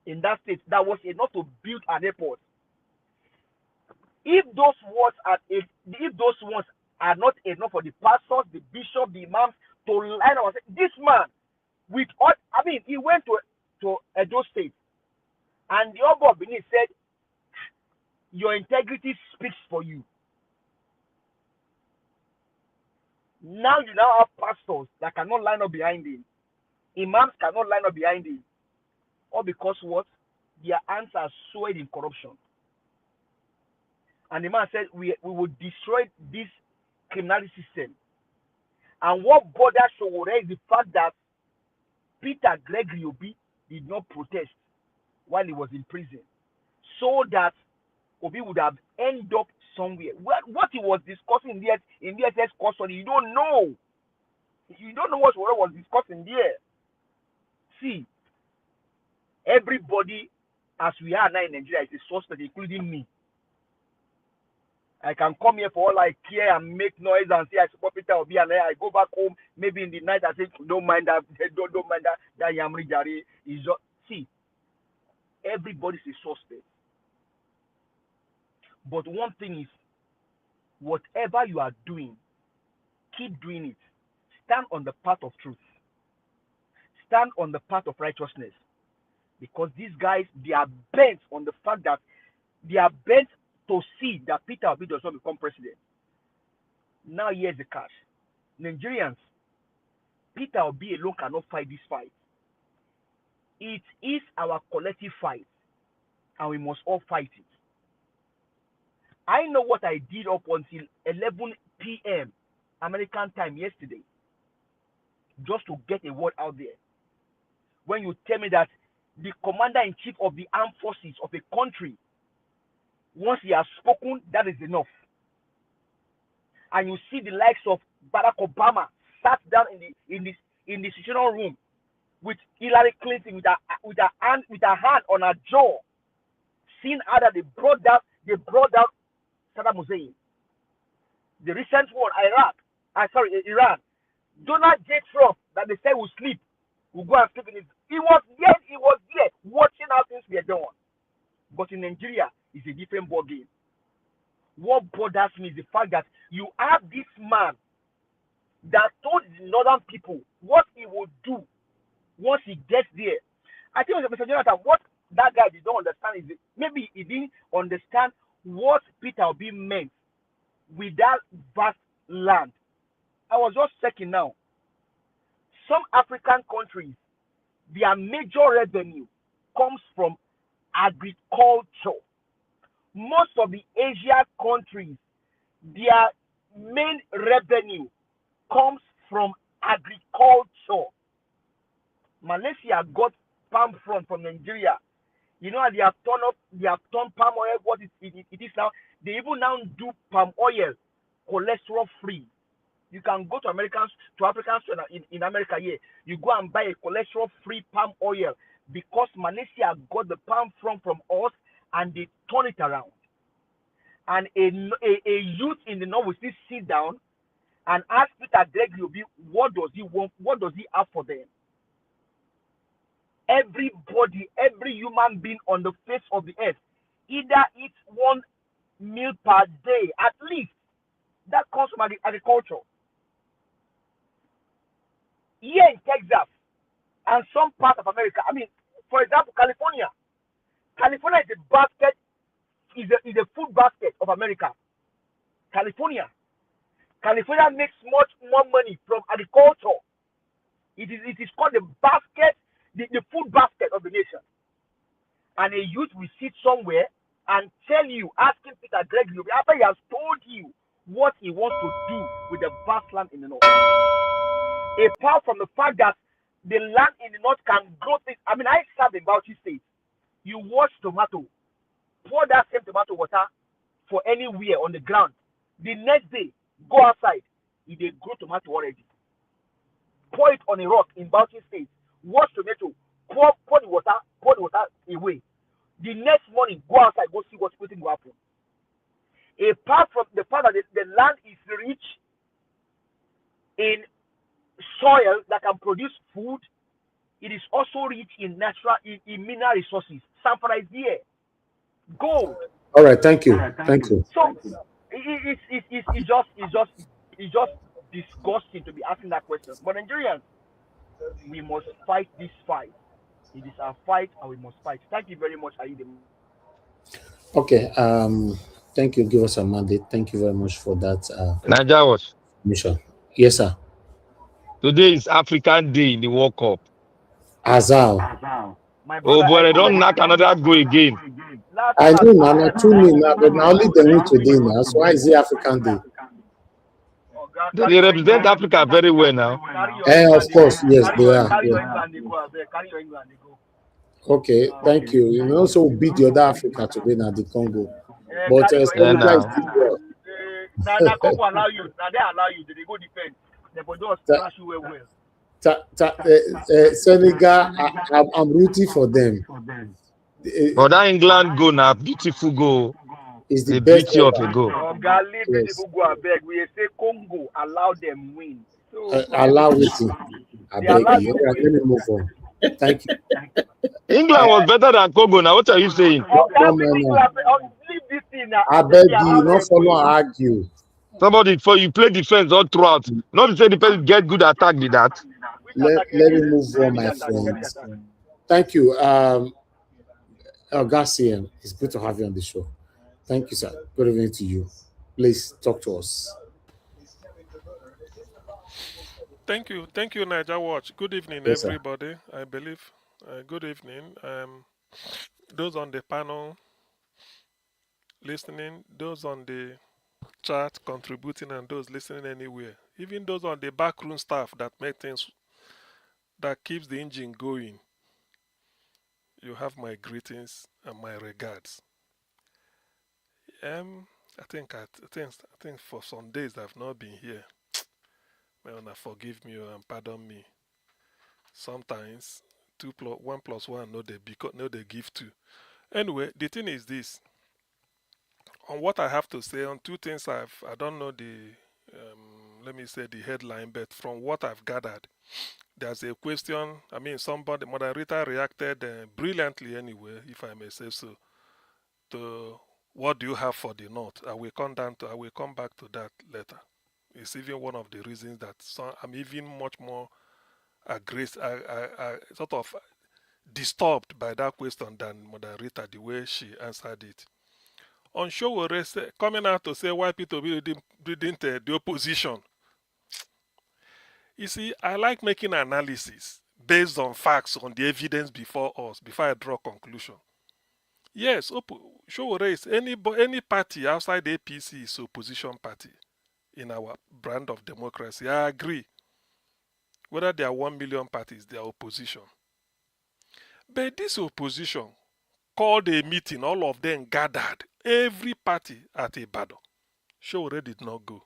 in that state that was enough to build an airport. If those ones are not enough for the pastors, the bishop, the imams to line up and say, this man, with all, I mean, he went to Edo State, and the Oba of Benin said, your integrity speaks for you. Now you now have pastors that cannot line up behind him. Imams cannot line up behind him. All because what? Their hands are soiled in corruption. And the man said, we will destroy this criminality system. And what bothers Sowore is the fact that Peter Gregory Obi did not protest while he was in prison, so that Obi would have ended up somewhere. What he was discussing in the SS custody, you don't know. You don't know what Sowore was discussing there. See, everybody, as we are now in Nigeria, is a suspect, including me. I can come here for all I care and make noise and say I support Peter Obi, and then I go back home maybe in the night and say don't mind that, don't mind that Yamri Jari is just. See, everybody's a suspect. But one thing is, whatever you are doing, keep doing it. Stand on the path of truth. Stand on the path of righteousness. Because these guys, they are bent on the fact that they are bent to see that Peter Obi does not become president. Now here's the catch. Nigerians, Peter Obi alone cannot fight this fight. It is our collective fight, and we must all fight it. I know what I did up until 11 p.m. American time yesterday just to get a word out there. When you tell me that the commander-in-chief of the armed forces of a country, once he has spoken, that is enough. And you see the likes of Barack Obama sat down in the institutional room with Hillary Clinton with her hand on her jaw, seeing how that they brought down Saddam Hussein. The recent one, Iran. Donald J. Trump that they said will sleep, will go and sleep in it. He was there watching how things were done. But in Nigeria, it's a different ball game. What bothers me is the fact that you have this man that told the northern people what he would do once he gets there. I think, Mr. Jonathan, what that guy did not understand is maybe he didn't understand what Peter Obi meant with that vast land. I was just checking now. Some African countries, their major revenue comes from agriculture. Most of the Asian countries, their main revenue comes from agriculture. Malaysia got palm front from Nigeria. You know how they have turned palm oil what it is now. They even now do palm oil cholesterol free. You can go to African store in America here. You go and buy a cholesterol free palm oil because Malaysia got the palm front from us and they turn it around. And a youth in the north will still sit down and ask Peter Gregory, what does he want? What does he have for them? Everybody, every human being on the face of the earth, either eats one meal per day at least. That comes from agriculture. Here in Texas and some parts of America, for example, California. California is a basket, is a food basket of America. California makes much more money from agriculture. It is called the basket, the food basket of the nation. And a youth will sit somewhere and tell you, asking Peter Gregory, after he has told you what he wants to do with the vast land in the north. Apart from the fact that the land in the north can grow things. I serve in Bauchi State. You wash tomato, pour that same tomato water for anywhere on the ground. The next day, go outside, it will grow tomato already. Pour it on a rock in Bauchi State. Wash tomato, pour the water away. The next morning, go outside, go see what's going to happen. Apart from the fact that the land is rich in soil that can produce food, it is also rich in in mineral resources. Samfara is here. Gold. All right, thank you. Thank you. So it's just disgusting to be asking that question. But Nigerians, we must fight this fight. It is our fight and we must fight. Thank you very much, Aide. Okay. Thank you. Give us a mandate. Thank you very much for that. Nigeria was. Mission. Yes, sir. Today is African Day in the World Cup. Azal. My Oh, brother, but I don't knock another go again. I know now, not too many now, but now only the win today now. So why is it African Day? They represent Africa very well now. Of course, yes, they are. Carry your Yeah. England, they go. Carry your England, they go. Okay, thank you. You know, also beat the other Africa today now, the Congo. But Carry your Senegal is now. still well. Now Congo allow you. Now they allow you. They go defend. They will just trash you well. Senegal, I'm rooting for them. But that England goal now, beautiful goal. Is the The best beauty of a ever. goal. Leave beautiful go abeg. We say Congo allow them win. So Allow it. I they beg allow you. you Let me move on. Thank you. England was better than Congo. Now, what are you saying? leave this thing now. I beg you, not follow argue. Somebody for you play defense all throughout. Not to say the person get good attack with that. Let me move on, my friends. Thank you. Garcia, it's good to have you on the show. Thank you, sir. Good evening to you. Please talk to us. Thank you, Niger Watch. Good evening, Yes, sir. everybody. I believe. Good evening. Those on the panel listening, those on the chat contributing, and those listening anywhere. Even those on the backroom staff that make things, that keeps the engine going, you have my greetings and my regards. I think for some days I've not been here. May una forgive me and pardon me. Sometimes 1 plus 1 no they give 2. Anyway, the thing is this. On what I have to say on two things, I don't know let me say the headline, but from what I've gathered, there's a question. I mean, somebody, moderator reacted brilliantly anyway, if I may say so, to what do you have for the North. I will come back to that later. It's even one of the reasons that I'm even much more aggressive, sort of disturbed by that question than moderator, the way she answered it. On Sowore coming out to say why Peter Obi didn't the opposition. You see, I like making analysis based on facts, on the evidence before us, before I draw conclusion. Yes, Sowore is any party outside the APC is opposition party in our brand of democracy. I agree. Whether there are 1 million parties, they are opposition. But this opposition called a meeting, all of them gathered, every party at Ibadan. Sowore did not go.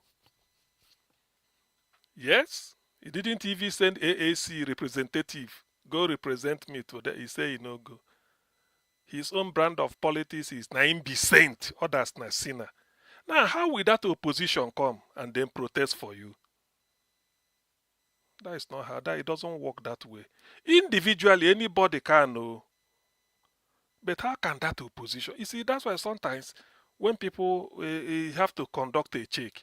Yes, he didn't even send AAC representative, go represent me today. He said he no go. His own brand of politics is na him be saint, others na sinner. Now, how will that opposition come and then protest for you? That is not how, it doesn't work that way. Individually, anybody can know. But how can that opposition? You see, that's why sometimes when people have to conduct a check,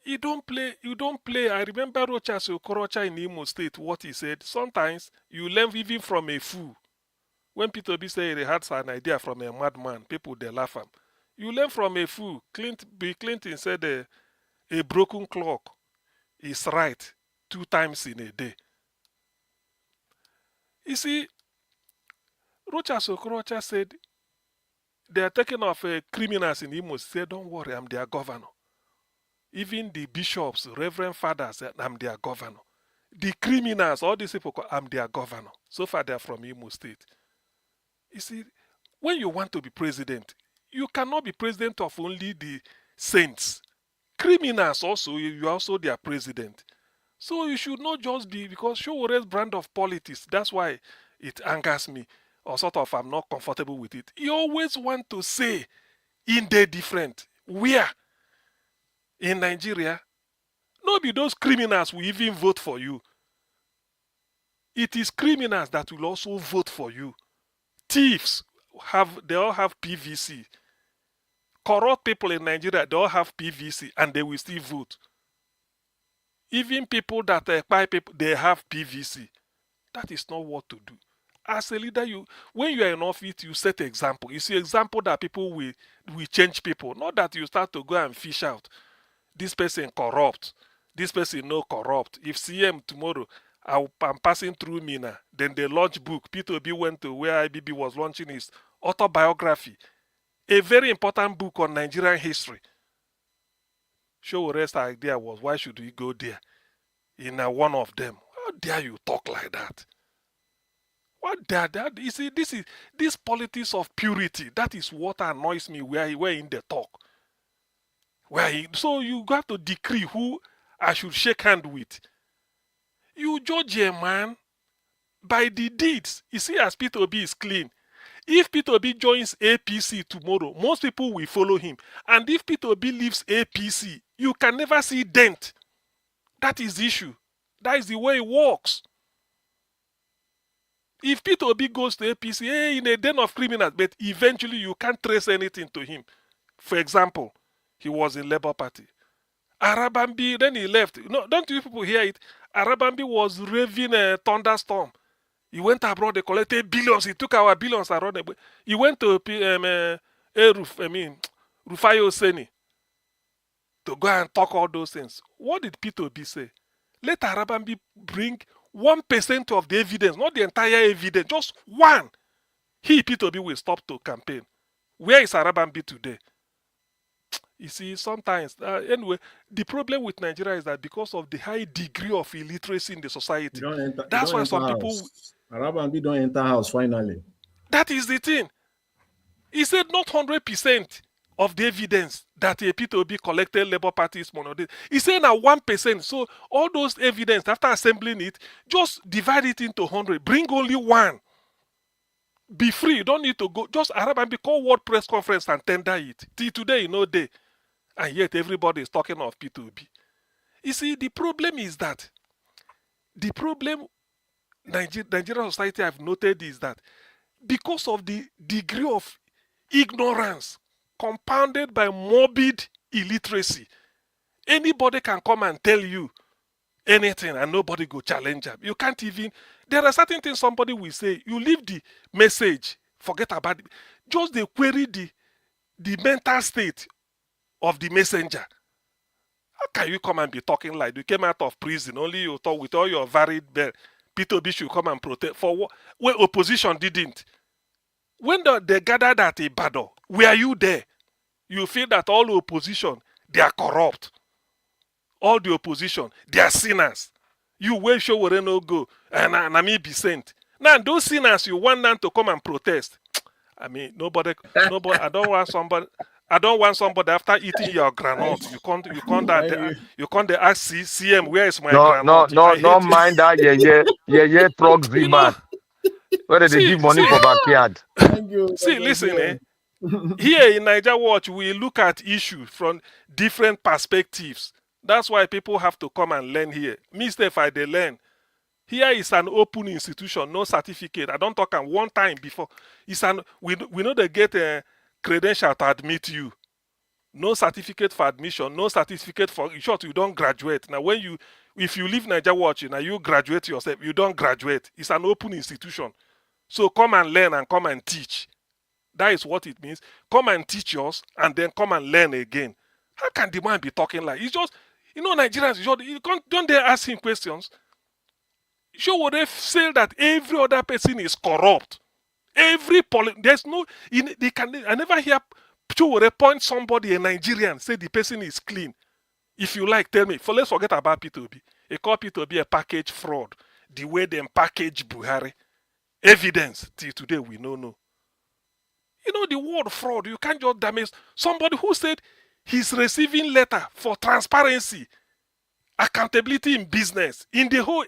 you don't play. I remember Rochas Okorocha in Imo State, what he said. Sometimes you learn even from a fool. When Peter B said he had an idea from a madman, people they laugh at him. You learn from a fool. Bill Clinton said a broken clock is right 2 times in a day. You see, Rochas Okorocha said they are taking off criminals in Imo. Said, don't worry, I'm their governor. Even the bishops, reverend fathers, I'm their governor. The criminals, all these people, I'm their governor. So far, they're from Imo State. You see, when you want to be president, you cannot be president of only the saints. Criminals also, you're also their president. So you should not just be, because Sowore's brand of politics, that's why it angers me, or sort of I'm not comfortable with it. You always want to say, in the different, where? In Nigeria, not be those criminals will even vote for you. It is criminals that will also vote for you. Thieves, they all have PVC. Corrupt people in Nigeria, they all have PVC and they will still vote. Even people that buy people, they have PVC. That is not what to do. As a leader, when you are in office, you set example. You see example that people will change people. Not that you start to go and fish out. This person corrupt. This person no corrupt. If CM tomorrow, I'm passing through Mina, then they launch book. Peter B went to where IBB was launching his autobiography. A very important book on Nigerian history. Sowore's idea was, why should we go there? In one of them. How dare you talk like that? What dare that? You see, this politics of purity. That is what annoys me where in the talk. So you have to decree who I should shake hand with. You judge a man by the deeds. You see, as Peter Obi is clean. If Peter Obi joins APC tomorrow, most people will follow him. And if Peter Obi leaves APC, you can never see dent. That is the issue. That is the way it works. If Peter Obi goes to APC, in a den of criminals, but eventually you can't trace anything to him. For example, he was in Labour Party. Arabambi, then he left. No, don't you people hear it? Arabambi was raving a thunderstorm. He went abroad, they collected billions. He took our billions around. He went to Rufai Seni to go and talk all those things. What did Peter Obi say? Let Arabambi bring 1% of the evidence, not the entire evidence, just one. Peter Obi will stop to campaign. Where is Arabambi today? You see, sometimes, anyway, the problem with Nigeria is that because of the high degree of illiteracy in the society, You that's don't why enter some people, house. Arabambi don't enter house finally. that is the thing. He said not 100% of the evidence that a P2B collected Labour Party's money. He said now 1%. So all those evidence, after assembling it, just divide it into 100. Bring only one. Be free. You don't need to go. Just Arabambi call World Press Conference and tender it. Till today, you know, day. And yet everybody is talking of P2B. You see, the problem is that the problem Nigerian society I've noted is that because of the degree of ignorance compounded by morbid illiteracy, anybody can come and tell you anything and nobody go challenge them. You can't even, there are certain things somebody will say, you leave the message, forget about it, just they query the mental state of the messenger. How can you come and be talking like you came out of prison, only you talk with all your varied P2B should come and protest for what? When opposition didn't. When they gathered at Ibadan, were you there? You feel that all the opposition, they are corrupt. All the opposition, they are sinners. You will show where no go, and I mean be sent. Now those sinners you want them to come and protest. I mean, nobody. I don't want somebody after eating your granite. You can't ask CM where is my No, no, granite. no, I no hate it. mind that yeah, proxy You know. man. Where they give money See, for backyard. Thank you. see, listen, here in Niger Watch, we look at issues from different perspectives. That's why people have to come and learn here. Me, if I they learn. Here is an open institution, no certificate. I don't talk one time before. We know they get a credential to admit you. No certificate for admission, no certificate for, in short, you don't graduate. Now, if you leave Niger Watch, now you graduate yourself, you don't graduate. It's an open institution. So come and learn and come and teach. That is what it means. Come and teach us and then come and learn again. How can the man be talking like? It's just, Nigerians, don't they ask him questions? Sowore say that every other person is corrupt. There's no, I never hear Sowore point somebody, a Nigerian, say the person is clean. If you like, tell me. Let's forget about P2B. They call P2B a package fraud. The way they package Buhari. Evidence till today we don't know. The word fraud, you can't just damage somebody who said he's receiving letter for transparency, accountability in business, in the whole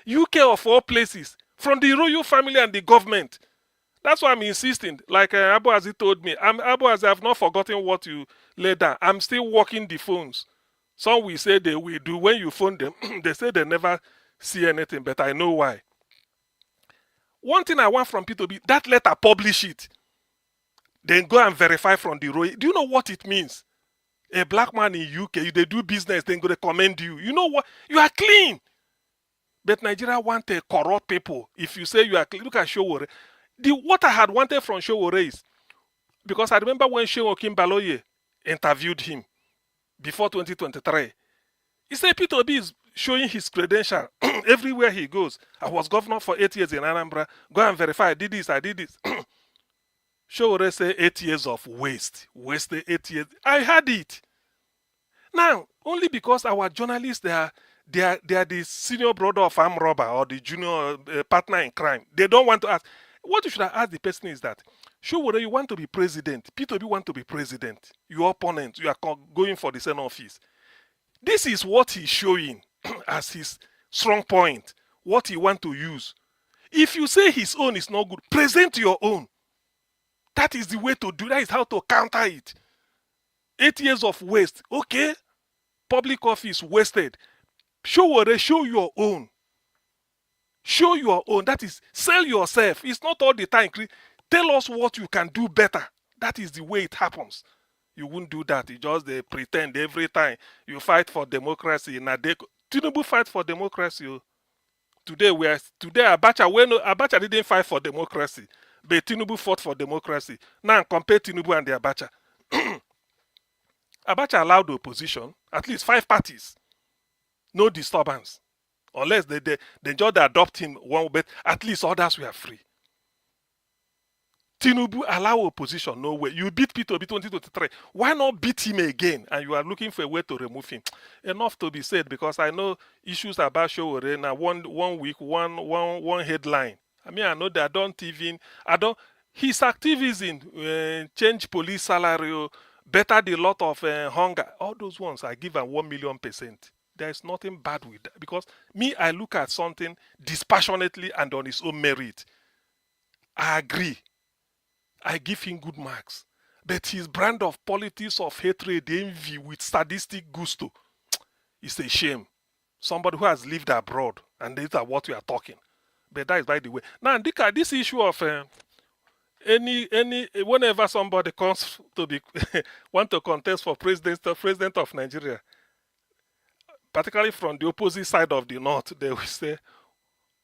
UK of all places, from the royal family and the government. That's why I'm insisting. Like Abu Aziz told me, Abu Aziz, I've not forgotten what you laid down. I'm still working the phones. Some will say they will do. When you phone them, they say they never see anything, but I know why. One thing I want from P2B, that letter, publish it. Then go and verify from the royal. Do you know what it means? A black man in UK, they do business, then go to commend you. You know what? You are clean. But Nigeria want a corrupt people. If you say you are clean, look at Sowore. What I had wanted from Sowore is, because I remember when Shehu Kimbaloye interviewed him before 2023, he said P2B is showing his credential everywhere he goes. I was governor for 8 years in Anambra. Go and verify. I did this. Sowore say 8 years of waste. Wasted 8 years. I had it. Now, only because our journalists, they are the senior brother of armed robber or the junior partner in crime. They don't want to ask. What you should have asked the person is that, Sowore, you want to be president. P2B want to be president. Your opponent, you are going for the same office. This is what he's showing as his strong point, what he want to use. If you say his own is not good, present your own. That is the way to do that, is how to counter it. 8 years of waste. Okay. Public office wasted. Sowore, show your own. Show your own. That is, sell yourself. It's not all the time. Tell us what you can do better. That is the way it happens. You won't do that. You just pretend every time you fight for democracy. Tinubu fight for democracy. Today Abacha didn't fight for democracy, but Tinubu fought for democracy. Now compare Tinubu and the Abacha. Abacha allowed the opposition, at least 5 parties, no disturbance, unless they just adopt him one, but at least others were free. Tinubu allow opposition, no way. You beat Peter Obi 2023. Why not beat him again? And you are looking for a way to remove him. Enough to be said, because I know issues about Sowore now. One week, one headline. I mean, I know that his activism, change police salary, better the lot of hunger. All those ones I give him 1,000,000%. There is nothing bad with that, because me, I look at something dispassionately and on its own merit. I agree. I give him good marks. But his brand of politics of hatred, envy with sadistic gusto is a shame. Somebody who has lived abroad, and these are what we are talking. But that is by the way. Now, this issue of whenever somebody comes to be want to contest for president of Nigeria, particularly from the opposite side of the north, they will say,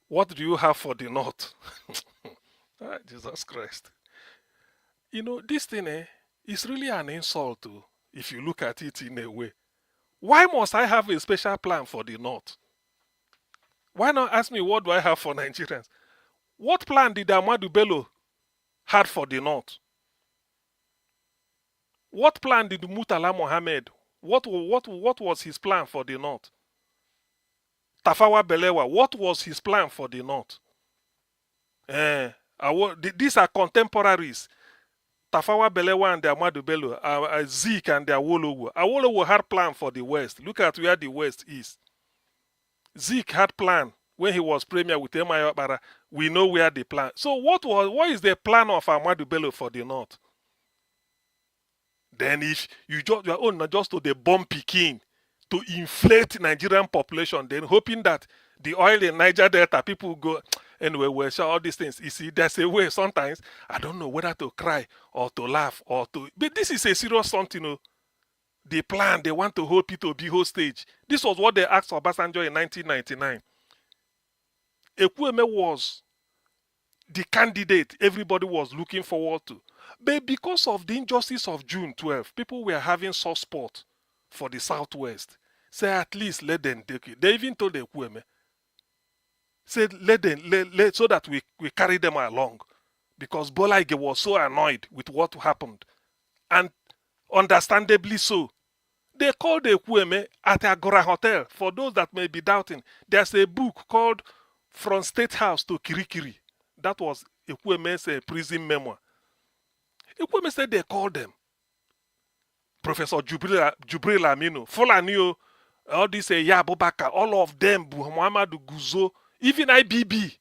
"What do you have for the north?" Jesus Christ. You know, this thing is really an insult too, if you look at it in a way. Why must I have a special plan for the north? Why not ask me what do I have for Nigerians? What plan did Ahmadu Bello had for the north? What plan did Murtala Mohammed? What was his plan for the north? Tafawa Balewa, what was his plan for the north? These are contemporaries. Tafawa Balewa and Ahmadu Bello, Zeke and Awolowo. Awolowo had plan for the West. Look at where the West is. Zeke had plan when he was premier with Emma Yobara. We know where the plan. So what is the plan of Ahmadu Bello for the North? Then if you just your own not just to the bomb Peking to inflate Nigerian population, then hoping that the oil in Niger Delta people go anyway, we'll show all these things. You see, there's a way sometimes I don't know whether to cry or to laugh or to. But this is a serious something, you know. They plan, they want to hold Peter Obi hostage. This was what they asked Obasanjo in 1999. Ekwueme was the candidate everybody was looking forward to. But because of the injustice of June 12, people were having soft spot for the Southwest. Say at least let them take it. They even told Ekwueme, said let them so that we carry them along, because Bola Ige was so annoyed with what happened, and understandably so. They called Ekwueme at Agora Hotel. For those that may be doubting, there's a book called From State House to Kirikiri. That was Ekwueme's prison memoir. Ekwueme said they called them. Professor Jubril Aminu, Fulanio, all this Yabubaka, all of them, Muhammadu Guzo, even IBB.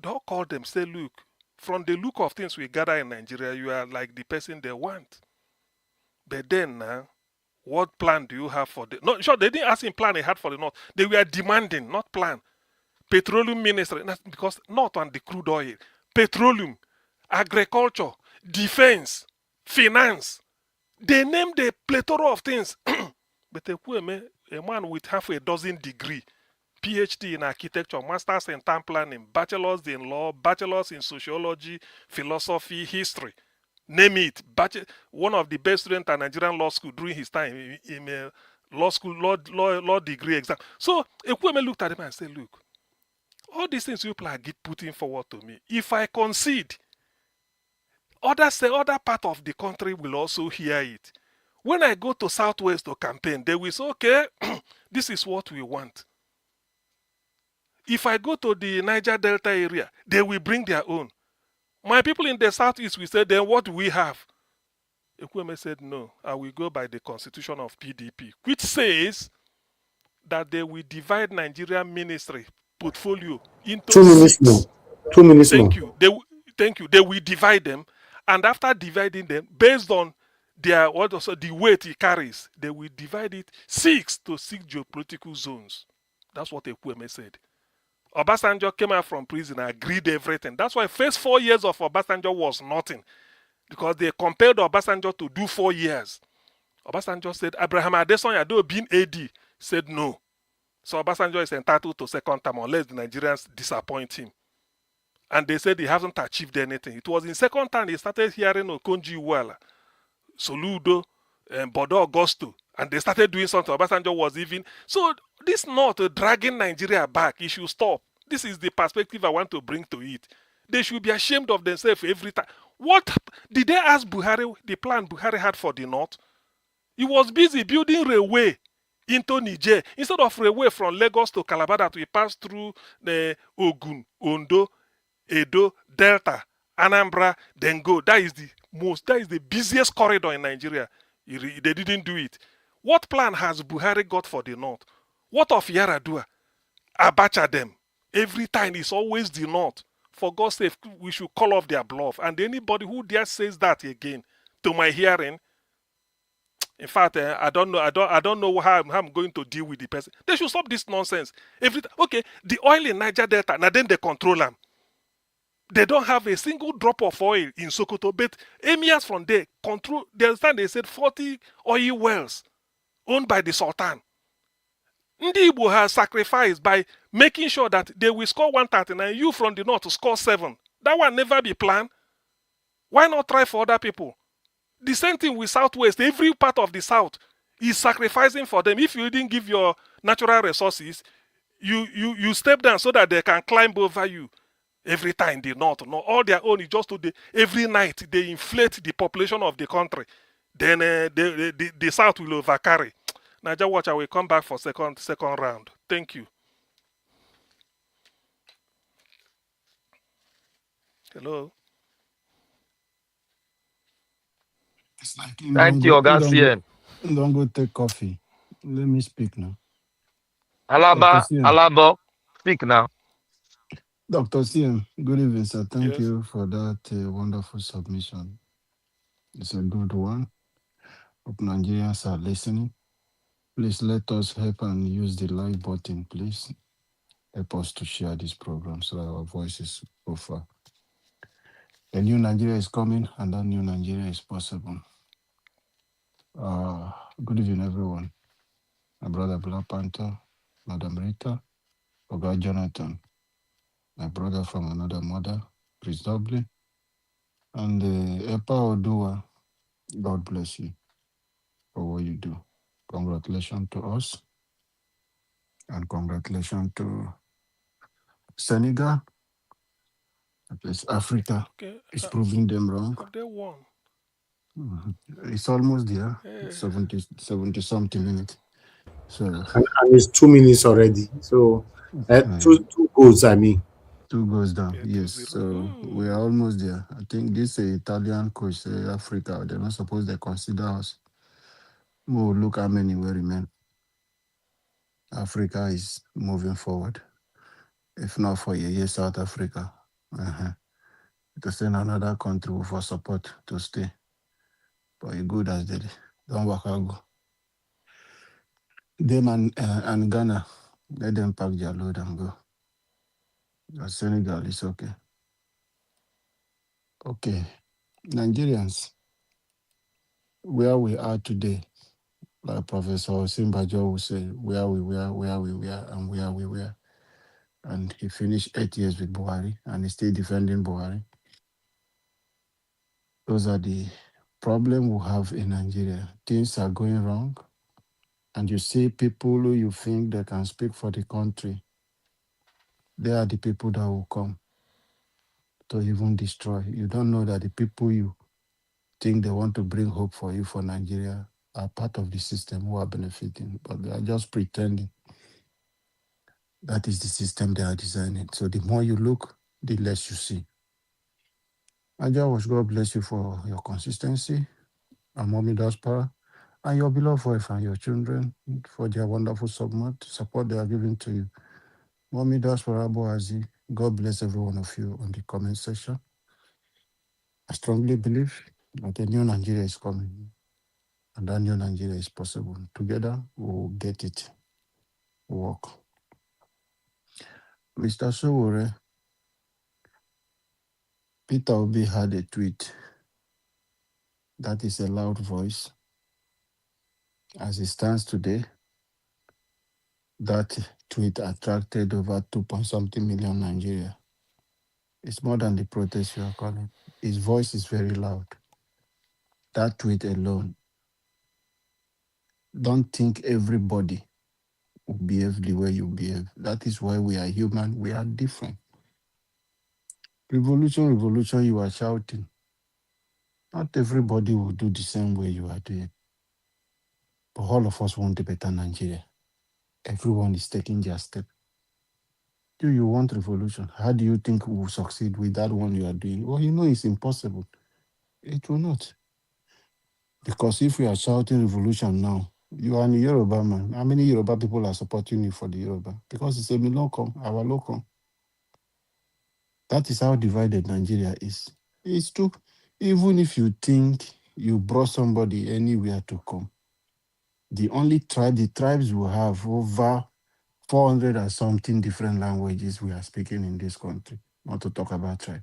They all called them, say, look, from the look of things we gather in Nigeria, you are like the person they want. But then now, what plan do you have for the no? Sure, they didn't ask him plan he had for the north. They were demanding, not plan. Petroleum ministry, because not on the crude oil, petroleum, agriculture, defense, finance. They named a plethora of things. But Ekwueme, a man with half a dozen degree, PhD in architecture, masters in town planning, bachelors in law, bachelors in sociology, philosophy, history. Name it. One of the best students at Nigerian law school during his time in law school, law degree exam. So Ekwueme looked at him and said, look, all these things you people are putting forward to me, if I concede, other part of the country will also hear it. When I go to Southwest to campaign, they will say, okay, this is what we want. If I go to the Niger Delta area, they will bring their own. My people in the Southeast will say, then what do we have? Ekwueme said, no, I will go by the constitution of PDP, which says that they will divide Nigerian ministry portfolio into 2 minutes 6. more. 2 minutes Thank more. you. Thank you. They will divide them, and after dividing them, based on their the weight it carries, they will divide it 6 to 6 geopolitical zones. That's what Ekwueme said. Obasanjo came out from prison and agreed everything. That's why first 4 years of Obasanjo was nothing, because they compelled Obasanjo to do 4 years. Obasanjo said, Abraham Adesanya, though being AD, said no. So Obasanjo is entitled to second term unless the Nigerians disappoint him. And they said he hasn't achieved anything. It was in second term he started hearing Okonjo Iweala, Soludo, and Bodo Augusto, and they started doing something. Obasanjo was even... So this not dragging Nigeria back. It should stop. This is the perspective I want to bring to it. They should be ashamed of themselves every time. What did they ask Buhari the plan Buhari had for the North? He was busy building railway into Niger instead of railway from Lagos to Calabar that we pass through the Ogun, Ondo, Edo, Delta, Anambra, then go. That is the busiest corridor in Nigeria. They didn't do it. What plan has Buhari got for the North? What of Yaradua? Abacha them. Every time it's always the North. For God's sake, we should call off their bluff. And anybody who dare says that again, to my hearing, in fact, I don't know. I don't know how I'm going to deal with the person. They should stop this nonsense. Okay, the oil in Niger Delta, now then they control them. They don't have a single drop of oil in Sokoto, but emirs from there control. They understand. They said 40 oil wells owned by the Sultan. Ndi Igbo has sacrificed by making sure that they will score 139. You from the north to score 7. That one never be planned. Why not try for other people? The same thing with Southwest. Every part of the South is sacrificing for them. If you didn't give your natural resources, you step down so that they can climb over you. Every time the North, no, all their own is just to every night they inflate the population of the country. Then the South will overcarry. Niger watch, I will come back for second round. Thank you. Hello. It's like Thank you, Ogasien. don't go take coffee. Let me speak now. Alaba, speak now. Dr. CM, good evening, sir. Thank Yes. you for that wonderful submission. It's a good one. Hope Nigerians are listening. Please let us help and use the like button, please. Help us to share this program so that our voices go far. A new Nigeria is coming, and that new Nigeria is possible. Good evening, everyone. My brother Black Panther, Madam Rita, Oga Jonathan, my brother from another mother, Chris Dobley, and Epa Odua. God bless you for what you do. Congratulations to us, and congratulations to Senegal. At least Africa is proving them wrong. Have they won? It's almost there, Yeah. 70 something minutes. So and it's 2 minutes already. So two goals, I mean. 2 goes down. Yeah, Yes. 2-0. So we are almost there. I think this Italian coach say Africa, they're not supposed to consider us. We'll look how many will remain. Africa is moving forward. If not for South Africa. To send another country for support to stay. But you good as they don't work out. Go. Them and Ghana, let them pack their load and go. But Senegal is okay. Okay. Nigerians, where we are today, like Professor Simbajo will say, where we were, and where we were. And he finished 8 years with Buhari, and he's still defending Buhari. Those are the problem we have in Nigeria. Things are going wrong, and you see people who you think they can speak for the country. They are the people that will come to even destroy. You don't know that the people you think they want to bring hope for you for Nigeria are part of the system who are benefiting, but they are just pretending. That is the system they are designing. So the more you look, the less you see. Ajawash, God bless you for your consistency, and Mommy Daspara, and your beloved wife and your children for their wonderful support they are giving to you. Mommy Daspara Boazi, God bless every one of you on the comment section. I strongly believe that a new Nigeria is coming, and that new Nigeria is possible. Together, we'll get it. Work. Mr. Sowore, Peter Obi had a tweet. That is a loud voice. As it stands today, that tweet attracted over 2-point-something million Nigeria. It's more than the protest you are calling. His voice is very loud. That tweet alone. Don't think everybody will behave the way you behave. That is why we are human. We are different. Revolution, you are shouting. Not everybody will do the same way you are doing. But all of us want a better Nigeria. Everyone is taking their step. Do you want revolution? How do you think we will succeed with that one you are doing? Well, you know it's impossible. It will not. Because if we are shouting revolution now, you are a Yoruba man. How many Yoruba people are supporting you for the Yoruba? Because it's a Milocom, our local. That is how divided Nigeria is. It's true. Even if you think you brought somebody anywhere to come, the tribes will have over 400 or something different languages we are speaking in this country, not to talk about tribe.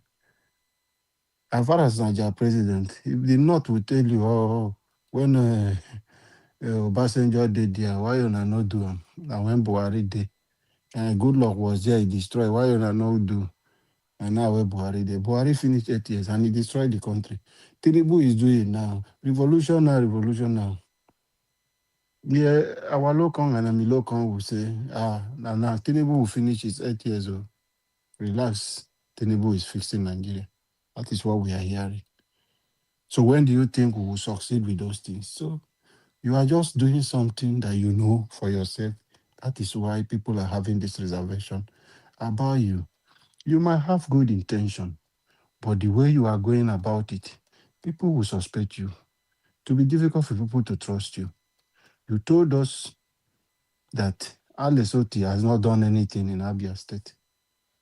As far as Nigeria president, if the North will tell you, oh, when Obasanjo did there, why you not do them? And when Buhari did, and good luck was there, he destroyed, why you not do? And now where Buhari did. Buhari finished 8 years and he destroyed the country. Tinubu is doing it now. Revolution now. Yeah, our local and Ami local will say, now Tinubu will finish his 8 years old. Relax. Tinubu is fixing Nigeria. That is what we are hearing. So when do you think we will succeed with those things? So you are just doing something that you know for yourself. That is why people are having this reservation about you. You might have good intention, but the way you are going about it, people will suspect you. It will be difficult for people to trust you. You told us that Ale Soti has not done anything in Abia State.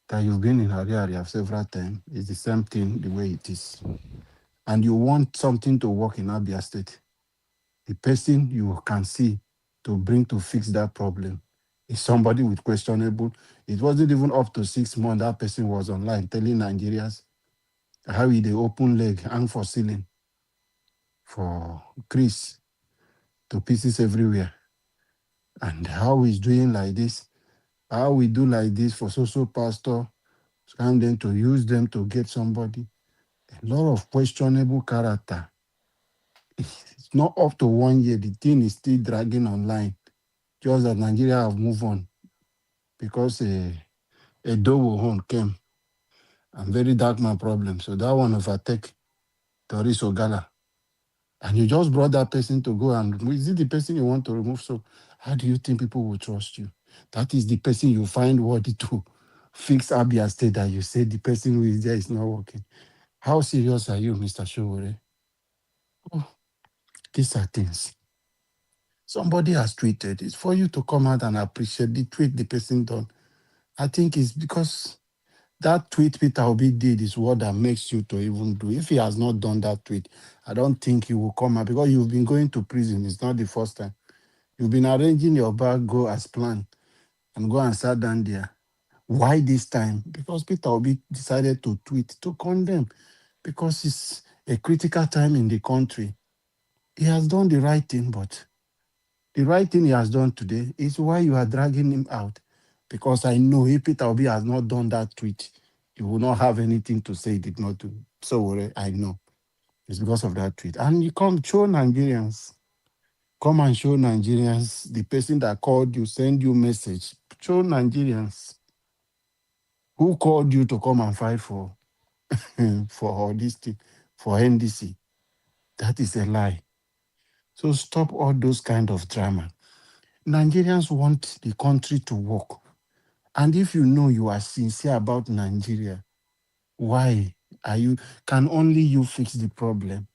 That you've been in Ariaria several times. It's the same thing the way it is. And you want something to work in Abia State. The person you can see to bring to fix that problem is somebody with questionable. It wasn't even up to 6 months that person was online telling Nigerians how he they open leg and for ceiling for Chris to pieces everywhere. And how he's doing like this, how we do like this for social pastor, and then to use them to get somebody. A lot of questionable character. It's not up to 1 year. The thing is still dragging online. Just that Nigeria have moved on because a Dowo home came and very dark man problem. So that one overtake Doris Ogala. And you just brought that person to go and is it the person you want to remove? So how do you think people will trust you? That is the person you find worthy to fix Abia State that you say the person who is there is not working. How serious are you, Mr. Sowore? Oh, these are things. Somebody has tweeted. It's for you to come out and appreciate the tweet the person done. I think it's because that tweet Peter Obi did is what that makes you to even do. If he has not done that tweet, I don't think he will come out because you've been going to prison. It's not the first time. You've been arranging your bag, go as planned, and go and sit down there. Why this time? Because Peter Obi decided to tweet to condemn because it's a critical time in the country. He has done the right thing, but the right thing he has done today is why you are dragging him out. Because I know if Peter Obi has not done that tweet, he will not have anything to say he did not do. So I know. It's because of that tweet. And you come show Nigerians. Come and show Nigerians the person that called you, send you message. Show Nigerians who called you to come and fight for for this thing, for NDC. That is a lie. So stop all those kind of drama. Nigerians want the country to work. And if you know you are sincere about Nigeria, why are you? Can only you fix the problem?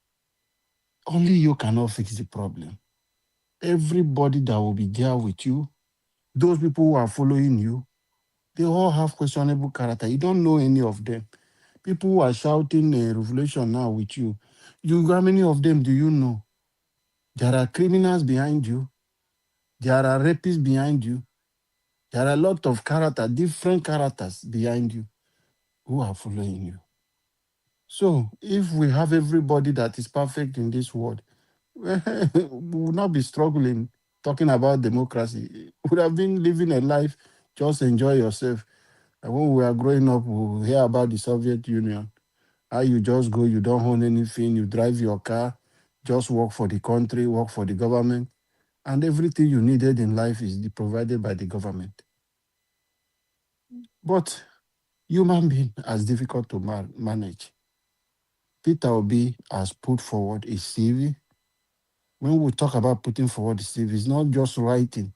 Only you cannot fix the problem. Everybody that will be there with you, those people who are following you, they all have questionable character. You don't know any of them. People who are shouting a revolution now with you, how many of them do you know? There are criminals behind you. There are rapists behind you. There are a lot of different characters behind you who are following you. So if we have everybody that is perfect in this world, we will not be struggling talking about democracy. We would have been living a life, just enjoy yourself. And when we are growing up, we hear about the Soviet Union. How you just go, you don't own anything, you drive your car, just work for the country, work for the government. And everything you needed in life is provided by the government. But human being as difficult to manage. Peter Obi has put forward a CV. When we talk about putting forward a CV, it's not just writing.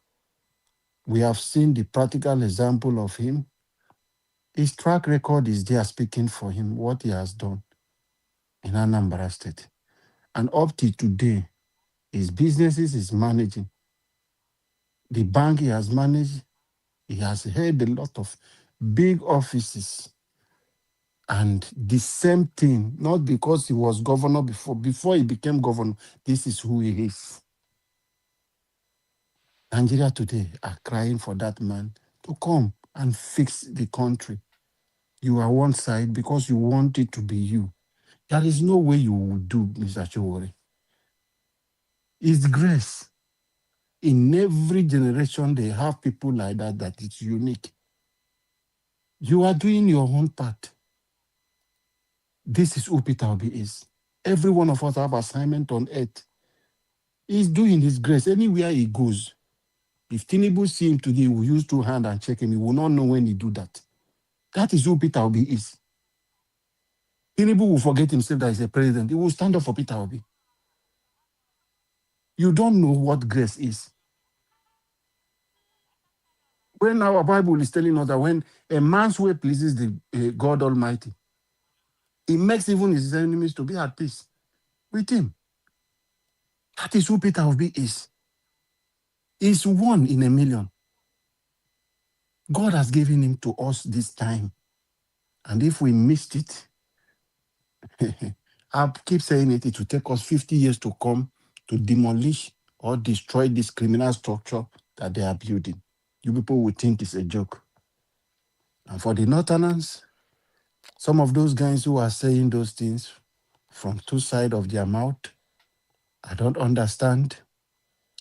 We have seen the practical example of him. His track record is there speaking for him, what he has done in Anambra State. And up to today, his businesses is managing. The bank he has managed, he has held a lot of big offices. And the same thing, not because he was governor before he became governor, this is who he is. Nigeria today are crying for that man to come and fix the country. You are one side because you want it to be you. There is no way you will do, Mr. Sowore. It's grace. In every generation, they have people like that is unique. You are doing your own part. This is who Peter Obi is. Every one of us have assignment on earth. He's doing his grace anywhere he goes. If Tinubu see him today, he will use 2 hands and check him. He will not know when he do that. That is who Peter Obi is. Tinubu will forget himself that he's a president. He will stand up for Peter Obi. You don't know what grace is. When our Bible is telling us that when a man's way pleases the God Almighty, he makes even his enemies to be at peace with him. That is who Peter Obi is. He's 1 in a million. God has given him to us this time. And if we missed it, I keep saying it, it will take us 50 years to come to demolish or destroy this criminal structure that they are building. You people will think it's a joke. And for the Northerners, some of those guys who are saying those things from 2 sides of their mouth, I don't understand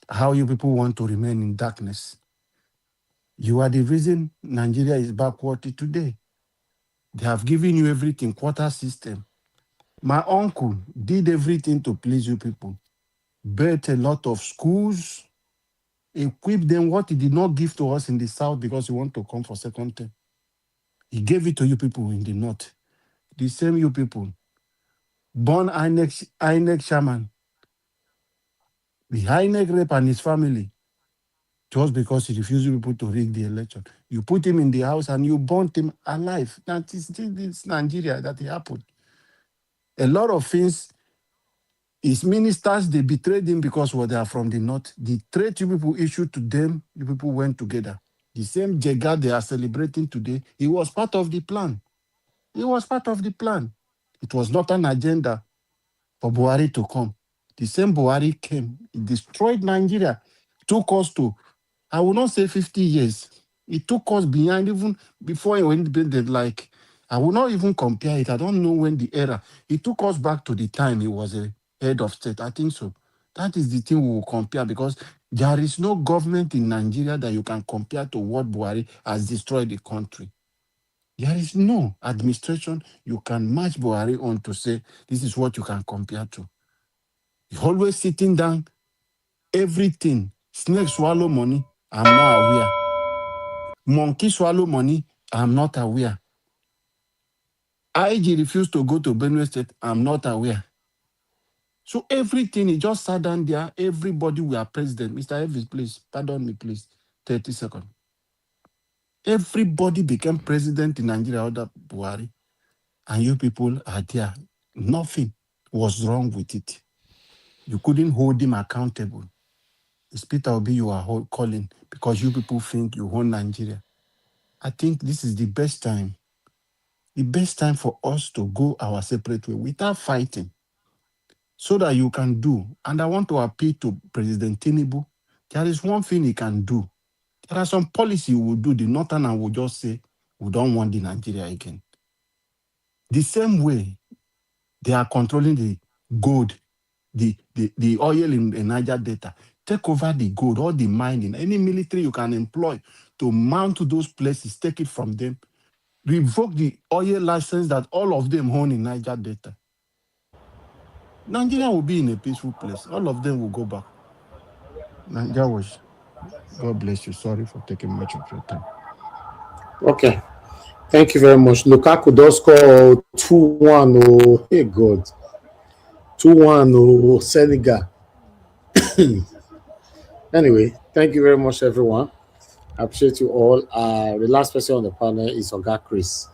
how you people want to remain in darkness. You are the reason Nigeria is backward today. They have given you everything, quota system. My uncle did everything to please you people. Built a lot of schools, equipped them what he did not give to us in the south because he want to come for second term. He gave it to you people in the north. The same you people. Born INEC chairman. The INEC rep and his family. Just because he refused you people to rig the election. You put him in the house and you burnt him alive. That is this Nigeria that it happened. A lot of things, his ministers, they betrayed him because they are from the north. The threat you people issued to them, you people went together. The same Jega they are celebrating today, he was part of the plan. He was part of the plan. It was not an agenda for Buhari to come. The same Buhari came. He destroyed Nigeria. Took us to, I will not say 50 years. It took us behind even before he went independent. Like, I will not even compare it. I don't know when the era. It took us back to the time he was a head of state. I think so. That is the thing we will compare because there is no government in Nigeria that you can compare to what Buhari has destroyed the country. There is no administration you can match Buhari on to say this is what you can compare to. You're always sitting down, everything. Snake swallow money, I'm not aware. Monkey swallow money, I'm not aware. IG refused to go to Benue State, I'm not aware. So everything, he just sat down there, everybody we are president. Mr. Elvis, please, pardon me, please, 30 seconds. Everybody became president in Nigeria under Buhari. And you people are there. Nothing was wrong with it. You couldn't hold him accountable. It's Peter Obi you are calling because you people think you own Nigeria. I think this is the best time for us to go our separate way without fighting so that you can do. And I want to appeal to President Tinubu. There is one thing he can do. There are some policy he will do. The Northern will just say, we don't want the Nigeria again. The same way they are controlling the gold, the oil in the Niger Delta. Take over the gold, all the mining, any military you can employ to mount those places, take it from them. Revoke the oil license that all of them own in Niger Delta. Nigeria will be in a peaceful place. All of them will go back. That was, God bless you. Sorry for taking much of your time. Okay. Thank you very much. Lukaku does score 2-1. Oh, hey God. 2-1. Oh, Senegal. Anyway, thank you very much, everyone. I appreciate you all. The last person on the panel is Oga Chris.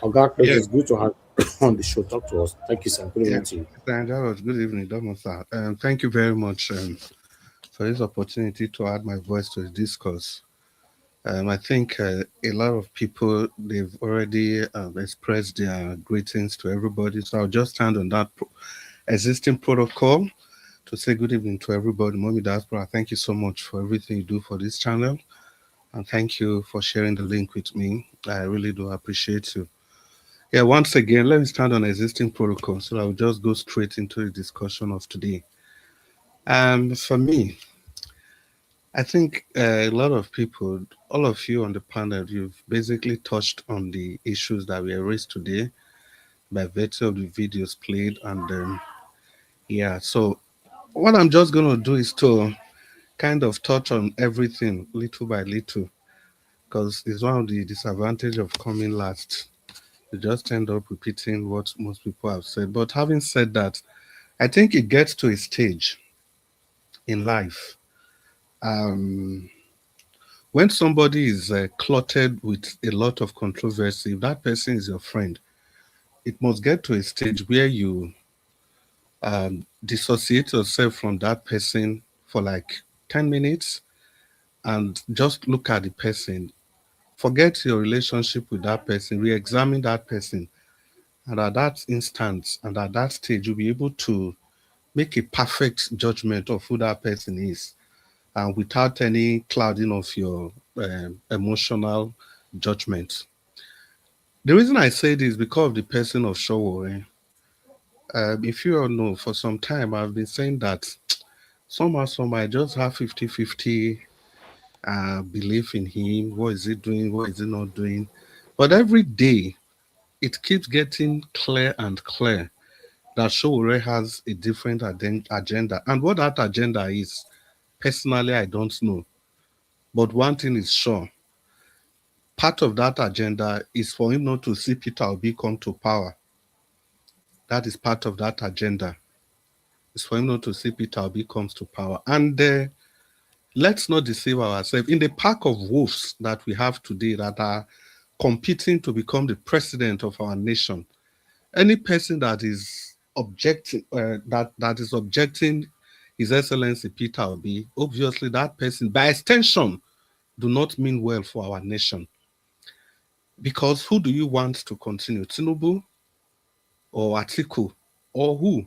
Oga Chris, Yeah, it's good to have you on the show. Talk to us. Thank you, sir. Good yeah. evening to you. Thank you. Good evening, Domosa. Thank you very much for this opportunity to add my voice to the discourse. I think a lot of people they've already expressed their greetings to everybody, so I'll just stand on that existing protocol to say good evening to everybody. Mommy Diaspora, thank you so much for everything you do for this channel, and thank you for sharing the link with me. I really do appreciate you. Yeah, once again, let me stand on existing protocol, so I'll just go straight into the discussion of today. For me, I think a lot of people, all of you on the panel, you've basically touched on the issues that were raised today by virtue of the videos played. And yeah, so what I'm just going to do is to kind of touch on everything little by little, because it's one of the disadvantages of coming last. You just end up repeating what most people have said. But having said that, I think it gets to a stage in life. Um, when somebody is cluttered with a lot of controversy, if that person is your friend, it must get to a stage where you dissociate yourself from that person for like 10 minutes and just look at the person. Forget your relationship with that person, re examine that person. And at that instance and at that stage, you'll be able to make a perfect judgment of who that person is, and without any clouding of your emotional judgment. The reason I say this is because of the person of Sowore. If you all know, for some time I've been saying that somehow I just have 50-50 belief in him. What is he doing? What is he not doing? But every day it keeps getting clear and clear that Sowore has a different agenda. And what that agenda is, personally, I don't know. But one thing is sure, part of that agenda is for him not to see Peter Obi come to power. That is part of that agenda. It's for him not to see Peter Obi comes to power. And let's not deceive ourselves. In the pack of wolves that we have today that are competing to become the president of our nation, any person that is objecting that is objecting His Excellency Peter Obi, obviously that person, by extension, do not mean well for our nation. Because who do you want to continue, Tinubu or Atiku or who?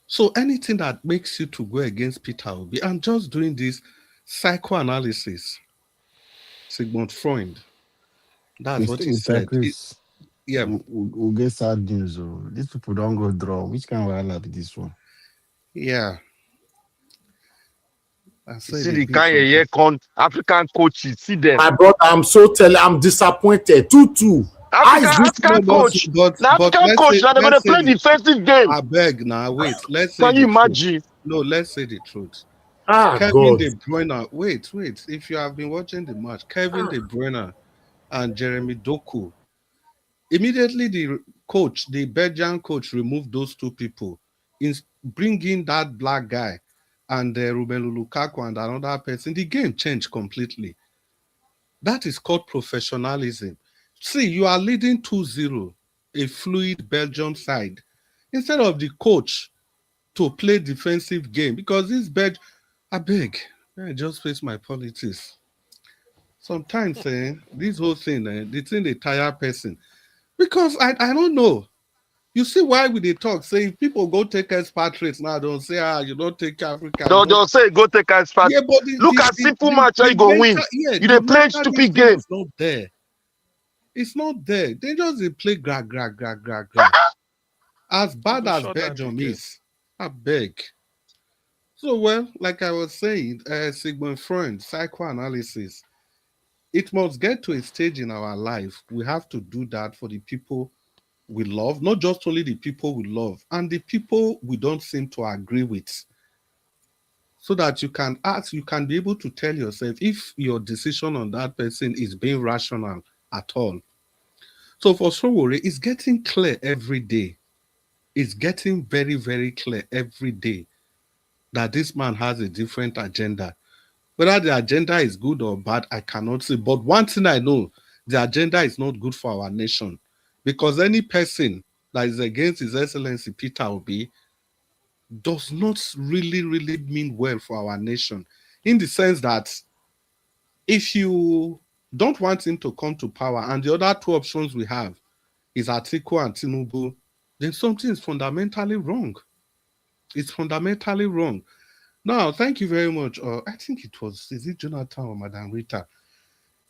So anything that makes you to go against Peter Obi, and just doing this psychoanalysis, Sigmund Freud, that's what he Mr. said. Chris, Yeah, we'll get sad news. Oh. These people don't go draw. Which kind of wahala be this one? yeah. I You said see a the bit kind of from here con African coaches, see them. My brother, I'm disappointed. 2-2. How is this African no, coach. but The African let's coach, say now they're gonna play the defensive game. I beg now. Wait, let's say Can you the truth. imagine? No, let's say the truth. Kevin God? De Bruyne. Wait. If you have been watching the match, Kevin De Bruyne and Jeremy Doku. Immediately, the Belgian coach, removed those two people, in bringing that black guy and Ruben Lukaku and another person. The game changed completely. That is called professionalism. See, you are leading 2-0, a fluid Belgium side, instead of the coach to play defensive game, because this I beg, I just face my politics. Sometimes this whole thing, the thing they tire person. Because I don't know. You see why we they talk, say if people go take expatriates now, don't say, you don't take African, you don't. They'll say go take us fast. Yeah, but Look at simple match how you go win. You the they play stupid mentality game. is not there. It's not there. They just they play gra. As You bad go as shut down the Belgium game. is, I beg. So, well, like I was saying, Sigmund Freud, psychoanalysis, it must get to a stage in our life. We have to do that for the people we love, not just only the people we love, and the people we don't seem to agree with. so that you can ask, you can be able to tell yourself if your decision on that person is being rational at all. So for Sowore, it's getting clear every day. It's getting very, very clear every day that this man has a different agenda. Whether the agenda is good or bad, I cannot say. But one thing I know, the agenda is not good for our nation. Because any person that is against His Excellency Peter Obi does not really, really mean well for our nation. In the sense that if you don't want him to come to power and the other two options we have is Atiku and Tinubu, then something is fundamentally wrong. It's fundamentally wrong. Now, thank you very much. I think it was, is it Jonathan or Madam Rita?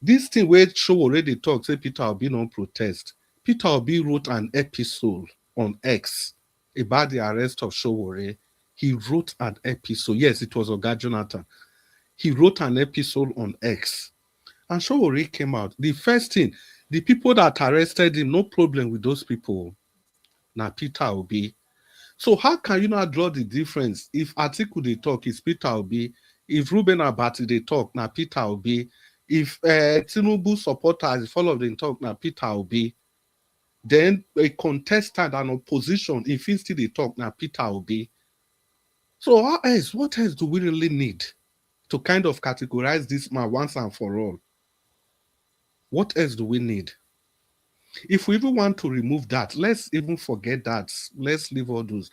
This thing where show already talk, say Peter Obi no protest. Peter Obi wrote an episode on X about the arrest of Sowore. He wrote an episode. Yes, it was Oga Jonathan. He wrote an episode on X. And Sowore came out. The first thing, the people that arrested him, no problem with those people. Now Peter Obi. So how can you not draw the difference? If Atiku they talk, it's Peter Obi. If Ruben Abati they talk, now Peter Obi. If Tinubu supporters, if all of them talk, now Peter Obi. Then a contestant and opposition, if instead they talk, now Peter Obi. So how else? What else do we really need to kind of categorize this man once and for all? What else do we need? If we even want to remove that, let's even forget that. Let's leave all those.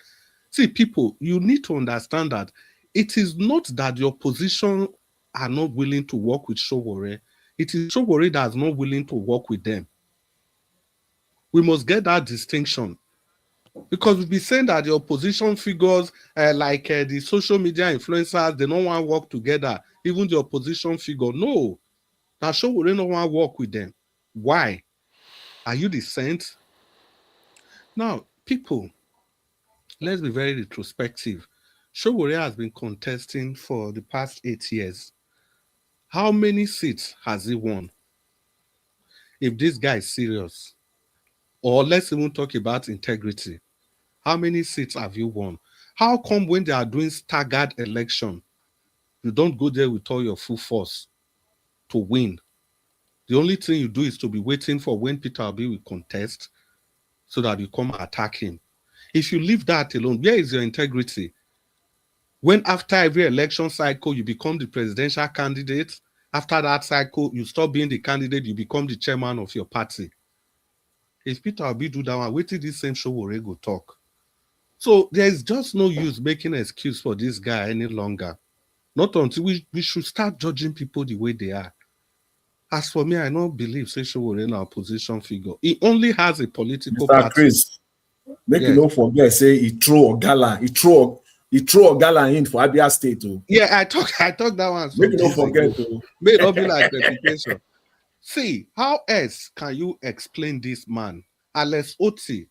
See, people, you need to understand that it is not that the opposition are not willing to work with Sowore. It is Sowore that is not willing to work with them. We must get that distinction. Because we've been saying that the opposition figures, like the social media influencers, they don't want to work together. Even the opposition figure, no. Now Sowore don't want to work with them. Why? Are you the saint? Now, people, let's be very retrospective. Sowore has been contesting for the past 8 years. How many seats has he won? If this guy is serious, or let's even talk about integrity, how many seats have you won? How come when they are doing staggered election, you don't go there with all your full force to win? The only thing you do is to be waiting for when Peter Obi will contest so that you come attack him. If you leave that alone, where is your integrity? When after every election cycle, you become the presidential candidate, after that cycle, you stop being the candidate, you become the chairman of your party. If Peter Obi do that one, wait till this same Sowore go talk. So there's just no use making an excuse for this guy any longer. Not until we should start judging people the way they are. As for me, I don't believe Sowore in our opposition figure. He only has a political Mr. party. Chris, make Yes. you don't forget, say he throw Ogala, he throw Ogala in for Abia State. Oh. Yeah, I talk that one. Make you don't forget. Oh. May not be like reputation. See, how else can you explain this man, Alex Oti,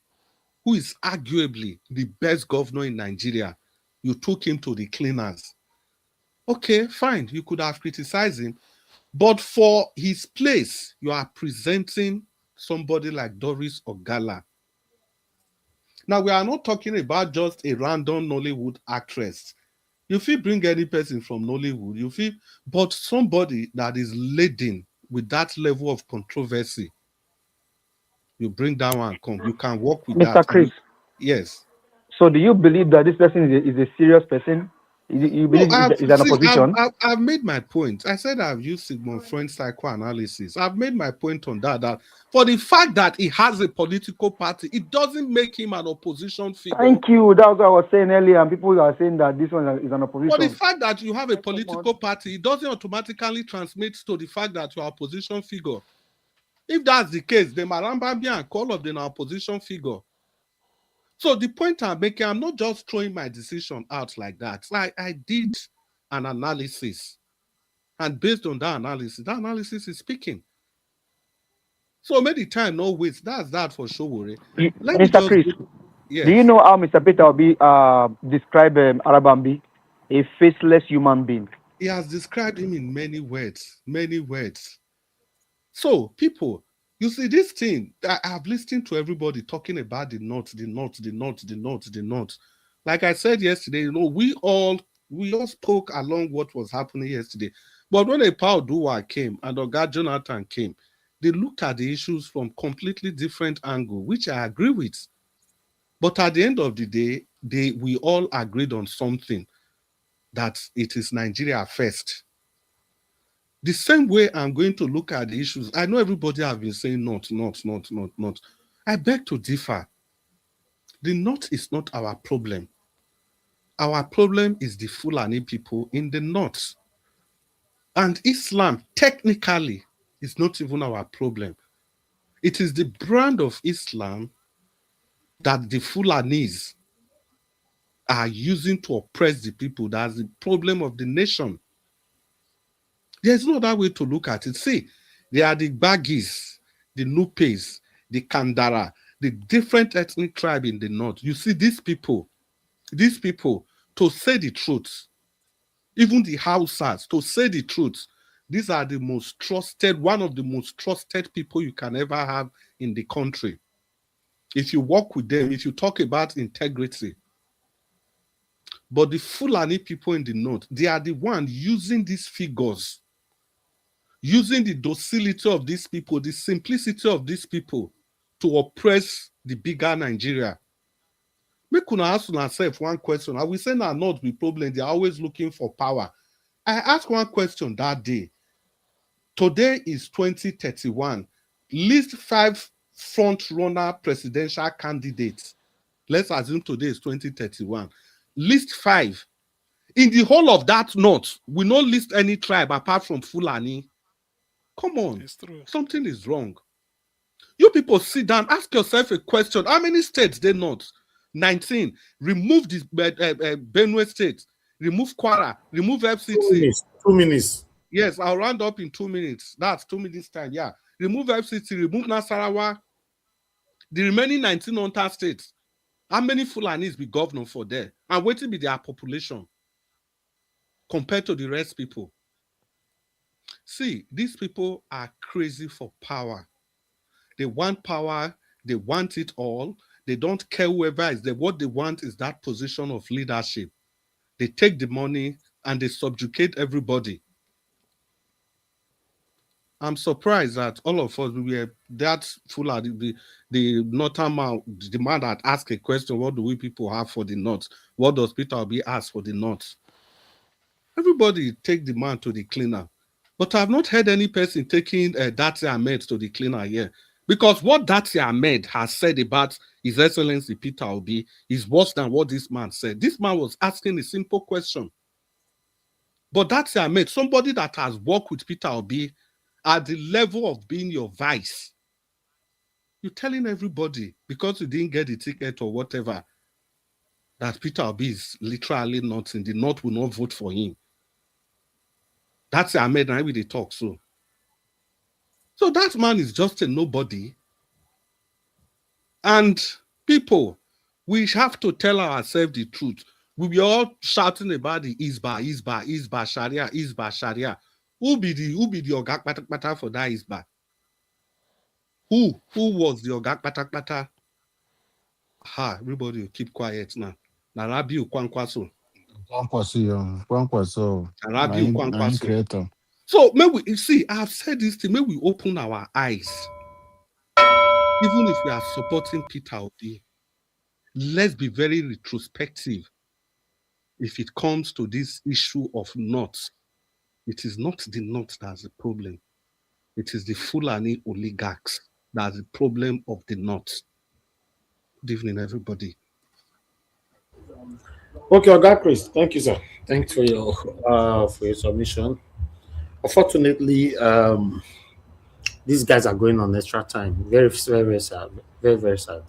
who is arguably the best governor in Nigeria? You took him to the cleaners. Okay, fine. You could have criticized him. But for his place, you are presenting somebody like Doris Ogala. Now, we are not talking about just a random Nollywood actress. You feel bring any person from Nollywood, you feel, but somebody that is laden with that level of controversy, you bring that one, come. You can work with Mr. that. Chris. Yes. So do you believe that this person is a serious person? You believe is an opposition? I've made my point. I said I've used Sigmund Freud's psychoanalysis. I've made my point on that for the fact that he has a political party, it doesn't make him an opposition figure. Thank you. That's what I was saying earlier, and people are saying that this one is an opposition. For the fact that you have a political party, it doesn't automatically transmit to the fact that you are opposition figure. If that's the case, then Marambambi and all of them are opposition figure. So the point I'm making, I'm not just throwing my decision out like that. I did an analysis. And based on that analysis is speaking. So many time, no waste. That's that for Sowore. Mr. Chris, yes. Do you know how Mr. Peter Obi described Arabambi? A faceless human being. He has described him in many words. Many words. So, people, you see this thing, I have listened to everybody talking about the North. Like I said yesterday, we all We all spoke along what was happening yesterday. But when a Paul Dua came and Oga Jonathan came, they looked at the issues from completely different angle, which I agree with. But at the end of the day, we all agreed on something, that it is Nigeria first. The same way I'm going to look at the issues. I know everybody have been saying not. I beg to differ. The north is not our problem. Our problem is the Fulani people in the north. And Islam, technically, is not even our problem. It is the brand of Islam that the Fulanis are using to oppress the people. That's the problem of the nation. There's no other way to look at it. See, there are the Bagis, the Nupes, the Kandara, the different ethnic tribe in the north. You see, these people, to say the truth, even the Hausas, to say the truth, these are the most trusted, one of the most trusted people you can ever have in the country. If you work with them, if you talk about integrity. But the Fulani people in the north, they are the ones using these figures, using the docility of these people, the simplicity of these people to oppress the bigger Nigeria. Make una ask yourself one question. I will say now not be problem. They are always looking for power. I asked one question that day. Today is 2031. List 5 front-runner presidential candidates. Let's assume today is 2031. List 5. In the whole of that north, we not list any tribe apart from Fulani. Come on, something is wrong. You people sit down, ask yourself a question. How many states they not? 19. Remove this Benue state. Remove Kwara. Remove FCT. 2 minutes. Yes, I'll round up in 2 minutes. That's 2 minutes time. Yeah. Remove FCT. Remove Nasarawa. The remaining 19 on states. How many Fulanis be governor for there? And what will be their population compared to the rest people? See, these people are crazy for power. They want power. They want it all. They don't care whoever is there. What they want is that position of leadership. They take the money and they subjugate everybody. I'm surprised that all of us, we were that full of the northern man, the man that asked a question, what do we people have for the north? What does Peter Obi ask for the north? Everybody take the man to the cleaner. But I've not heard any person taking Dati Ahmed to the cleaner here. Because what Dati Ahmed has said about His Excellency Peter Obi is worse than what this man said. This man was asking a simple question. But Dati Ahmed, somebody that has worked with Peter Obi at the level of being your vice, you're telling everybody because you didn't get the ticket or whatever that Peter Obi is literally not in the north, will not vote for him. That's Ahmed and I will talk so. So that man is just a nobody. And people, we have to tell ourselves the truth. We were all shouting about the Isba, Sharia. Who be the Ogak Patak for that Isba? Who was the Ogak Patak? Everybody keep quiet now. Narabi Ukwankwaso. Creator. So may we see, I have said this thing, may we open our eyes. Even if we are supporting Peter Obi, let's be very retrospective. If it comes to this issue of North, it is not the North that's the problem. It is the Fulani oligarchs that's the problem of the North. Good evening, everybody. Okay, Oga Chris, thank you, sir. Thanks for your submission. Unfortunately, these guys are going on extra time. Very, very sad. Very, very sad.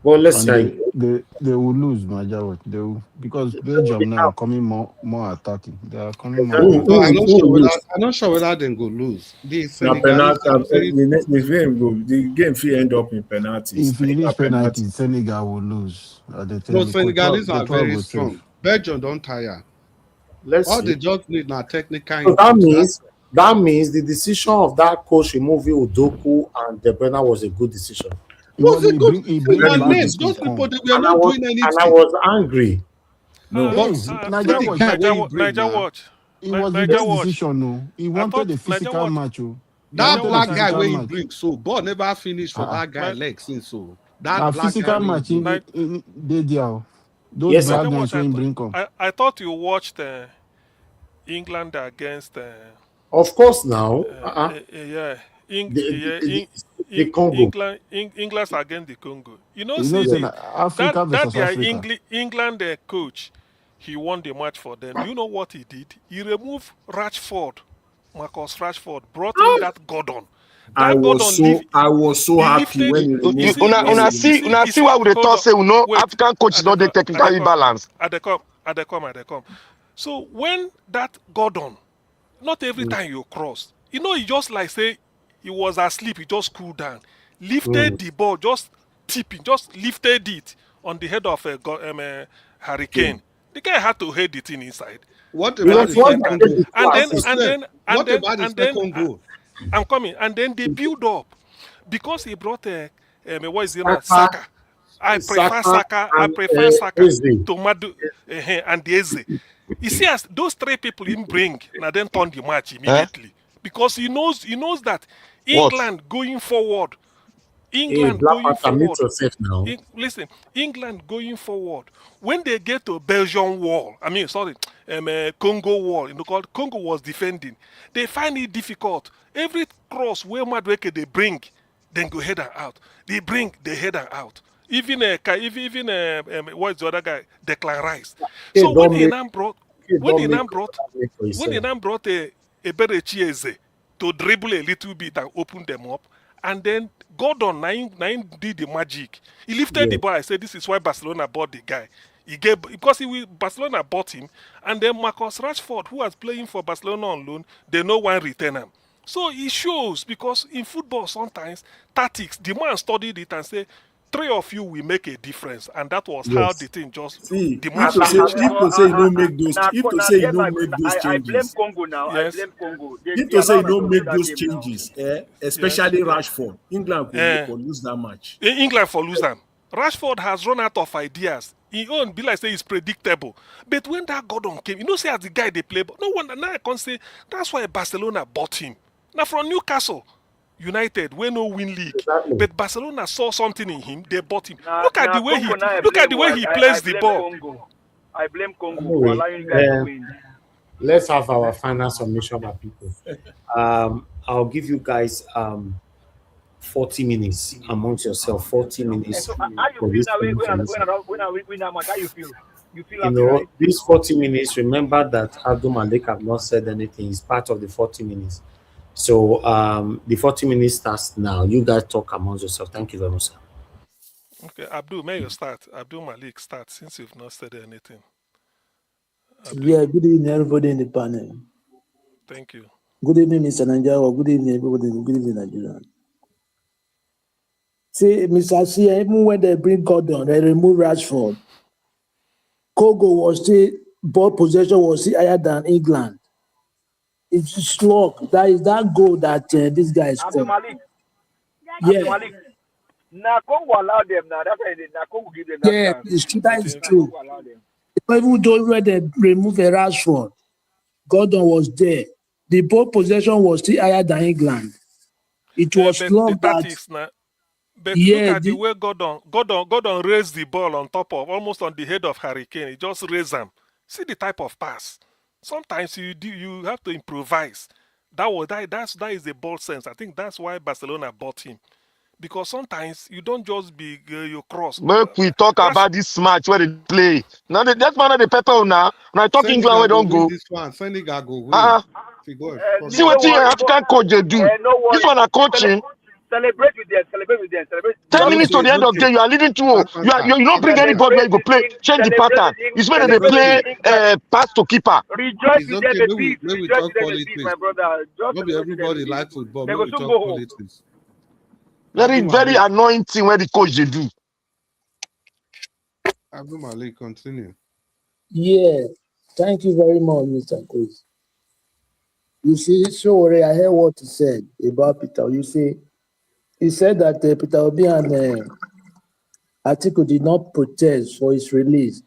Well, let's say they will lose, Majawat. They will, because Belgium now are coming more attacking. They are coming more. I'm not sure whether they go lose. The game will end up in penalties. If it reach penalties, Senegal will lose. Senegalese are very strong. Belgium don't tire. All they just need now technical. So that means the decision of that coach removing Udoku and De Bruyne was a good decision. Was it good? Those people, they were not doing anything. And I was angry. No. Yes, Niger the Watch. guy where you bring Niger now. Watch. It was the Niger best Watch. decision, no. He I wanted thought a Niger physical Watch. match, oh. He That Niger wanted a Watch black guy physical where you match. bring, so ball never finished for Uh-uh. that guy Ni- legs in so. A That black guy physical where you match bring. in the deal. Those Yes, sir. black Niger guys Watch. when bring come. I thought you watched England against Of course now. Uh-uh. yeah, The Congo. England against the Congo. You know, You know, see say Yes. Africa that versus their Africa. England coach, he won the match for them. Do you know what he did? He removed Marcus Rashford, brought in that Gordon. I That was Gordon so he happy lifted. when he You removed see, when he removed him. Una see why we dey hold talk on. say we know Wait, African coach is not dey technically balanced. at the come. So when that Gordon, not every time you cross, you know, he just like say he was asleep, he just cooled down, lifted the ball, just tipping, just lifted it on the head of Hurricane. The guy had to head it inside. What He And about was then the he one entered. that second made goal? the And two then I assists. and swear. then and What then about the and then second goal? I'm coming. And then they build up because he brought what is his name? Saka, Saka. I prefer Saka Saka. I and prefer Saka Eze. to Madu and the Eze. You see, as those three people him bring, now then turn the match Eh? immediately because he knows that What? England going forward, Hey, England Black going Panther, mute forward. yourself now. Listen, England going forward. When they get to Belgian wall, Congo wall, called Congo was defending. They find it difficult. Every cross where Madweke they bring, then go head and out. They bring, they head and out. Even what's the other guy? Declan Rice. Okay, So when don't he make, now brought, okay, when don't he make, now brought, make for when he yourself. now brought a Eberechi to dribble a little bit and open them up, and then Gordon nine did the magic. He lifted the Yeah. ball. I said, "This is why Barcelona bought the guy." He gave because Barcelona bought him, and then Marcus Rashford, who was playing for Barcelona on loan, they no one return him. So it shows because in football sometimes tactics. The man studied it and say, three of you will make a difference, and that was how the Yes. thing just See, the if match to say changed. if to say you don't make those if to say you don't make those I blame changes, Congo now. I Yes, blame Congo. if They to say you allowed us don't to win make that those game now. changes, yes. especially Rashford, England Eh. could lose that match. England for lose am. Rashford has run out of ideas. He own be like say it's predictable. But when that Gordon came, you know, say as the guy they play, but no wonder now I can say that's why Barcelona bought him. Now from Newcastle United, we no win league, Exactly. but Barcelona saw something in him. They bought him. Now, Look at the way Congo now I look at the blame. way he plays I the blame ball. Congo. I blame Congo for Anyway, allowing you guys to win. let's have our final submission, my people. I'll give you guys 40 minutes amongst yourself. 40 minutes So how you for feel this now conversation. when I win that match? How you feel? You feel You happy, know, right? these 40 minutes, remember that Abdul Malik have not said anything. It's part of the 40 minutes. So the 40 minutes starts now. You guys talk amongst yourself. Thank you very much, sir. Okay, Abdul, may you start. Abdul Malik start since you've not said anything. Abdul, Yeah, good evening, everybody in the panel. thank you. Good evening, Mr. Nigeria. Good evening, everybody. Good evening, Nigeria. See, Mr. C, even when they bring Gordon, they remove Rashford. Congo was still, ball possession was still higher than England. It's slog. That is that goal that this guy Abdul scored. Malik. Yeah, Abdul Malik. Now Congo allowed them now. That's why now Congo give them that yeah, chance. it's true. That is Okay. true. Congo allowed them. Even though when they remove a Rashford, Gordon was there. The ball possession was still higher than England. It was But the slog that, tactics now. But look yeah, at the way Gordon raised the ball on top of almost on the head of Hurricane. He just raised them. See the type of pass. Sometimes you have to improvise. That is the ball sense. I think that's why Barcelona bought him. Because sometimes you don't just be you cross. Make we talk about this match where they play. Now that's one of the pepper now. Now talking to Senegal we go don't win go. this one. Senegal go win. If you go, See No what the worry, African coach they do. no This worry. one are coaching. Celebrate with them. Celebrate with them. Celebrate. 10 it's Just minutes okay. to the It's end of the okay. day, you are leading 2-0. Black You are Panther. you don't bring anybody where you go play, change the pattern. It's better they It's play okay. pass to keeper. rejoice It's with them. okay. The Maybe peace. we Rejoice talk with them. The peace, my politics. brother. Just Maybe celebrate with them. everybody The like peace. football. They Maybe go we soon talk go home. politics. Very, Abdul very Malik. annoying thing where the coach they do. Abdul Malik, continue. yeah. Thank you very much, Mr. Chris. You see, Sowore, I heard what he said about Peter. You see, he said that Peter Obi and Atiku did not protest for his release.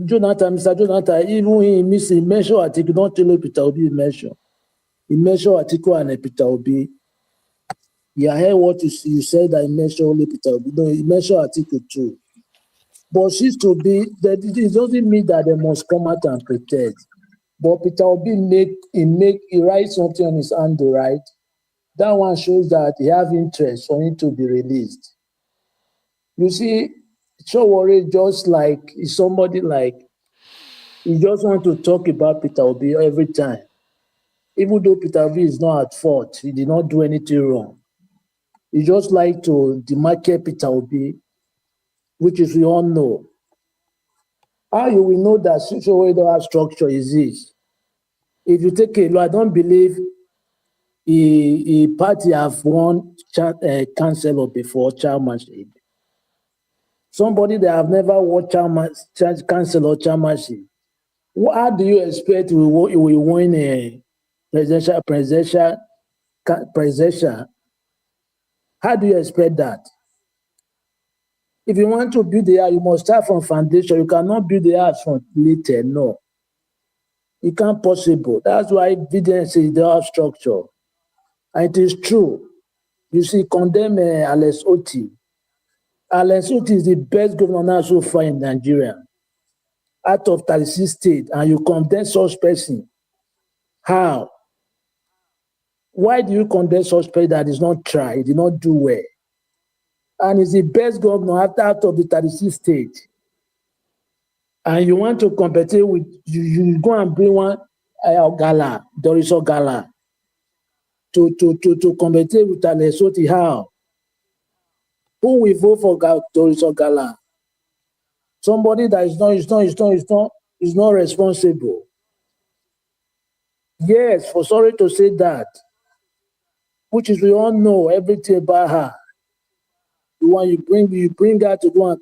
Jonathan, Mr. Jonathan, even he mentioned article, not only Peter Obi mentioned. He mentioned article and Peter Obi. Yeah, I heard what you said that he mentioned only Peter Obi. No, he mentioned article too. But she's to be, that it doesn't mean that they must come out and protest. But Peter Obi he writes something on his hand, right? That one shows that he have interest for him to be released. You see, Sowore just like is somebody like he just want to talk about Peter Obi every time. Even though Peter Obi is not at fault, he did not do anything wrong. He just like to demarcate Peter Obi, which is we all know. How you will know that Sowore don't have structure is this. If you take a look, I don't believe a party have won councillor before chairmanship. Somebody that have never won councillor chairmanship. How do you expect we will win a presidential? How do you expect that? If you want to build the house, you must start from foundation. You cannot build the house from later. No, it can't possible. That's why evidence is the house structure, and it is true. You see, condemn Alex Oti. Alex Oti is the best governor so far in Nigeria, out of 36 states, and you condemn such person. How? Why do you condemn such person that is not try, did not do well? And is the best governor out of the 36 states. And you want to compete with, you go and bring one Gala, Doriso Gala, to compete with Alex Oti. How? Who will vote for Doriso Gala? Somebody that is not responsible. Yes, for sorry to say that, which is we all know everything about her. When you bring her to go and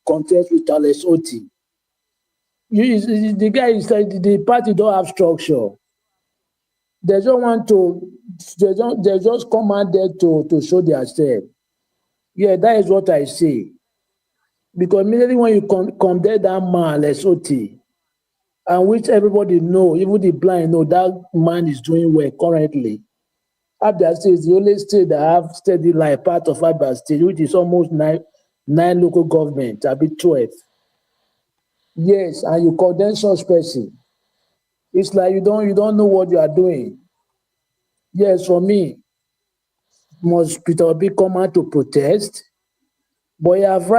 contest with Alex Oti. The guy is like the party don't have structure. They don't want to. They just come out there to show themselves. Yeah, that is what I say. Because immediately when you condemn that man Alex Oti, and which everybody know, even the blind know that man is doing well currently. Abia State is the only state that have steady life part of Abia State, which is almost nine local government, a bit 12. Yes, and you condemn such person. It's like you don't know what you are doing. Yes, for me, must Peter Obi come out to protest? But he wrote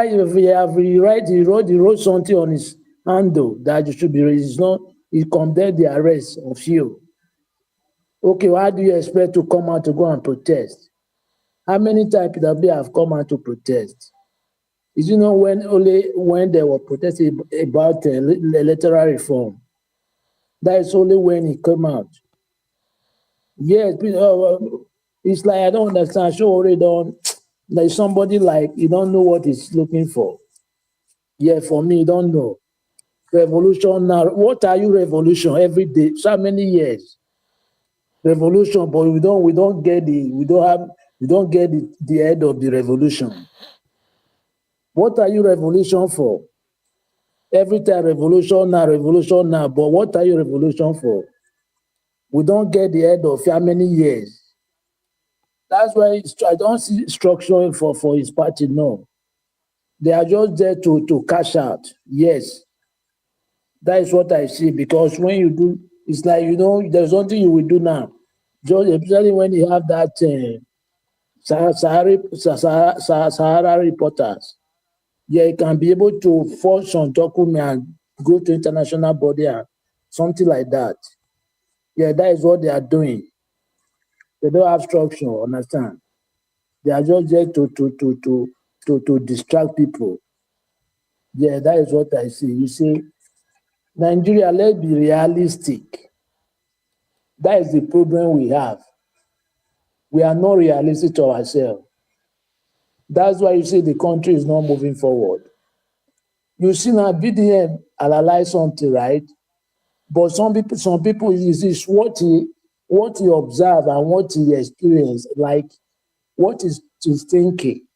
something on his handle that you should be raised. It's not, he condemned the arrest of you. Okay, why do you expect to come out to go and protest? How many times Peter Obi have come out to protest? Is you know when they were protesting about electoral reform? That is only when he came out. Yes, it's like I don't understand. Sowore don't like somebody like you don't know what he's looking for. Yeah, for me, you don't know. Revolution now. What are you revolution every day? So many years. Revolution, but we don't get the head of the revolution. What are you revolution for? Every time revolution now, but what are you revolution for? We don't get the head of how many years. That's why I don't see structure for his party, no. They are just there to cash out. Yes. That is what I see, because when you do, it's like, there's something you will do now. Just especially when you have that Sahara reporters. Yeah, you can be able to forge some document and go to international body and something like that. Yeah, that is what they are doing. They don't have structure, understand? They are just there to distract people. Yeah, that is what I see. You see, Nigeria, let's be realistic. That is the problem we have. We are not realistic to ourselves. That's why you see the country is not moving forward. You see now BDM analyze something, right? But some people is what he observe and what he experience, like what is thinking.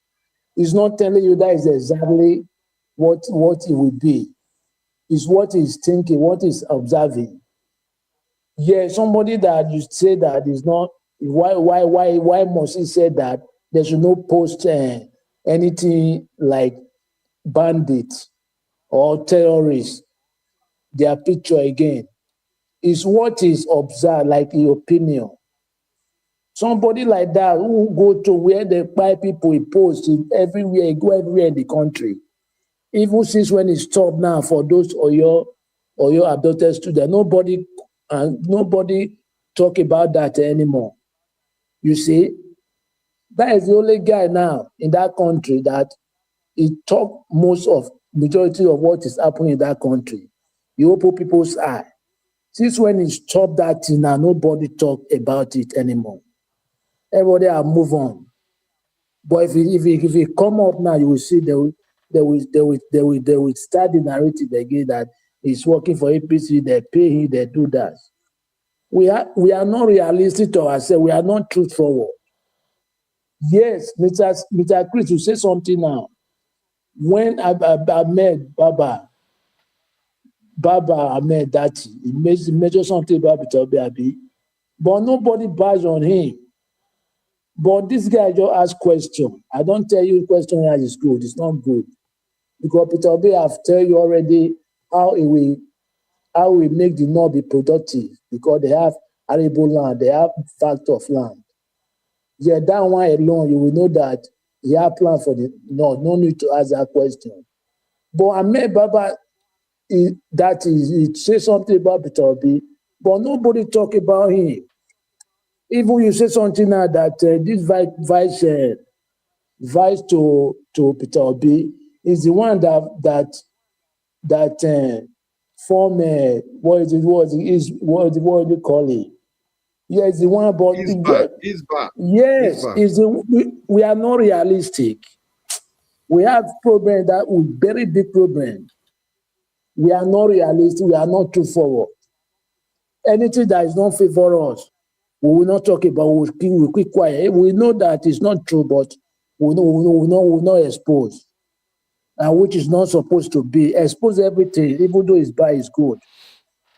He's not telling you that is exactly what it will be. is what he's thinking, what he's observing. Yeah, somebody that you say that is not, why must he say that they should not post anything like bandits or terrorists, their picture again? Is what is observed, like the opinion. Somebody like that who go to where they buy people, he posts it everywhere, he go everywhere in the country. Even since when it stopped now for those Oyo abducted students, nobody talk about that anymore. You see, that is the only guy now in that country that he talk majority of what is happening in that country. He open people's eye. Since when he stopped that thing now, nobody talk about it anymore. Everybody have move on. But if he come up now, you will see they will start the narrative again that he's working for APC, they pay him, they do that. We are not realistic to ourselves, we are not truthful. Yes, Mr. Chris, you say something now. When Ahmed Baba Ahmed Dati, he mentioned something about Bitabi, but nobody buys on him. But this guy just ask question. I don't tell you question here is good. It's not good. Because Peter Obi have tell you already how he will make the North be productive because they have arable land, they have fact of land. Yeah, that one alone, you will know that he have plan for the North. No need to ask that question. But Ahmed Baba, he say something about Peter Obi, but nobody talk about him. Even you say something now that this vice to Peter Obi is the one that form what do you call it? Yes, the one about yes, is we are not realistic. We have problem that we very big problem. We are not realistic. We are not too forward. Anything that is not favor us, we will not talk about. We'll keep quiet. We know that it's not true, but we will not expose. And which is not supposed to be. Expose everything, even though it's bad, it's good.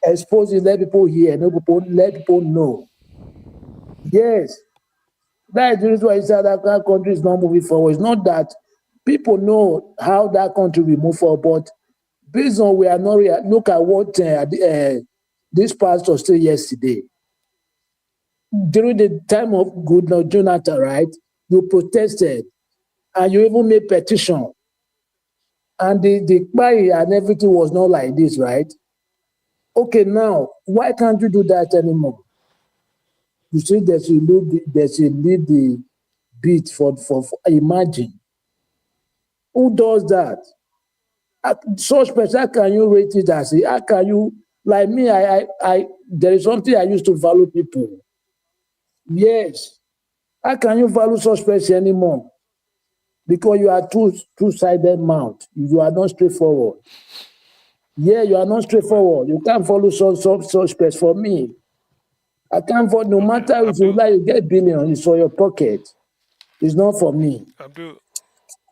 Expose it, let people hear, let people know. Yes, that is the reason why that country is not moving forward. It's not that people know how that country will move forward, but based on we are not look at what this pastor said yesterday. During the time of Goodluck Jonathan, right? You protested and you even made petition. And the buy and everything was not like this, right? Okay, now why can't you do that anymore? You see, they should leave the beat for imagine. Who does that? Such person, how can you rate it as how can you like me? I there is something I used to value people. Yes. How can you value such person anymore? Because you are two-sided mouth. You are not straightforward. Yeah, you are not straightforward. You can't follow such person for me. I can't vote no matter if you like you get billion, it's for your pocket. It's not for me.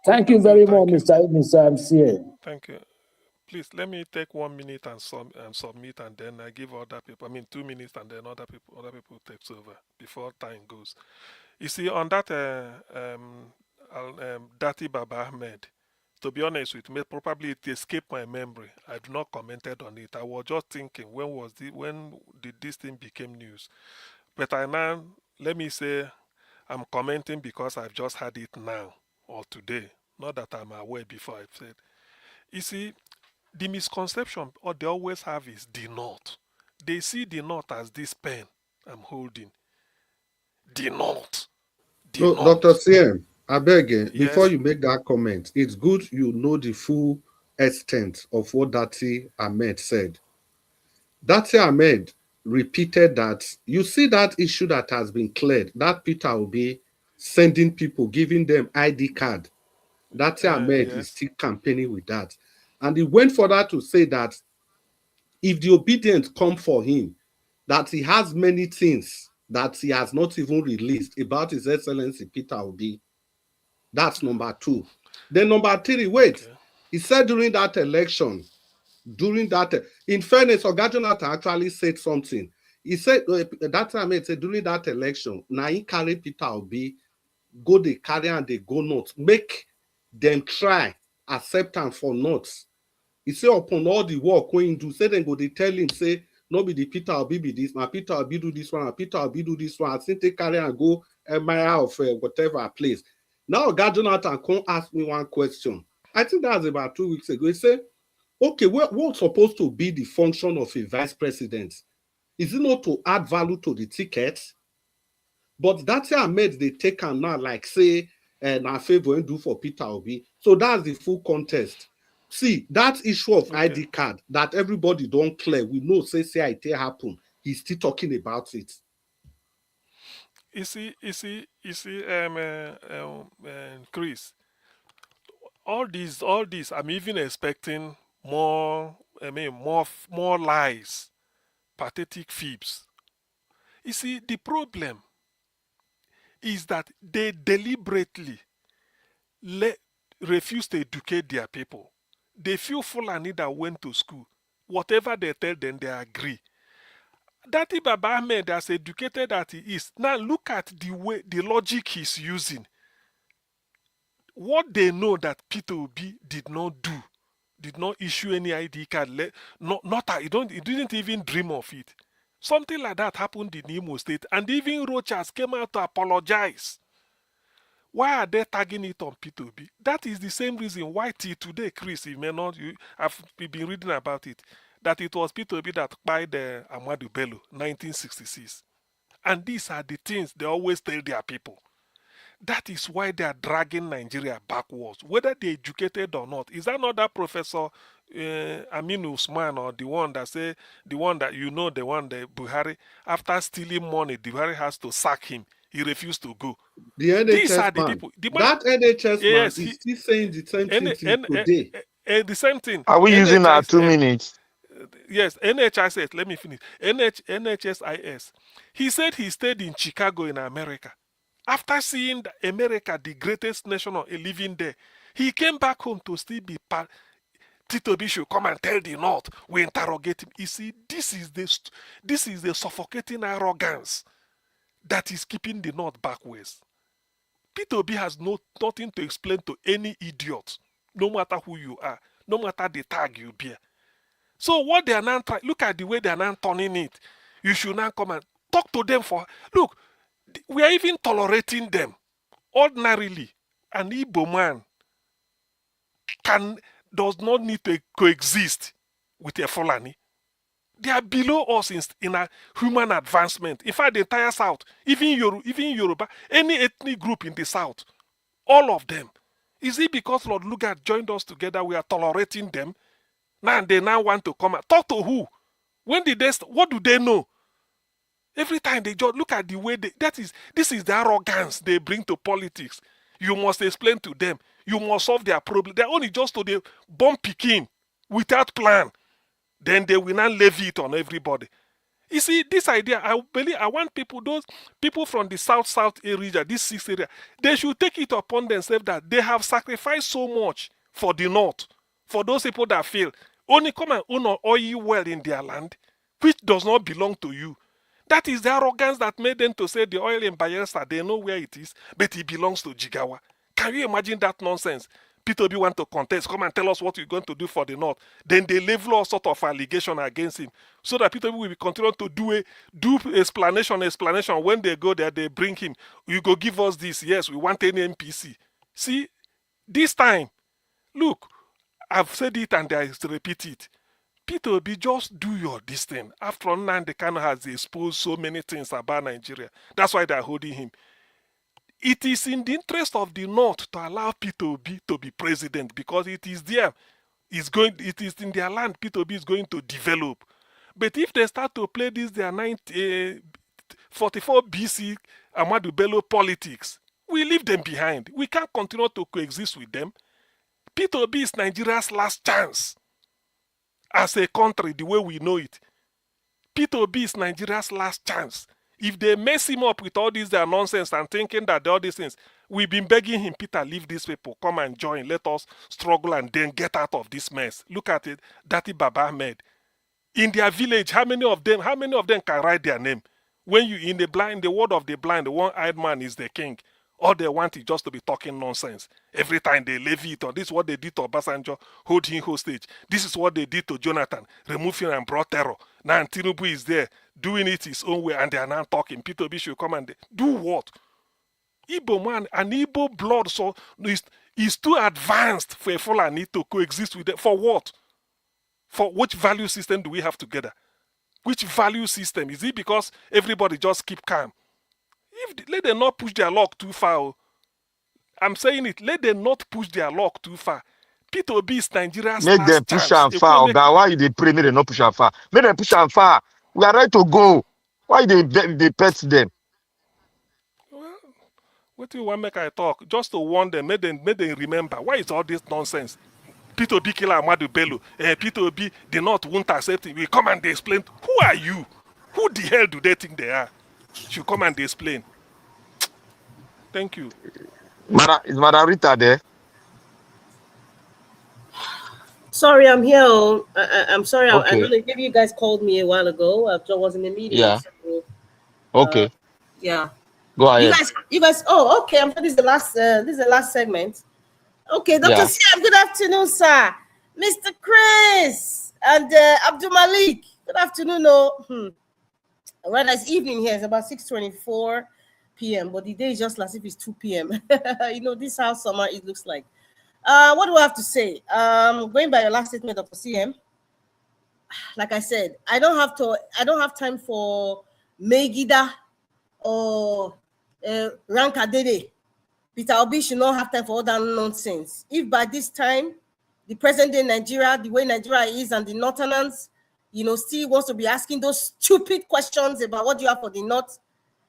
Thank you very much, Mr. MCA. Thank you. Please let me take 1 minute and submit, and then I give other people. 2 minutes, and then other people takes over before time goes. You see, on that Dati Baba Ahmed, to be honest with me, probably it escaped my memory. I have not commented on it. I was just thinking when did this thing became news? But let me say, I'm commenting because I've just had it now or today. Not that I'm aware before I've said. You see, the misconception or they always have is the North. They see the North as this pen I'm holding. The North. No, Dr. CM, I beg you, before you make that comment, it's good you know the full extent of what Dati Ahmed said. Dati Ahmed repeated that you see that issue that has been cleared, that Peter will be sending people, giving them ID card. Dati Ahmed is still campaigning with that. And he went further to say that if the obedience come for him, that he has many things that he has not even released about His Excellency Peter Obi. That's number 2. Then number 3, wait. He said during that election during that. In fairness, Oga Jonathan actually said something. He said that time he said during that election, now he carry Peter Obi, go they carry and they go not. Make them try acceptance for not. He say upon all the work when do, say then go they tell him, say, no be the Peter Obi be this, now Peter Obi do this one, and Peter Obi do this one, I think they carry and go mile of whatever place. Now Oga Jonathan come ask me one question. I think that was about 2 weeks ago. He said, okay, what's supposed to be the function of a vice president? Is it not to add value to the ticket? But that's how made they take am now, like say, na favor and do for Peter Obi. So that's the full contest. See, that issue of ID card that everybody don't clear, we know say it happen. He's still talking about it. You see, Chris, all these, I'm even expecting more, more lies, pathetic fibs. You see, the problem is that they deliberately refuse to educate their people. They feel Fulani that went to school. Whatever they tell them, they agree. That Baba Ahmed, as educated as he is, now look at the logic he's using. What they know that Peter Obi did not do, did not issue any ID card, he didn't even dream of it. Something like that happened in Imo State, and even Rochas came out to apologize. Why are they tagging it on P2B? That is the same reason why till today, Chris, I've been reading about it, that it was P2B that bought Ahmadu Bello, 1966. And these are the things they always tell their people. That is why they are dragging Nigeria backwards, whether they educated or not. Is that not that Professor Aminu Usman, or the one that the one that Buhari, after stealing money, Buhari has to sack him. He refused to go. The NHS These are the man, people. that NHS Yes, man is still saying the same thing till today. The same thing. Are we using our 2 minutes? Yes, NHIS, let me finish. NHSIS. He said he stayed in Chicago in America. After seeing America, the greatest nation living there, he came back home to still be part. Tito B should come and tell the North. We interrogate him. You see, this is the suffocating arrogance that is keeping the North backwards. Peter B has nothing to explain to any idiot, no matter who you are, no matter the tag you bear. So what they are now trying, look at the way they are now turning it. You should now come and talk to them look, we are even tolerating them. Ordinarily, an Igbo man does not need to coexist with a Fulani. They are below us in a human advancement. In fact, the entire South, even Yoruba, any ethnic group in the South, all of them. Is it because Lord Lugard joined us together, we are tolerating them? Now they now want to come and talk to who? When did they? What do they know? Every time they just look at the way this is the arrogance they bring to politics. You must explain to them. You must solve their problem. They're only just to the bomb picking without plan. Then they will not levy it on everybody. You see, this idea, I want those people from the south area, this 6 area, they should take it upon themselves that they have sacrificed so much for the north, for those people that feel only come and own oil well in their land, which does not belong to you. That is the arrogance that made them to say the oil in Bayelsa, they know where it is, but it belongs to Jigawa. Can you imagine that nonsense? Peter Obi want to contest, come and tell us what you're going to do for the North. Then they level all sort of allegation against him, so that Peter Obi will continue to do explanation. When they go there, they bring him. You go give us this. Yes, we want any NPC. See, this time, look, I've said it and I repeat it. Peter Obi, just do your this thing. After all, Nnamdi Kanu has exposed so many things about Nigeria. That's why they're holding him. It is in the interest of the North to allow Peter Obi to be president, because it is there. It is in their land Peter Obi is going to develop. But if they start to play this their 44 BC Ahmadu Bello politics, we leave them behind. We can't continue to coexist with them. Peter Obi is Nigeria's last chance as a country, the way we know it. Peter Obi is Nigeria's last chance. If they mess him up with all this their nonsense and thinking that all these things, We've been begging him, Peter, leave these people, come and join, let us struggle and then get out of this mess. Look at it, Dati Baba Ahmed. In their village, how many of them can write their name? When you in the word of the blind, the one-eyed man is the king. All they want is just to be talking nonsense. Every time they levy it on, this is what they did to Obasanjo, hold him hostage. This is what they did to Jonathan, remove him and brought terror. Now Tinubu is there, doing it his own way, and they are now talking. Peter Obi should come and do what? Igbo man, an Igbo blood so is too advanced for a Fulani to coexist with them. For what? For which value system do we have together? Which value system? Is it because everybody just keep calm? Let them not push their luck too far. I'm saying it. Let them not push their luck too far. Peter Obi is Nigeria's Make last them push chance. and far. Why you they pray? Make them not push and far. Make them push and far. We are ready to go. Why they pet them? Well, what do you want make I talk? Just to warn them, make them remember. Why is all this nonsense? Peter Obi kill Amadu Bello. Peter Obi, the North won't accept it. We come and they explain. Who are you? Who the hell do they think they are? Should come and explain. Thank you. Is Madam Rita there? Sorry, I'm here. I'm sorry. I Okay. don't know. Maybe you guys called me a while ago. I was in a meeting. Yeah. So, Okay. yeah. Go ahead. You guys. Oh, okay. I'm sure this is the last. This is the last segment. Okay, Dr. Yeah. Siam, good afternoon, sir. Mr. Chris and Abdul Malik. Good afternoon. Right, it's evening here. It's about 6:24 p.m. But the day is just as if it's 2 p.m. You know, this is how summer it looks like. What do I have to say? Going by your last statement, Dr. CM, like I said, I don't have time for Megida or Rankadede. Peter Obi should not have time for all that nonsense. If by this time, the present day Nigeria, the way Nigeria is, and the Northerners, you know, still wants to be asking those stupid questions about what you have for the North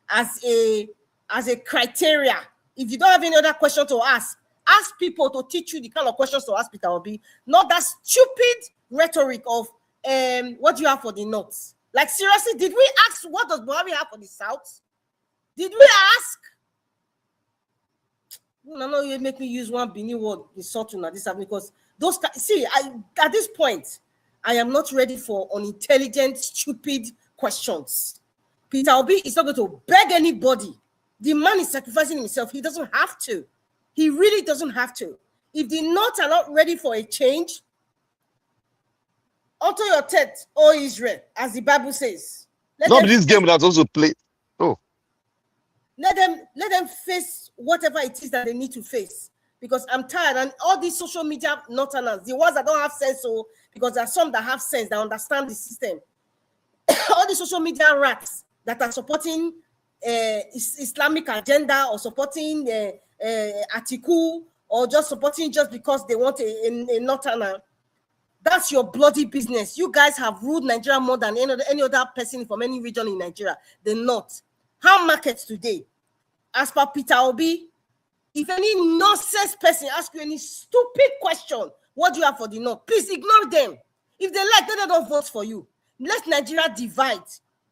as a criteria. If you don't have any other question to ask people to teach you the kind of questions to ask Peter Obi, not that stupid rhetoric of what do you have for the North? Like, seriously, did we ask what does Buhari have for the South? Did we ask? No, you make me use one Bini word, the Sotuna, this because those at this point, I am not ready for unintelligent, stupid questions. Peter Obi is not going to beg anybody. The man is sacrificing himself. He doesn't have to. He really doesn't have to. If the North are not ready for a change, unto your tent, O Israel, as the Bible says. Not this game that's also played. Oh. Let them face whatever it is that they need to face. Because I'm tired, and all these social media Northerners, the ones that don't have sense, because there are some that have sense, that understand the system. All the social media rats that are supporting Islamic agenda or supporting Atiku or just supporting just because they want a Northerner, that's your bloody business. You guys have ruled Nigeria more than any other person from any region in Nigeria. The North. How markets today? As per Peter Obi, if any nonsense person asks you any stupid question, what do you have for the North? Please ignore them. If they like, let them not vote for you. Let Nigeria divide.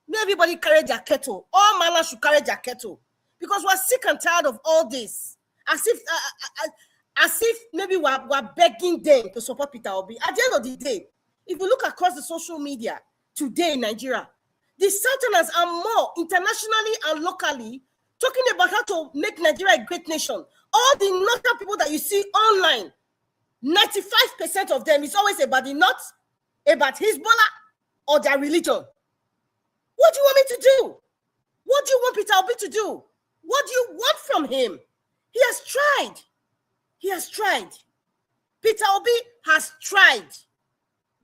Let everybody carry their kettle. All manner should carry their kettle. Because we're sick and tired of all this. As if maybe we're begging them to support Peter Obi. At the end of the day, if you look across the social media today in Nigeria, the Southerners are more internationally and locally talking about how to make Nigeria a great nation. All the Northern people that you see online, 95% of them is always about the North, about Hezbollah, or their religion. What do you want me to do? What do you want Peter Obi to do? What do you want from him? He has tried. He has tried. Peter Obi has tried.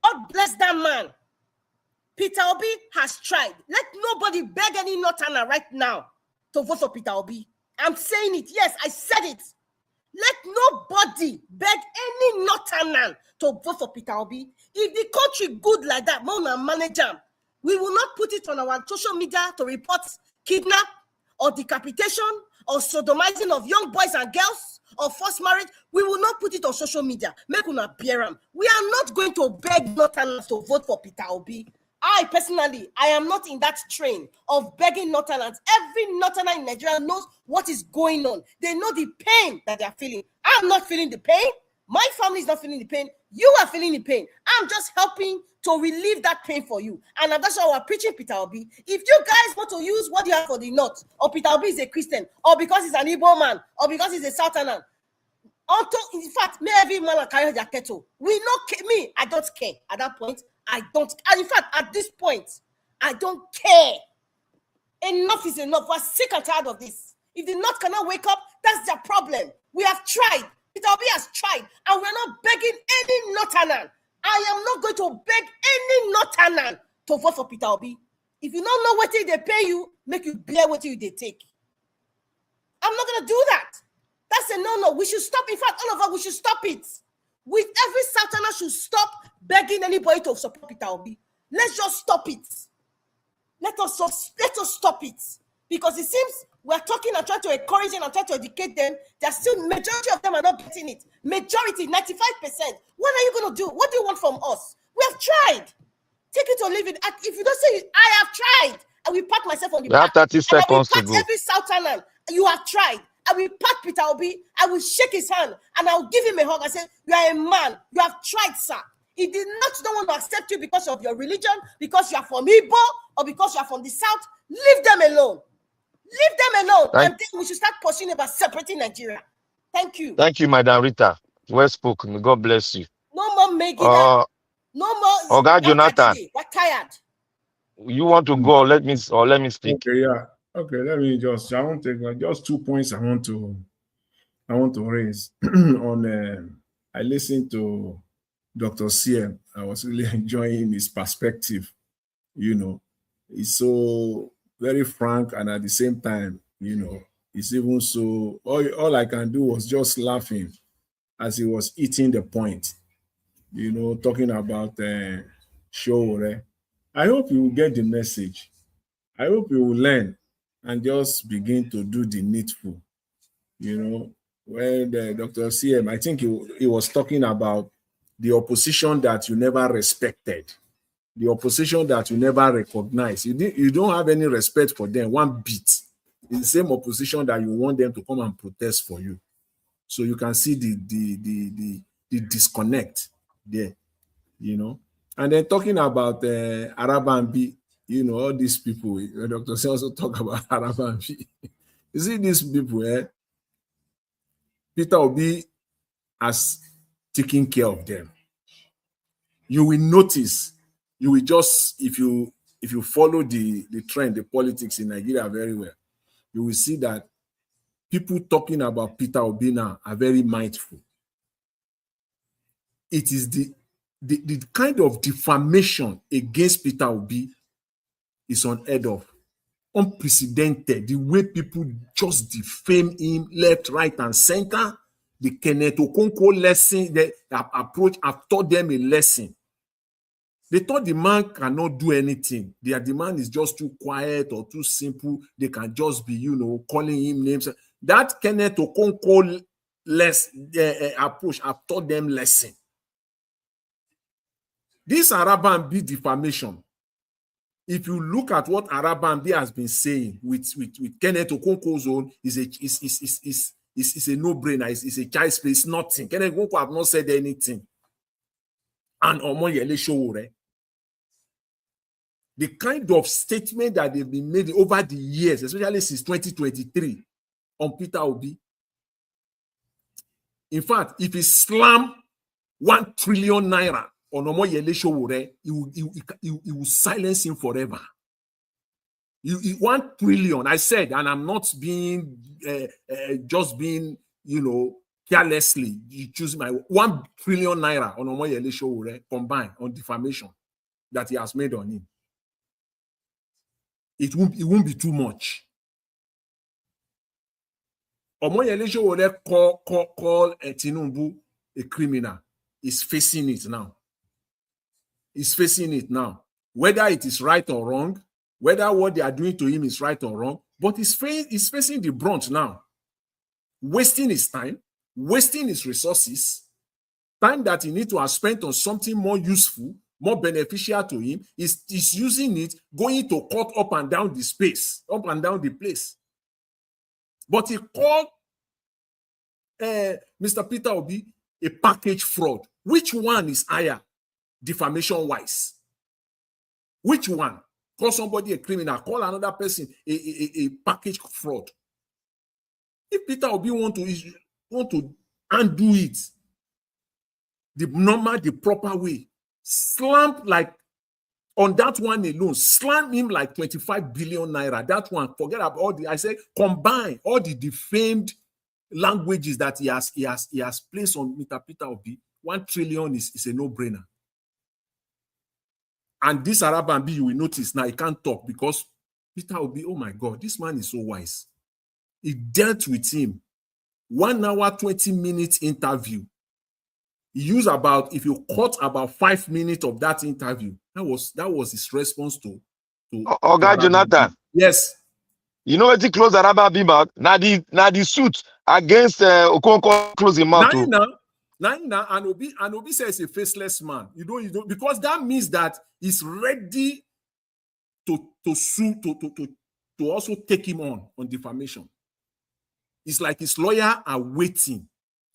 God bless that man. Peter Obi has tried. Let nobody beg any Northerner right now to vote for Peter Obi. I'm saying it. Yes, I said it. Let nobody beg any Northerner to vote for Peter Obi. If the country good like that, manager, we will not put it on our social media to report kidnap or decapitation or sodomizing of young boys and girls or forced marriage. We will not put it on social media. Make una bear am. We are not going to beg Northerners to vote for Peter Obi. I personally, I am not in that train of begging Northerners. Every Northerner in Nigeria knows what is going on. They know the pain that they are feeling. I'm not feeling the pain. My family is not feeling the pain. You are feeling the pain. I'm just helping to relieve that pain for you. And that's why we're preaching Peter Obi. If you guys want to use what you have for the North, or Peter Obi is a Christian, or because he's an Igbo man, or because he's a Southerner, in fact, may every man carry their kettle. We know me. I don't care at that point. I don't. And in fact, at this point, I don't care. Enough is enough. We're sick and tired of this. If the North cannot wake up, that's their problem. We have tried. Peter Obi has tried, and we're not begging any Northerner. I am not going to beg any Northerner to vote for Peter Obi. If you don't know what they pay you, make you bear what they take. I'm not going to do that. That's a no-no. We should stop. In fact, all of us, we should stop it. With every Southerner should stop begging anybody to support Peter Obi. Let's just stop it. Let us stop it. Because it seems we're talking and trying to encourage them and trying to educate them. There's still, majority of them are not getting it. Majority, 95%. What are you going to do? What do you want from us? We have tried. Take it or leave it. If you don't say it, I have tried. I will pat myself on the back. 30 seconds to go. Every Southerner, you have tried. I will pat Peter Obi. I will shake his hand and I will give him a hug. I say, you are a man. You have tried, sir. He did not don't want to accept you because of your religion, because you are from Igbo, or because you are from the South. Leave them alone. Leave them alone. And then we should start pursuing about separating Nigeria. Thank you. Thank you, Madam Rita. Well spoken. God bless you. No more Megida. No more. Oga Jonathan. We're tired. You want to go? Let me speak. Okay, yeah. Okay, let me just. I want to take just 2 points. I want to raise on. I listened to Dr. CM. I was really enjoying his perspective. You know, he's so very frank, and at the same time, you know, it's even so. All I can do was just laughing as he was eating the point. You know, talking about Sowore. I hope you will get the message. I hope you will learn and just begin to do the needful. You know, when Dr. CM, I think he was talking about the opposition that you never respected, the opposition that you never recognized. You don't have any respect for them one bit. It's the same opposition that you want them to come and protest for you. So you can see the disconnect there, you know. And then talking about Arabambi, you know, all these people, Dr. C also talk about Arabambi. You see these people, Peter Obi has taken care of them. You will notice, you will just, if you follow the trend, the politics in Nigeria very well, you will see that people talking about Peter Obi now are very mindful. It is the kind of defamation against Peter Obi is unheard of, unprecedented. The way people just defame him left, right, and center. The Kenneth Okonkwo lesson, the approach, I've taught them a lesson. They thought the man cannot do anything. Their demand is just too quiet or too simple. They can just be, you know, calling him names. That Kenneth Okonkwo approach, I've taught them lesson. This Arabambi defamation, if you look at what Arabambi has been saying with Kenneth Okonkwo's own, is a no-brainer. It's a child's play. It's nothing. Kenneth Okonkwo have not said anything. And Omoyele Sowore, the kind of statement that they've been made over the years, especially since 2023, on Peter Obi. In fact, if he slam 1 trillion naira on Omoyele Sowore, he will silence him forever. 1 trillion, I said, and I'm not being just being, you know, carelessly. You choose my 1 trillion naira on Omoyele Sowore combined on defamation that he has made on him. It won't be too much. Omoyele Sowore call Tinubu a criminal. He's facing it now. He's facing it now. Whether it is right or wrong, whether what they are doing to him is right or wrong, but he's facing the brunt now. Wasting his time, wasting his resources, time that he needs to have spent on something more useful, more beneficial to him. He's using it, going to cut up and down the space, up and down the place. But he called Mr. Peter Obi a package fraud. Which one is higher, defamation-wise? Which one? Call somebody a criminal, call another person a package fraud. If Peter Obi want to undo it, the normal, the proper way, slam like on that one alone, slam him like 25 billion naira. That one, forget about all the, I say, combine all the defamed languages that he has placed on Mr. Peter Obi. 1 trillion is a no-brainer. And this Araban B, you will notice now he can't talk because Peter Obi, oh my God, this man is so wise. He dealt with him. 1 hour, 20 minutes interview. He used about, if you cut about 5 minutes of that interview, that was his response to Oga Jonathan. Yes. You know what he closed Araban B mouth? Now the suit against Okonkwo closing mouth. Now, and Obi says a faceless man. You don't, because that means that he's ready to sue, to also take him on defamation. It's like his lawyer are waiting.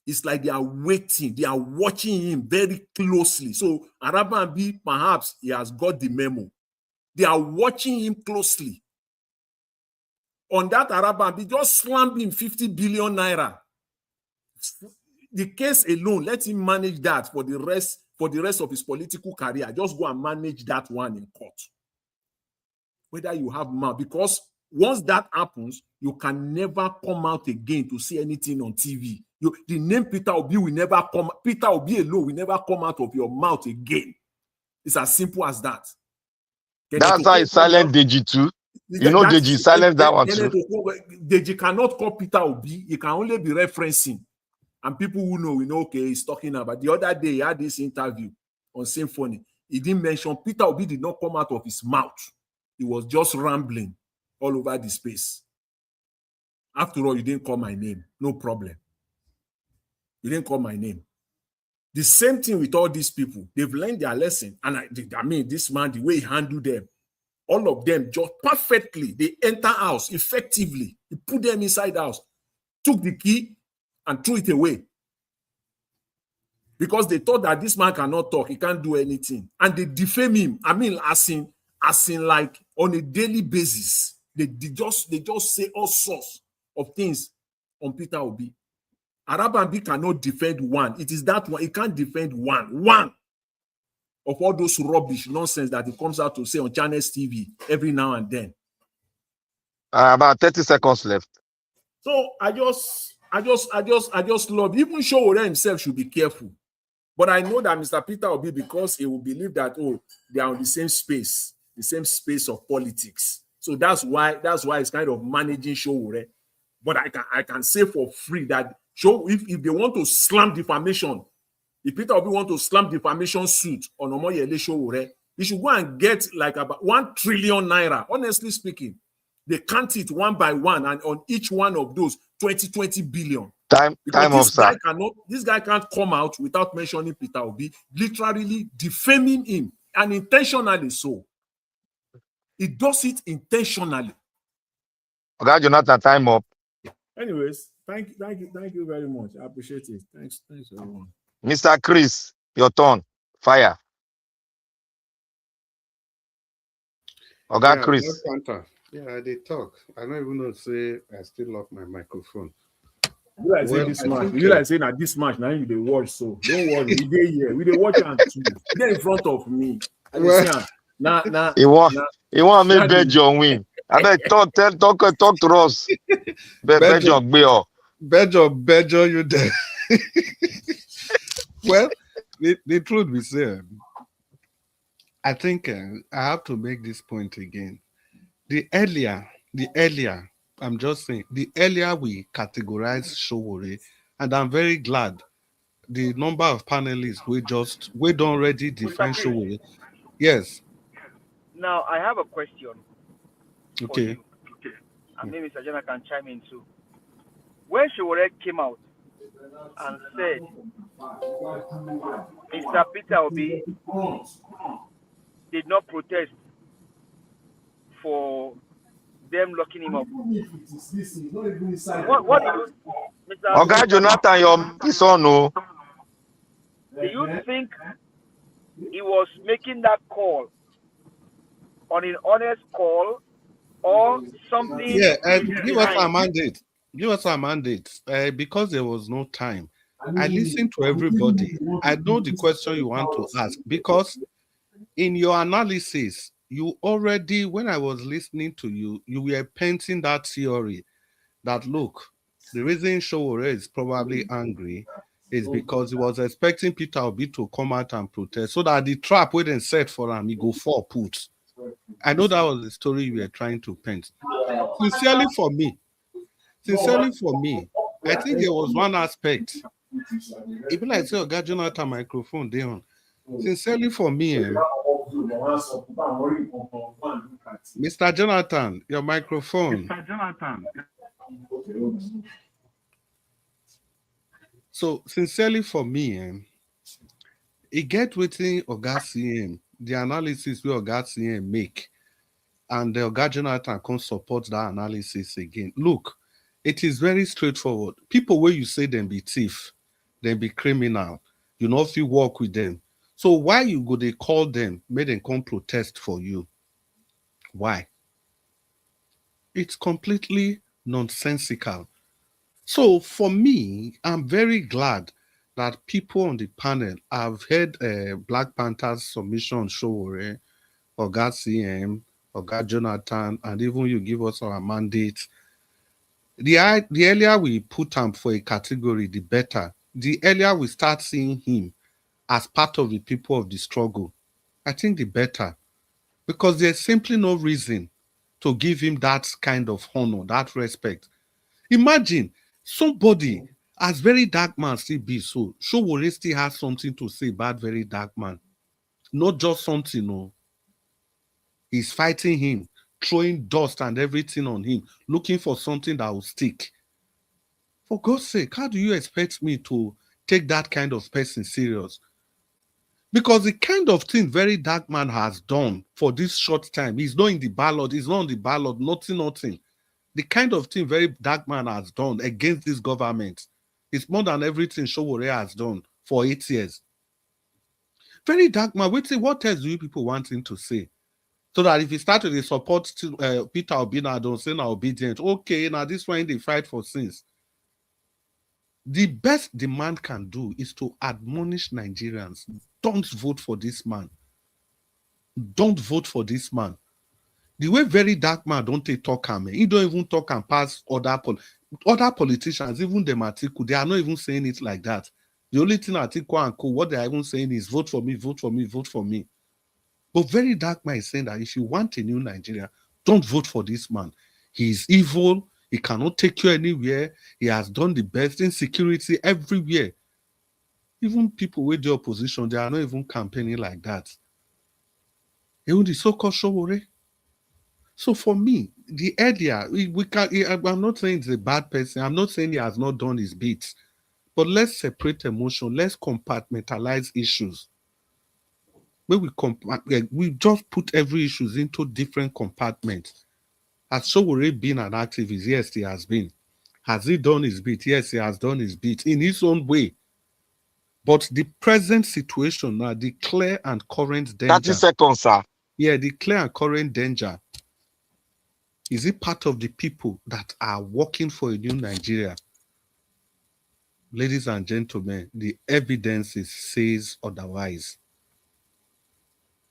It's like they are waiting. They are watching him very closely. So Araban B, perhaps he has got the memo. They are watching him closely. On that Araban B, just slammed him 50 billion naira. The case alone, let him manage that for the rest of his political career. Just go and manage that one in court. Whether you have mouth, because once that happens, you can never come out again to see anything on TV. The name Peter Obi will never come. Peter Obi alone will never come out of your mouth again. It's as simple as that. That's how it's silent Deji too. You know Deji silent that one too. Deji cannot call Peter Obi. He can only be referencing. And people who know, we know, okay, he's talking about. The other day, he had this interview on Symphony. He didn't mention, Peter Obi did not come out of his mouth. He was just rambling all over the space. After all, you didn't call my name. No problem. You didn't call my name. The same thing with all these people. They've learned their lesson. And I mean, this man, the way he handled them, all of them just perfectly. They enter house effectively. He put them inside the house, took the key, and threw it away. Because they thought that this man cannot talk, he can't do anything. And they defame him. I mean, as in like on a daily basis. They just say all sorts of things on Peter Obi. Araban B cannot defend one. It is that one. He can't defend one of all those rubbish nonsense that he comes out to say on Channels TV every now and then. About 30 seconds left. So I just love, even Sowore himself should be careful. But I know that Mr. Peter Obi, because he will believe that, oh, they are on the same space of politics. So that's why it's kind of managing Sowore. But I can say for free that if they want to slam defamation, if Peter Obi want to slam defamation suit on Omoyele Sowore, he should go and get like about 1 trillion naira. Honestly speaking, they count it one by one, and on each one of those 20 billion. Time up, sir. This guy can't come out without mentioning Peter Obi, literally defaming him, and intentionally so. He does it intentionally. Okay, Jonathan, time up. Anyways, thank you very much. I appreciate it. Thanks everyone. Mr. Chris, your turn. Fire. Okay, Yeah, Chris. Yeah, they talk. I don't even know say I still lock my microphone. You like say this match. You like saying that this match now you they watch, so don't worry. We dey here. We dey watch and too. They're in front of me. He want me Belgium win. I beg talk to us. Belgium be Belgium, you there. Well, the truth we say, I think I have to make this point again. The earlier, I'm just saying, the earlier we categorize Sowore, and I'm very glad the number of panelists we don't already define Sowore. Yes. Now I have a question. Okay. And maybe Mr. Jenna can chime in too. When Sowore came out and said Mr. Peter Obi did not protest for them locking him up. What do you, Okay, Mr. Jonathan, your mic is on. Oh. Do you think he was making that call on an honest call or something Yeah, is give us behind? our mandate. Give us our mandate. Because there was no time. I listened to everybody. I know the question you want to ask because in your analysis, you already, when I was listening to you, you were painting that theory that look, the reason Sowore is probably angry is because he was expecting Peter Obi to come out and protest so that the trap wouldn't set for him, he go for put. I know that was the story you were trying to paint. Sincerely for me, I think there was one aspect. Even like say, God, Jonathan microphone they on. Sincerely for me, Mr. Jonathan, your microphone. Mr. Jonathan. So sincerely for me, it get within Oga CM, the analysis where Oga CM make, and the Oga Jonathan can support that analysis again. Look, it is very straightforward. People where you say them be thief, them be criminal, you know if you work with them. So why you go they call them, make them come protest for you? Why? It's completely nonsensical. So for me, I'm very glad that people on the panel have heard Black Panther's submission, Sowore, Oga CM, Oga Jonathan, and even you give us our mandate. The earlier we put him for a category, the better. The earlier we start seeing him as part of the people of the struggle, I think the better. Because there's simply no reason to give him that kind of honor, that respect. Imagine somebody as very dark man still be so. Sowore still has something to say about very dark man. Not just something, no. He's fighting him, throwing dust and everything on him, looking for something that will stick. For God's sake, how do you expect me to take that kind of person serious? Because the kind of thing very dark man has done for this short time, he's not in the ballot, he's not on the ballot, nothing. The kind of thing very dark man has done against this government is more than everything Sowore has done for 8 years. Very dark man, what else do you people want him to say? So that if he started to support Peter Obi now, don't say now obedient. Okay, now this one they fight for sins. The best the man can do is to admonish Nigerians. Don't vote for this man. Don't vote for this man. The way very dark man don't take talk him, he don't even talk and pass other politicians, even the Atiku, they are not even saying it like that. The only thing Atiku and Co, what they are even saying is vote for me, vote for me, vote for me. But very dark man is saying that if you want a new Nigeria, don't vote for this man. He is evil. He cannot take you anywhere. He has done the best insecurity everywhere. Even people with the opposition, they are not even campaigning like that. Even the so-called Sowore. So for me, the earlier, we can. I'm not saying he's a bad person. I'm not saying he has not done his bits. But let's separate emotion. Let's compartmentalize issues. When we just put every issues into different compartments. Has Sowore been an activist? Yes, he has been. Has he done his bit? Yes, he has done his bit in his own way. But the present situation now, the clear and current danger. 30 seconds, sir. Yeah, the clear and current danger. Is it part of the people that are working for a new Nigeria? Ladies and gentlemen, the evidences says otherwise.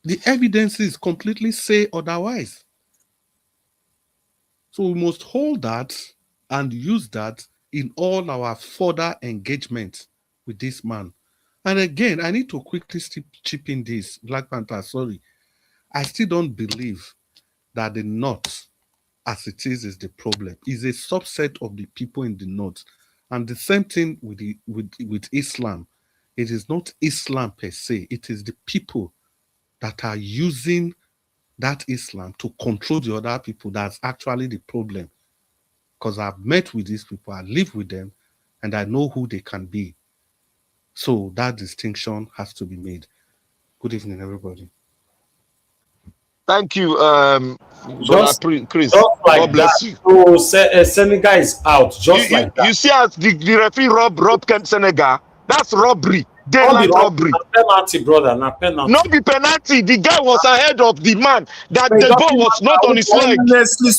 The evidences completely say otherwise. So we must hold that and use that in all our further engagement with this man. And again, I need to quickly chip in this, Black Panther, sorry. I still don't believe that the North, as it is the problem. It's a subset of the people in the North. And the same thing with Islam. It is not Islam per se. It is the people that are using that Islam to control the other people. That's actually the problem. Because I've met with these people, I live with them, and I know who they can be. So that distinction has to be made. Good evening, everybody. Thank you, Brother Just, Chris. just like God bless you. that. So Senegal is out, just like that. You see as the referee rob Senegal? That's robbery, Not be daylight wrong, robbery. na penalty, brother, na Not penalty. the penalty. The guy was ahead of the man. That But it the ball doesn't was not matter on which his one. leg. Honestly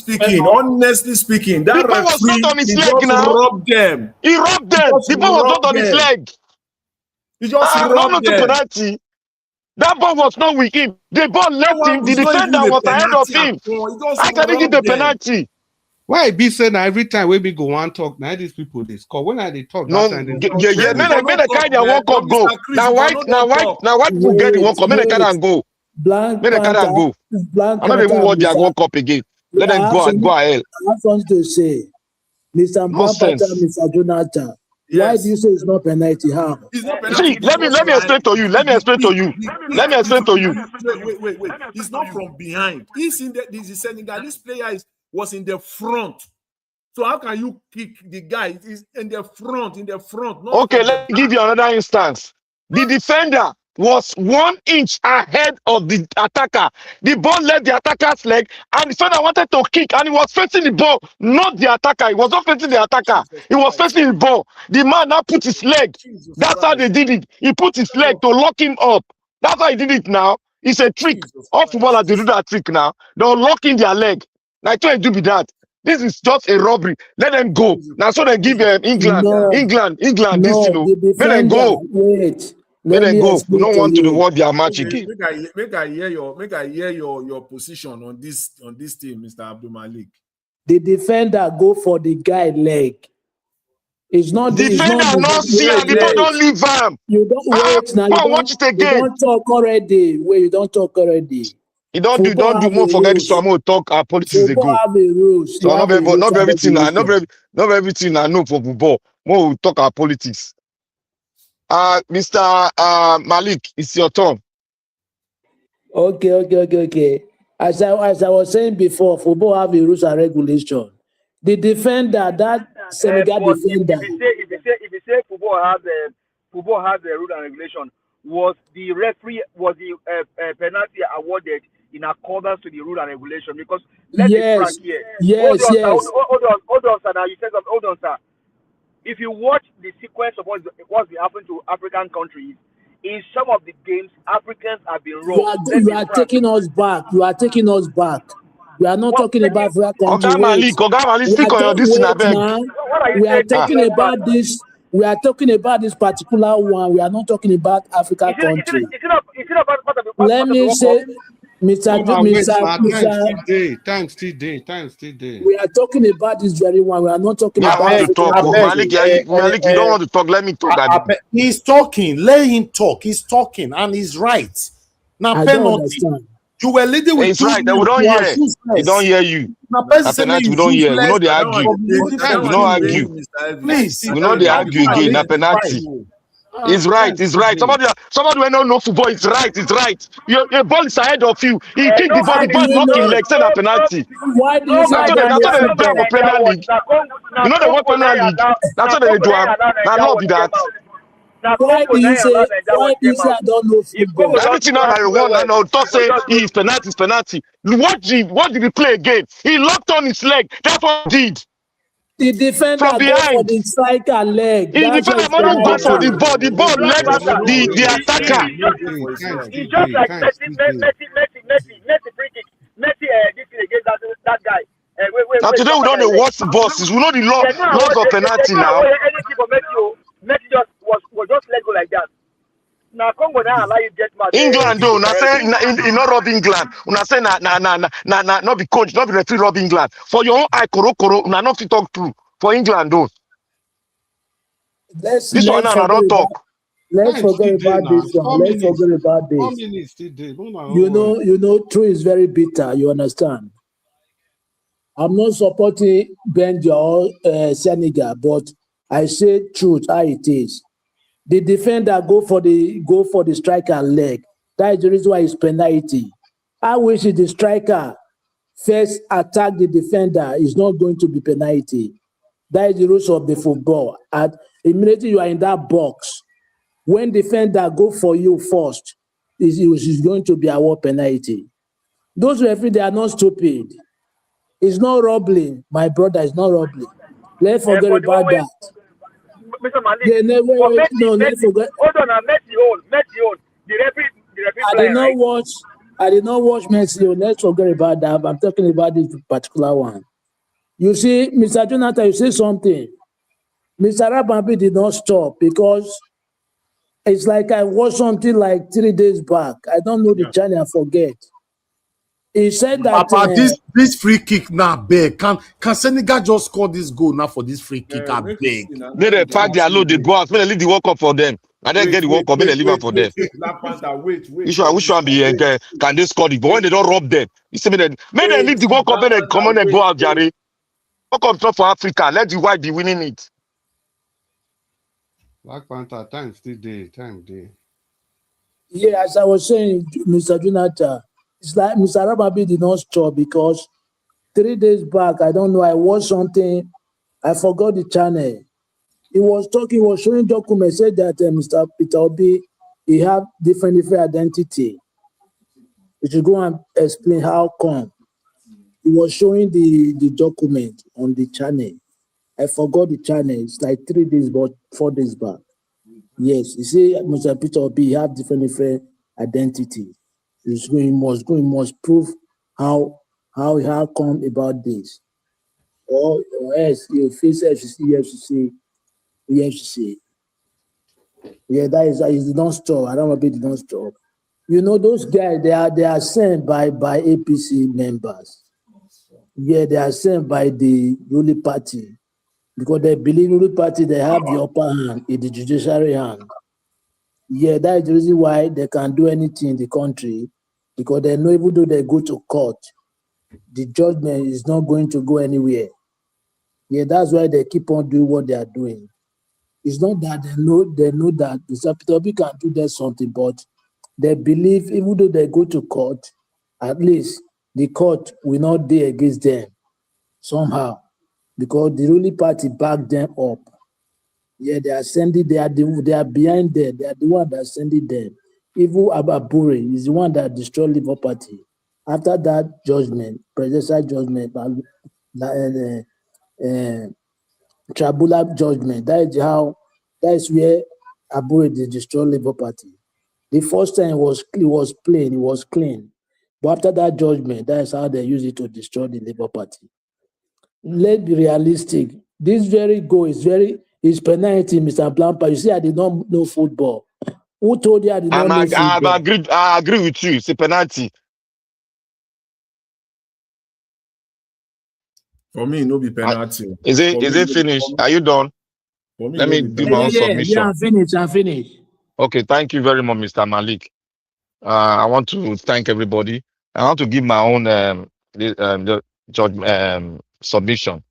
speaking, The that ball was not referee, on his he leg just now. robbed them. He robbed He them. just The ball was not robbed on his them. leg. He just Don't robbed know to them. penalty. That ball was not with him. The ball That left one him. The was not defender even a was ahead of penalty at him. all. He just How can he give the robbed them. penalty? Why be saying every time we be go one talk, now these people they score. When I they talk No, that time they yeah, talk yeah. too. Men don't they talk, carry their man. one But cup go. Mr. Chris, you cannot don't talk. Now white people get the one cup. Men they carry and go. Black Men they carry and Panther, go. Black I'm not Panther, even want their Mr. one cup again. Let I them have go ahead. something to say. Mr. Black Panther, Nonsense. Mr. Jonathan, why do Yes. you say it's not penalty? How? It's not penalty See, if it's not let me from behind. explain to you. Let me explain to you. Let me explain to you. Wait. It's not from behind. He's in the Senegalese player was in the front. So how can you kick the guy? He's in the front, not Okay, from the let me back. give you another instance. The defender was 1 inch ahead of the attacker. The ball left the attacker's leg, and the defender wanted to kick, and he was facing the ball, not the attacker. He was not facing the attacker. Jesus He was Christ. facing the ball. The man now put his leg. Jesus That's how Christ. they did it. He put his leg to lock him up. That's how he did it now. It's a trick. Jesus All Christ. footballers, they do that trick now. They're locking their leg. Now, try to do with that. This is just a robbery. Let them go. Now, so they give England, No, this, you no, know. the Let them defender, go. wait, Let let them me go. We explain don't to want to you. reward their match Okay, again. make I hear your position on this team, Mr. Abdul Malik. The defender go for the guy leg. It's not the, it's not Defender the, not see and the ball wait. don't leave him. You don't wait now. Go and watch it You again. don't talk already. Wait, you don't talk already. You don't Football do have more a forget this. So I'm rules. going to talk our politics Football ago. have a rules. You So have a rules not and everything regulation. not everything I know for football. More we talk our politics. Mr. Malik, it's your turn. Okay. As I was saying before, football have a rules and regulation. The defender, that Senegal But defender, if you say football has a rule and regulation, was the penalty awarded in accordance to the rule and regulation? Because let's be yes, frank here. yes, Hold yes. on, sir. Now you said hold on, sir. If you watch the sequence of what's been happening to African countries, in some of the games, Africans have been robbed. Let's You be are frank. taking us back. You are taking us back. We are not What talking taking? about African country. Oga Malik, We speak are on your this in a wait beg. now. What are you We are saying? Taking talking us back. about this. We are talking about this particular one. We are not talking about Africa country. Is it not part of the Let me World Cup? say, Mr. Now wait, now time Mr. still day, time still day, time still day. We are talking about this very one. We are not talking Me, I about want to African talk. Oh, country. Malik, you don't want to talk. Let me talk. He's talking. Let him talk. He's talking, and he's right. Now I don't penalty. understand. You were leading with It's 2 right. We men. don't You are hear. He don't useless. hear you. Now person A say penalty, me we is don't hear. We useless. know they That one argue. debate, This that kind We of one don't thing, debate, argue. oh. Mr. Evans. Please, We That know one they debate. argue again. A penalty. It's right. It's right. Somebody who don't know football. It's right. It's right. Your ball is ahead of you. He kick the ball. How The do ball is you not in know? leg. Send a penalty. Why do you say I don't That's know what they do for football? Premier League. You know they want Premier League. That's what they do. Now law be that. Why do you say I don't know football? Everything now I want and I'll talk say he is penalty, is penalty. What did he play again? He locked on his leg. That's what he did. The defender From go for behind. the striker leg. He That's why defender it's don't go for the penalty. ball. The ball Black left Panther. the attacker. It's just like Messi free kick. Messi this thing against that guy. Now today we don't watch the bosses. We know the laws of penalty now. Anything for Messi, Messi just was just let go like that. Now Congo now allow you get mad. England though, now say in not rob England. Una say not be coach, not be referee rob England. For your own eye, koro, una not fit talk true. For England though. Let's This one now I don't talk. let's forget about this one. Let's forget about 4 this. minutes still day. You know, truth is very bitter. You understand? I'm not supporting Benja or Senegal, but I say truth how it is. The defender go for the striker leg. That is the reason why it's penalty. I wish the striker first attack the defender is not going to be penalty. That is the rules of the football. Immediately you are in that box, When defender go for you first, is going to be a war penalty. Those referees, they are not stupid. It's not robbery, my brother. It's not robbery. Let's forget For the one about way, that. Mr. Malik, They never. for Messi, No, let's Messi, forget. hold on, Messi hold. The referee I did blind, not right? watch. I did not watch Messi. Let's forget about that. I'm talking about this particular one. You see, Mr. Jonathan, you say something. Mr. Rabambi did not stop because it's like I watched something like 3 days back. I don't know the Yeah. channel. I forget. He said that. Papa, this free kick now beg. Can Senegal just score this goal now for this free kick? I Make we beg. see now. May they pack their load, they go out. May they leave the World Cup for them. And then get the World Cup, may they leave it for them. Black Panther, wait. Which one be can they score the but when they don't rob them? You see, may they leave the World Cup, may Black they come on Panther, and go out, Jerry. World Cup not for Africa. Let the white be winning it. Black Panther, time still day, time day. Yeah, as I was saying, Mr. Jonathan, it's like Mr. Rababi did not stop because 3 days back, I don't know, I watched something, I forgot the channel. He was talking, he was showing documents, said that Mr. Peter Obi, he have different identity. We should go and explain how come. He was showing the document on the channel. I forgot the channel. It's like 3 days, but 4 days back. Yes, you see, Mr. Peter Obi have different identity. He must prove how come about this. Or else you face EFCC. Yeah, that is he don't stop. I don't know if they don't stop. You know, those guys, they are sent by APC members. Yeah, they are sent by the ruling party because they believe ruling party they have the upper hand in the judiciary hand. Yeah, that is the reason why they can do anything in the country because they know even though they go to court, the judgment is not going to go anywhere. Yeah, that's why they keep on doing what they are doing. It's not that they know that Mr. Peter Obi can do that something, but they believe even though they go to court, at least the court will not be against them somehow because the ruling party back them up. Yeah, they are sending. They are behind them. They are the one that are sending them. Even Ababure is the one that destroyed Labour Party. After that judgment, presidential judgment, tribunal judgment. That is where Abure destroyed Labour Party. The first time it was plain, it was clean. But after that judgment, that is how they use it to destroy the Labour Party. Let's be realistic. This very goal is penalty, Mr. Blamper. You see, I did not know football. Who told you I did not know football? I agree with you. It's a penalty. For me, no be penalty. Is it finished? Are you done? Let me do my own submission. I'm finished. Okay, thank you very much, Mr. Malik. I want to thank everybody. I want to give my own the judge submission.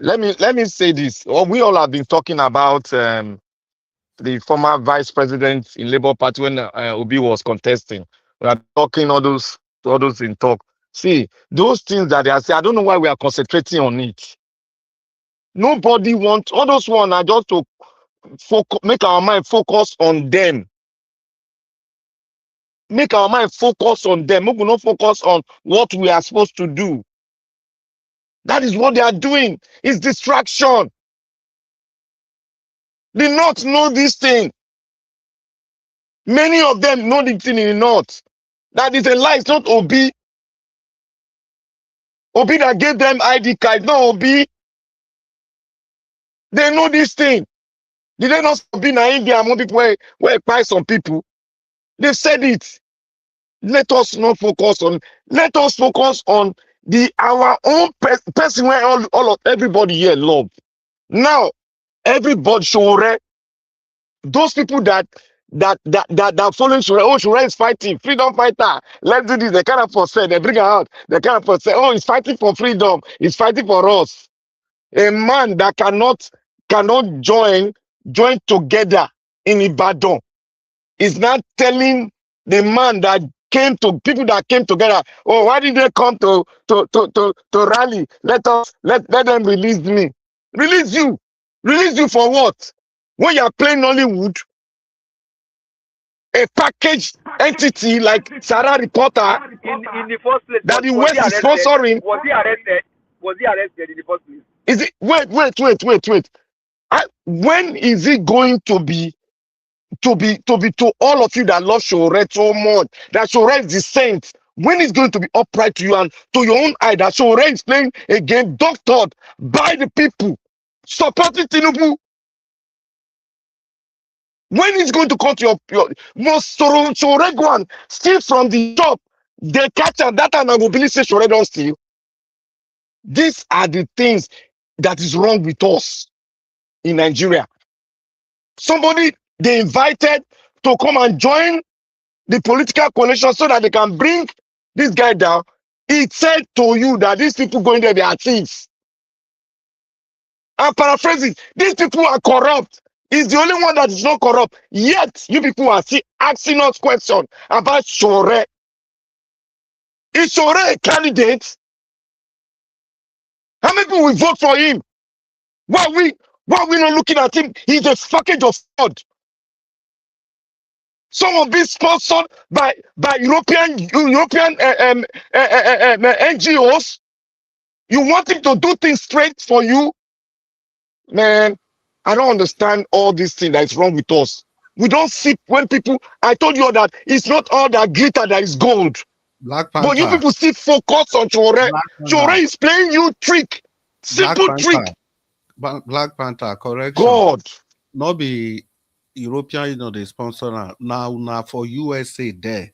Let me say this. Well, we all have been talking about the former vice president in Labour Party when Obi was contesting. We are talking all those in talk. See, those things that they are saying, I don't know why we are concentrating on it. Nobody wants all those ones are just to make our mind focus on them. Make our mind focus on them. We will not focus on what we are supposed to do. That is what they are doing. It's distraction. The North know this thing. Many of them know the thing in the North. That is a lie. It's not Obi. Obi that gave them ID card. No, Obi. They know this thing. Did they not be in India among people where buy some people? They said it. Let us not focus on. Let us focus on our own person where all of everybody here love. Now, everybody Sowore, those people that following Sowore, oh, Sowore is fighting, freedom fighter. Let's do this. They kind of say, they bring her out. They kind of say, oh, he's fighting for freedom. He's fighting for us. A man that cannot join together in Ibadan is not telling the man that people that came together, oh, why did they come to rally? Let them release me. Release you for what? When you are playing Nollywood, a packaged entity like Sarah Reporter In the first place, that the was he West is arrested? sponsoring. Was he arrested? Was he arrested in the first place? Is it? Wait. When is it going to be to all of you that love Sowore so much, that Sowore is the saint? When is going to be upright to you and to your own eye that Sowore is playing a game doctored by the people, supporting Tinubu? When is going to cut your most Sowore go and steal from the shop? They catch am that time and go believe say Sowore don steal. These are the things that is wrong with us in Nigeria. Somebody they invited to come and join the political coalition so that they can bring this guy down. He said to you that these people going there, they are thieves. I'm paraphrasing. These people are corrupt. He's the only one that is not corrupt. Yet, you people are still asking us questions about Sowore. Is Sowore a candidate? How many people will vote for him? Why are we not looking at him? He's a package of fraud. Someone being sponsored by European NGOs. You want him to do things straight for you? Man, I don't understand all these things that is wrong with us. We don't see when people, I told you all that it's not all that glitter that is gold. Black But you Panther. people still focus on Sowore. Black Sowore Panther. is playing you trick. Black Simple trick. Panther. Black Panther, correction. God. Not be European, they sponsor now for USA there.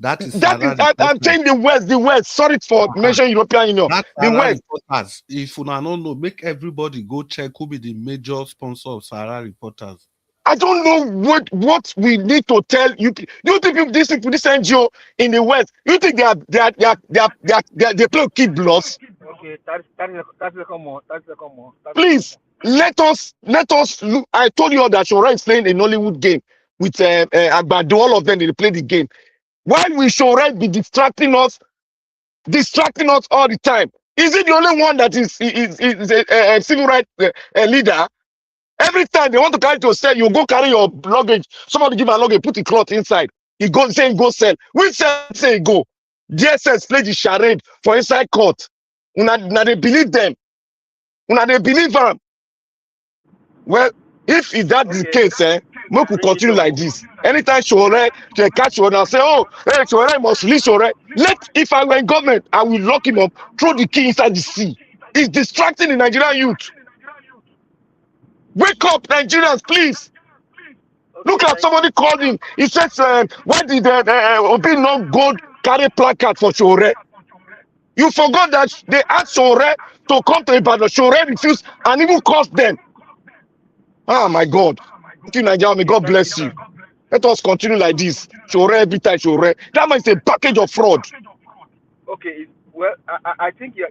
That is I'm saying the West. Sorry for mentioning European Union. That's The West. Reporters. If you don't know, make everybody go check who be the major sponsor of Sarah Reporters. I don't know what we need to tell you. You think these people, this NGO in the West, you think they play kid blows? Okay, that's more. Please let us look. I told you all that Sowore is playing a Nollywood game with Agbado. All of them they play the game. Why will Sowore be distracting us all the time? Is he the only one that is a civil rights leader? Every time they want to carry to sell, you go carry your luggage. Somebody give a luggage, put the cloth inside. He go say he go sell. We say he go. DSS play the charade for inside court. Una they believe them. Una they believe them. Well, if that is the case, make we continue like this. Anytime Sowore they catch Sowore and say, oh, hey, Sowore must release Sowore. If I were in government, I will lock him up, throw the key inside the sea. It's distracting the Nigerian youth. Wake up, Nigerians, please. Look at somebody called him. He says, why did Obi not go carry placard for Sowore? You forgot that they asked Sowore to come to Ibadan. Sowore refused and even cost them. Oh my God. Thank you, Nigeria. May God bless you. Let us continue like this. Sowore every time, Sowore. That means a package of fraud. Okay, well, I think you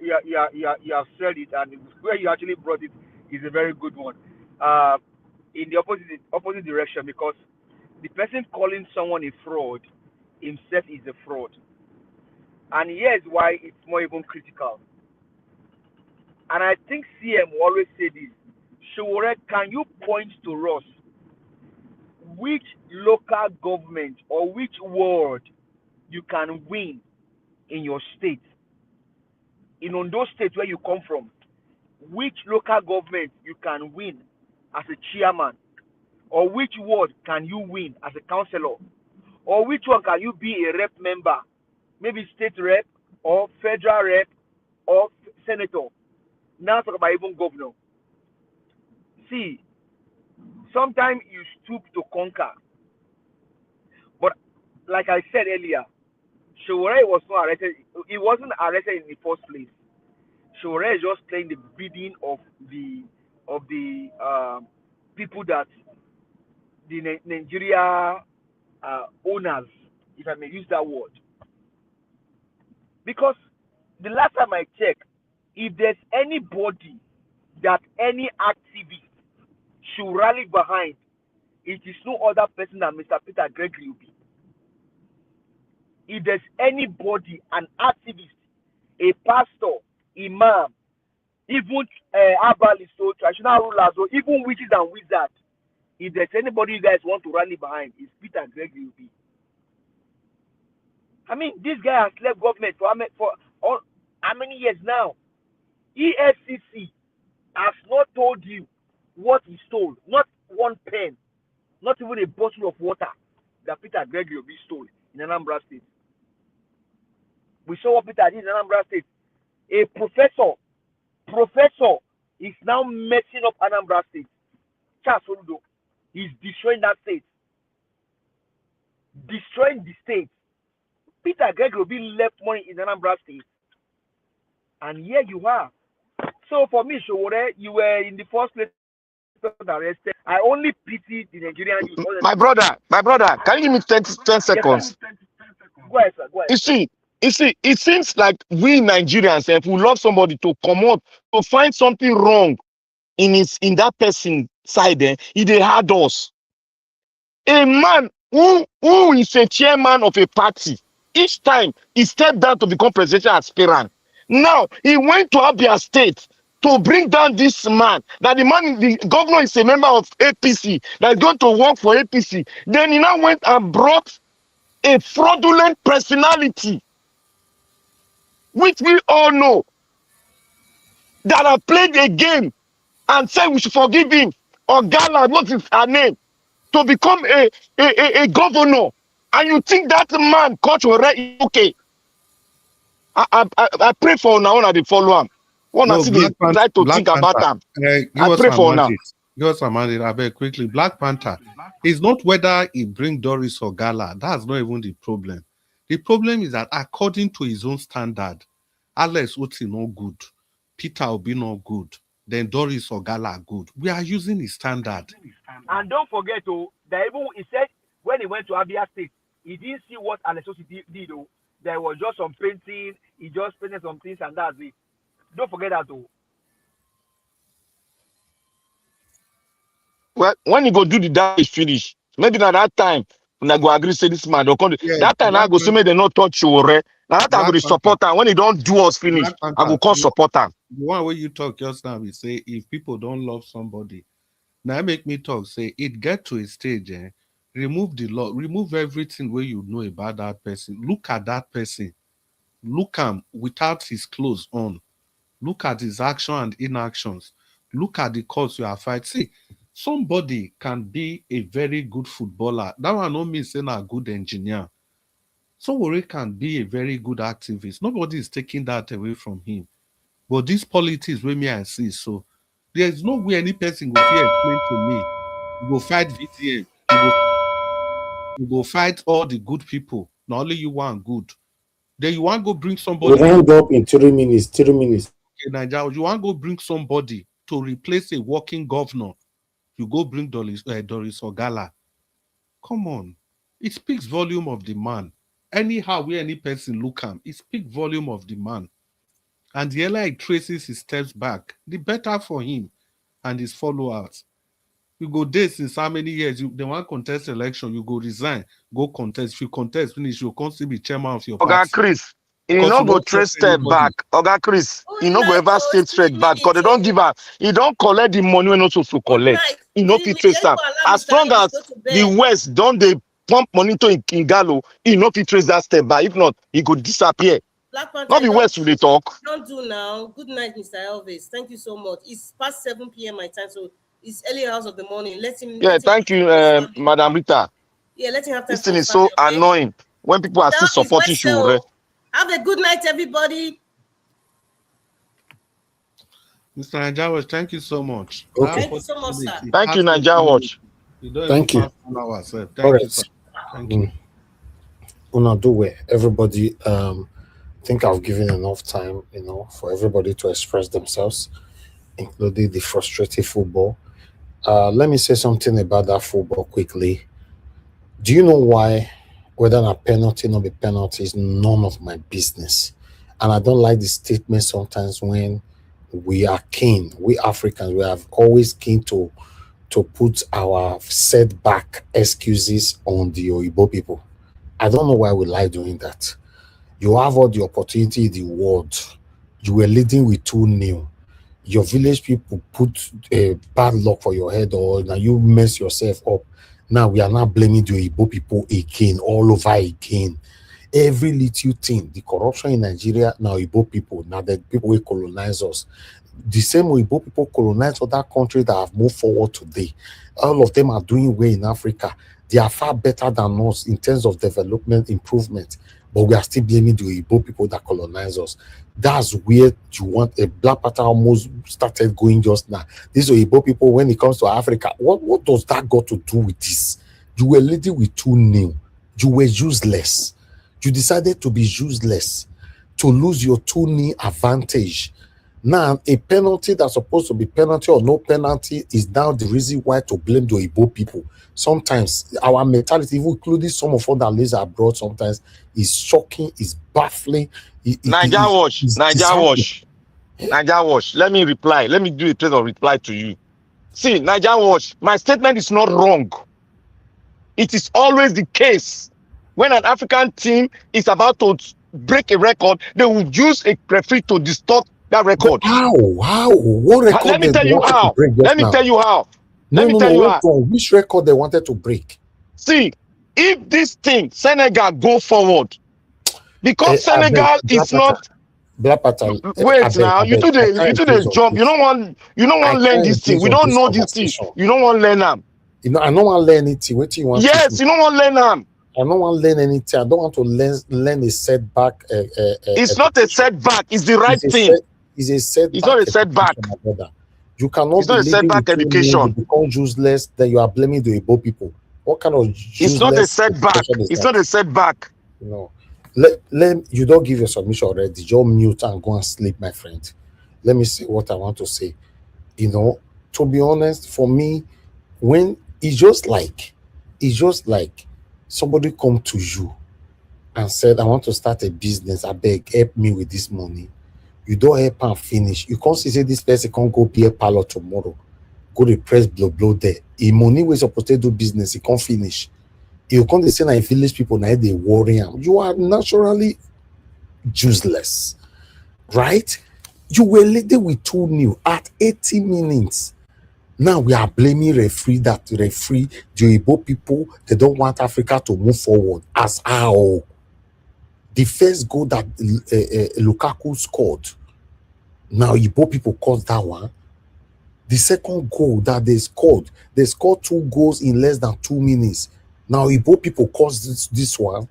have said it, and where you actually brought it is a very good one. In the opposite direction, because the person calling someone a fraud himself is a fraud, and here's why it's more even critical. And I think CM will always say this: Sowore, can you point to us which local government or which ward you can win in your state, in Ondo State where you come from, which local government you can win as a chairman, or which ward can you win as a councillor, or which one can you be a rep member, maybe state rep or federal rep or senator. Now talk about even governor. See, sometimes you stoop to conquer, but like I said earlier, Sowore was not arrested. He wasn't arrested in the first place. Sowore is just playing the bidding of the people that the Nigeria owners, if I may use that word. Because the last time I checked, if there's anybody that any activist should rally behind, it is no other person than Mr. Peter Gregory Obi. If there's anybody, an activist, a pastor, imam, even herbalist, so traditional rulers, or even witches and wizards If there's anybody you guys want to rally behind, it's Peter Gregory Obi. I mean, this guy has left government for how many years now? EFCC has not told you what he stole. Not one pen, not even a bottle of water that Peter Gregory Obi stole in Anambra State. We saw what Peter did in Anambra State. A professor is now messing up Anambra State. Charles Oludo is destroying that state. Destroying the state. Peter Gregory Obi left money in Anambra State. And here you are. So for me, Sowore, you were in the first place arrested. I only pity the Nigerian youth. My brother, can you give me 10 seconds? Yes, go ahead, sir. Go ahead. You see, it seems like we Nigerians, if we love somebody to come out to find something wrong in that person's side, they hard us. A man who is a chairman of a party, each time he stepped down to become presidential aspirant. Now he went to Abia State to bring down this man. That the governor is a member of APC that's going to work for APC. Then he now went and brought a fraudulent personality, which we all know, that have played a game and said we should forgive him, or Gala, what is her name, to become a governor. And you think that man, Coach Ore, okay? I pray for now they follow him. No, Try to think about them. I pray for now. Give us a mandate, I beg quickly. Black Panther is not whether he bring Doris or Gala. That's not even the problem. The problem is that according to his own standard, Alex Oti no good, Peter Obi no good, then Doris or Gala are good. We are using his standard. And don't forget, that even he said when he went to Abia State, he didn't see what Alex Oti did. There was just some painting. He just painted some things, and that's it. Don't forget that, though. Well, when you go do the damage finish, maybe at that time, when I go agree say this man don't come. Yeah, that time I go say me they not touch you, right? Now that I go support him. When he don't do us finish, I go come support him. The one where you talk just now, we say if people don't love somebody, now make me talk. Say it get to a stage, remove the law, remove everything where you know about that person. Look at that person, look him without his clothes on. Look at his action and inactions. Look at the cause you are fighting. See, somebody can be a very good footballer. That one no mean saying a good engineer. Sowore can be a very good activist. Nobody is taking that away from him. But this politics where me I see, so there is no way any person will fear explain to me. You go fight VTM. You go fight all the good people. Not only you want good. Then you want to go bring somebody. We end up in 3 minutes. 3 minutes. Okay, Nigeria, you want to go bring somebody to replace a working governor. You go bring Doris Ogala. Come on. It speaks volume of the man. Anyhow, where any person look at, it speaks volume of the man. And the earlier he traces his steps back, the better for him and his followers. You go there since how many years? They want contest election, you go resign, go contest. If you contest, finish, you'll constantly be chairman of your party. Oga Chris, he no go trace step back. Oga Chris, he no go ever step straight back because they don't give up. He don't collect the money when not to collect. He no fit trace that. As long as the West don't they pump money to Kingalo, he no fit trace that step back. If not, he could disappear. Not the West will they talk. Don't do now. Good night, Mr. Elvis. Thank you so much. It's past 7 p.m. my time, so it's early hours of the morning. Thank you, Madam Rita. Yeah, let him have time. This thing is so annoying when people are still supporting you. Have a good night, everybody. Mr. Nigeria Watch, thank you so much. Okay. Thank you so much, sir. Thank you, Nigeria Watch. Thank you. Thank you, sir. Thank you. Una do well. Everybody, think I've given enough time, for everybody to express themselves, including the frustrated football. Let me say something about that football quickly. Do you know why whether a penalty or not a penalty is none of my business? And I don't like the statement sometimes when we are keen, we Africans, we have always keen to put our setback excuses on the Oyibo people. I don't know why we like doing that. You have all the opportunity in the world. You were leading with 2-0. your village people put bad luck for your head, or now you mess yourself up. Now we are not blaming the Igbo people again, all over again. Every little thing, the corruption in Nigeria, now Igbo people, now the people will colonize us. The same way Igbo people colonize other countries that have moved forward today. All of them are doing well in Africa. They are far better than us in terms of development, improvement. But we are still blaming the Igbo people that colonize us. That's where you want a black pattern almost started going just now. These Igbo people, when it comes to Africa, what does that got to do with this? You were leading with too new. You were useless. You decided to be useless, to lose your 2-knee advantage. Now, a penalty that's supposed to be penalty or no penalty is now the reason why to blame the Igbo people. Sometimes our mentality, even including some of us that live abroad, sometimes is shocking, is baffling. Naija Wash. Let me reply. Let me do a place of reply to you. See, Naija Wash, my statement is not wrong. It is always the case. When an African team is about to break a record, they will use a referee to distort that record. How? What record? Let me tell you how. Let me tell you how. Which record they wanted to break? See, if this thing, Senegal, go forward, because Senegal is not. Wait now, you do the jump. You don't want learn this thing. We don't know this thing. You don't want learn them. You know, I don't want to learn anything. What do you want? Yes, you don't want to learn them. I don't want to learn anything. I don't want to learn a setback. It's not a setback. It's the right thing. It's a setback. It's not a setback. You cannot. It's not a setback education. You become useless. Then you are blaming the Igbo people. What kind of useless? It's not a setback. It's not a setback. No. You don't give your submission already. Just mute and go and sleep, my friend. Let me see what I want to say. You know, to be honest, for me, when it's just like somebody come to you and said, I want to start a business. I beg, help me with this money. You don't help and finish. You can't say this person can't go be a parlor tomorrow. Go to press blow there. In money we're supposed to do business, he can't finish. You can't say like village people now they worry. You are naturally useless, right? You were leading with 2-0 at 80 minutes. Now we are blaming referee the Igbo people, they don't want Africa to move forward. As how? The first goal that Lukaku scored, now Igbo people caused that one. The second goal that they scored 2 goals in less than 2 minutes. Now Igbo people caused this one.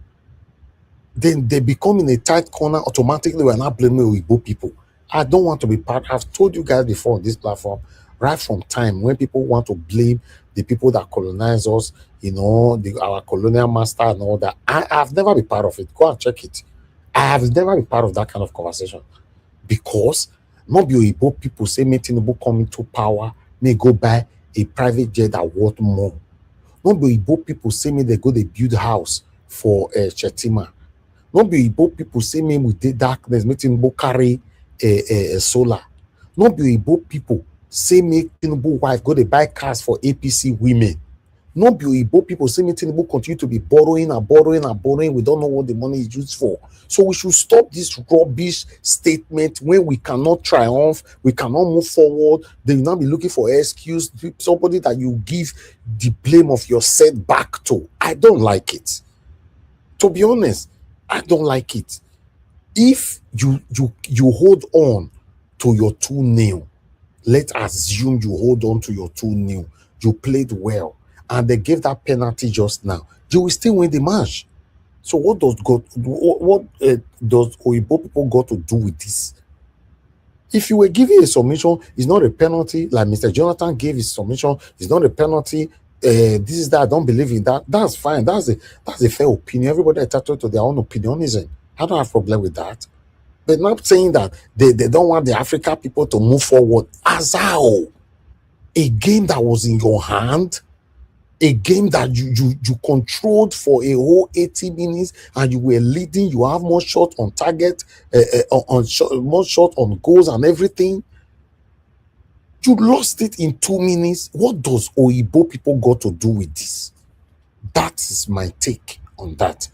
Then they become in a tight corner. Automatically, we're not blaming Igbo people. I don't want to be part. I've told you guys before on this platform, right from time when people want to blame the people that colonize us, you know, our colonial master and all that. I've never been part of it. Go and check it. I have never been part of that kind of conversation, because not be Igbo people say me Tinubu come into power, may go buy a private jet that worth more. Not be Igbo people say me they go they build a house for Chetima. Not be Igbo people say me with the darkness, me Tinubu carry solar. Not be Igbo people say me Tinubu wife go they buy cars for APC women. Not be Igbo people say me Tinubu continue to be borrowing. We don't know what the money is used for. So we should stop this rubbish statement when we cannot triumph, we cannot move forward. They will not be looking for excuse, somebody that you give the blame of your setback to. I don't like it. To be honest, I don't like it. If you hold on to your 2-0, let's assume you hold on to your 2-0, you played well, and they gave that penalty just now, you will still win the match. So what does Oyibo people got to do with this? If you were giving a submission, it's not a penalty. Like Mr. Jonathan gave his submission, it's not a penalty. This is that. I don't believe in that. That's fine. That's a fair opinion. Everybody entitled to their own opinion, isn't? I don't have a problem with that. But not saying that they don't want the African people to move forward. As how? A game that was in your hand, a game that you controlled for a whole 80 minutes, and you were leading. You have more shot on target, more shot on goals and everything. You lost it in 2 minutes. What does Oyibo people got to do with this? That is my take on that.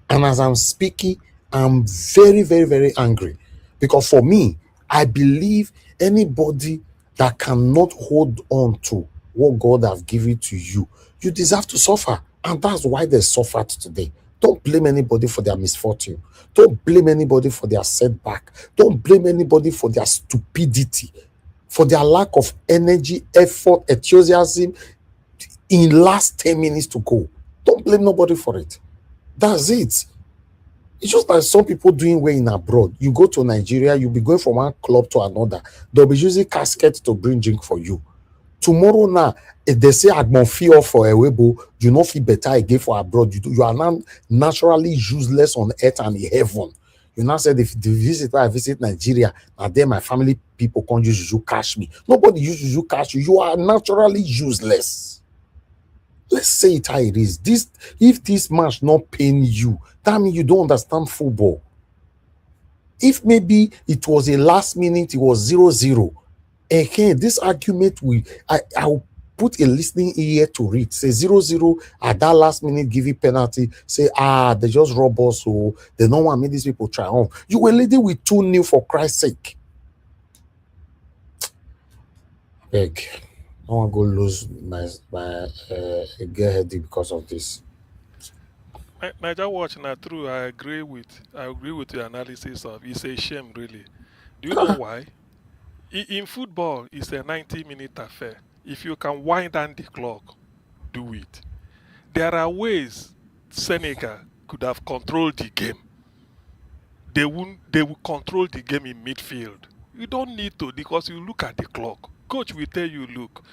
And as I'm speaking, I'm very, very, very angry, because for me, I believe anybody that cannot hold on to what God has given to you, you deserve to suffer. And that's why they suffered today. Don't blame anybody for their misfortune. Don't blame anybody for their setback. Don't blame anybody for their stupidity, for their lack of energy, effort, enthusiasm in last 10 minutes to go. Don't blame nobody for it. That's it. It's just like some people doing well in abroad. You go to Nigeria, you'll be going from one club to another. They'll be using casket to bring drink for you. Tomorrow now, if they say Agbon feel for a webo, you not feel better again for abroad. You are now naturally useless on earth and in heaven. You now said if the visitor I visit Nigeria, and then my family people can't use you cash me. Nobody uses you cash you. You are naturally useless. Let's say it how it is. If this match not paying you, that means you don't understand football. If maybe it was a last minute, it was 0-0. Again, this argument I'll put a listening ear to it. Say 0-0 at that last minute, give you penalty. Say, they just rob us, so they don't want me these people try on. You were leading with 2-0 for Christ's sake. Beg. I don't want to go lose my get heady because of this. Niger Watch, not true. I agree with your analysis of it's a shame, really. Do you know why? In football, it's a 90-minute affair. If you can wind down the clock, do it. There are ways Senegal could have controlled the game. They will control the game in midfield. You don't need to, because you look at the clock. Coach will tell you, look,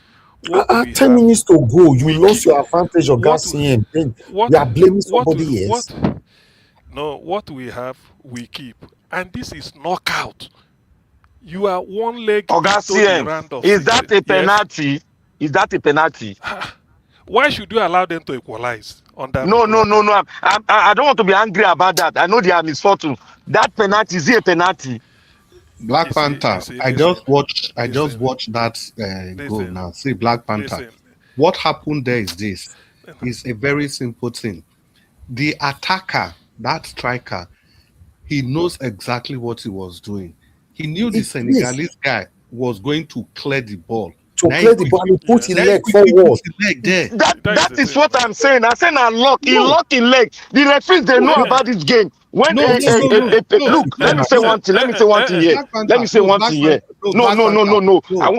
what we 10 have, minutes to go, you lost your advantage of what CM. Then what you are blaming what somebody else. what we have, we keep. And this is knockout. You are one leg Oga into the CM, round of is that 16. a penalty? Is that a penalty? Why should you allow them to equalize on that? No. I don't want to be angry about that. I know they are misfortune. That penalty, is it a penalty? Black Panther. I just watched that goal listen, now. See, Black Panther. listen. What happened there is this. It's a very simple thing. The attacker, that striker, he knows exactly what he was doing. He knew the Senegalese guy was going to clear the ball. To clear the ball, he put his leg quickly forward. put his leg there. That is what I'm saying. I said, he lock in leg. The referees, they know about this game. When No. look, let me say one thing. Let me say one thing here. Let me say one thing here. No.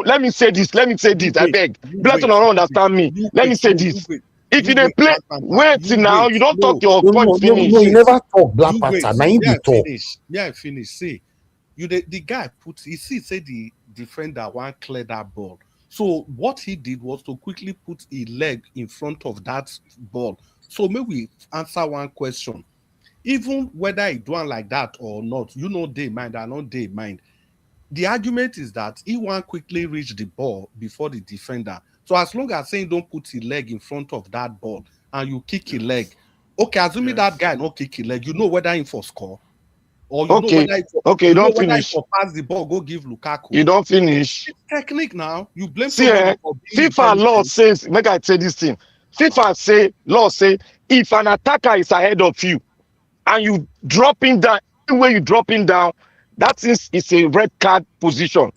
Let me say this. I beg. Black don't understand me. Let me say this. If you don't play, wait now. You don't talk your point finish. No, you never talk Black Panther. Now you be talk. Yeah, I finish. See, the guy said the defender want clear that ball. So what he did was to quickly put a leg in front of that ball. So maybe we answer one question. Even whether he do like that or not, they mind or not they mind. The argument is that he want quickly reach the ball before the defender. So as long as saying don't put his leg in front of that ball and you kick your leg, okay, assuming that guy not kick your leg, you know whether he for score or you know whether you don't finish. For pass the ball, go give Lukaku. You don't finish. It's technique now. You blame FIFA law says, make I say this thing. FIFA law say if an attacker is ahead of you and you dropping down, anywhere you dropping down, that is a red card position.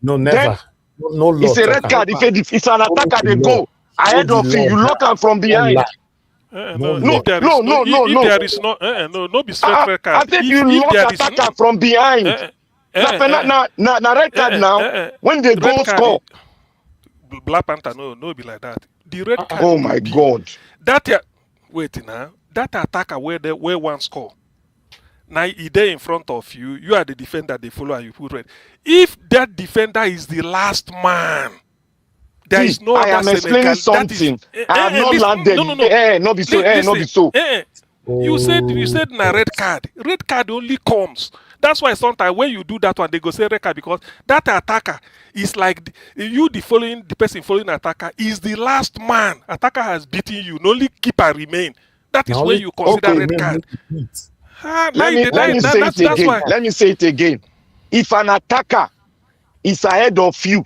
No, never. Then, no law. It's a red card. If it's an attacker, they go ahead of you. You lock them from behind. No, be straight red card. I think you lock attacker from behind. Na red card now. When they go score. Black Panther, no be like that. The red card. Oh my God. Wait now. That attacker where one score. Now he there in front of you. You are the defender. They follow and you put red. If that defender is the last man, there is no. I am explaining something. I have not landed. No. Not be so. You said na red card. Red card only comes. That's why sometimes when you do that one, they go say red card because that attacker is like the person following attacker is the last man. Attacker has beaten you. Only keeper remain. That is when you consider red card. Let me say it again. If an attacker is ahead of you,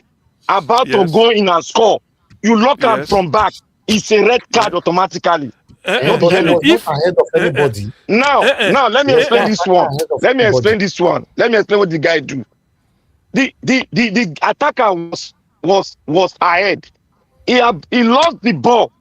about to go in and score, you lock him from back. It's a red card automatically. If ahead of anybody. Now, let me explain this one. Let me explain what the guy do. the attacker was ahead. He lost the ball.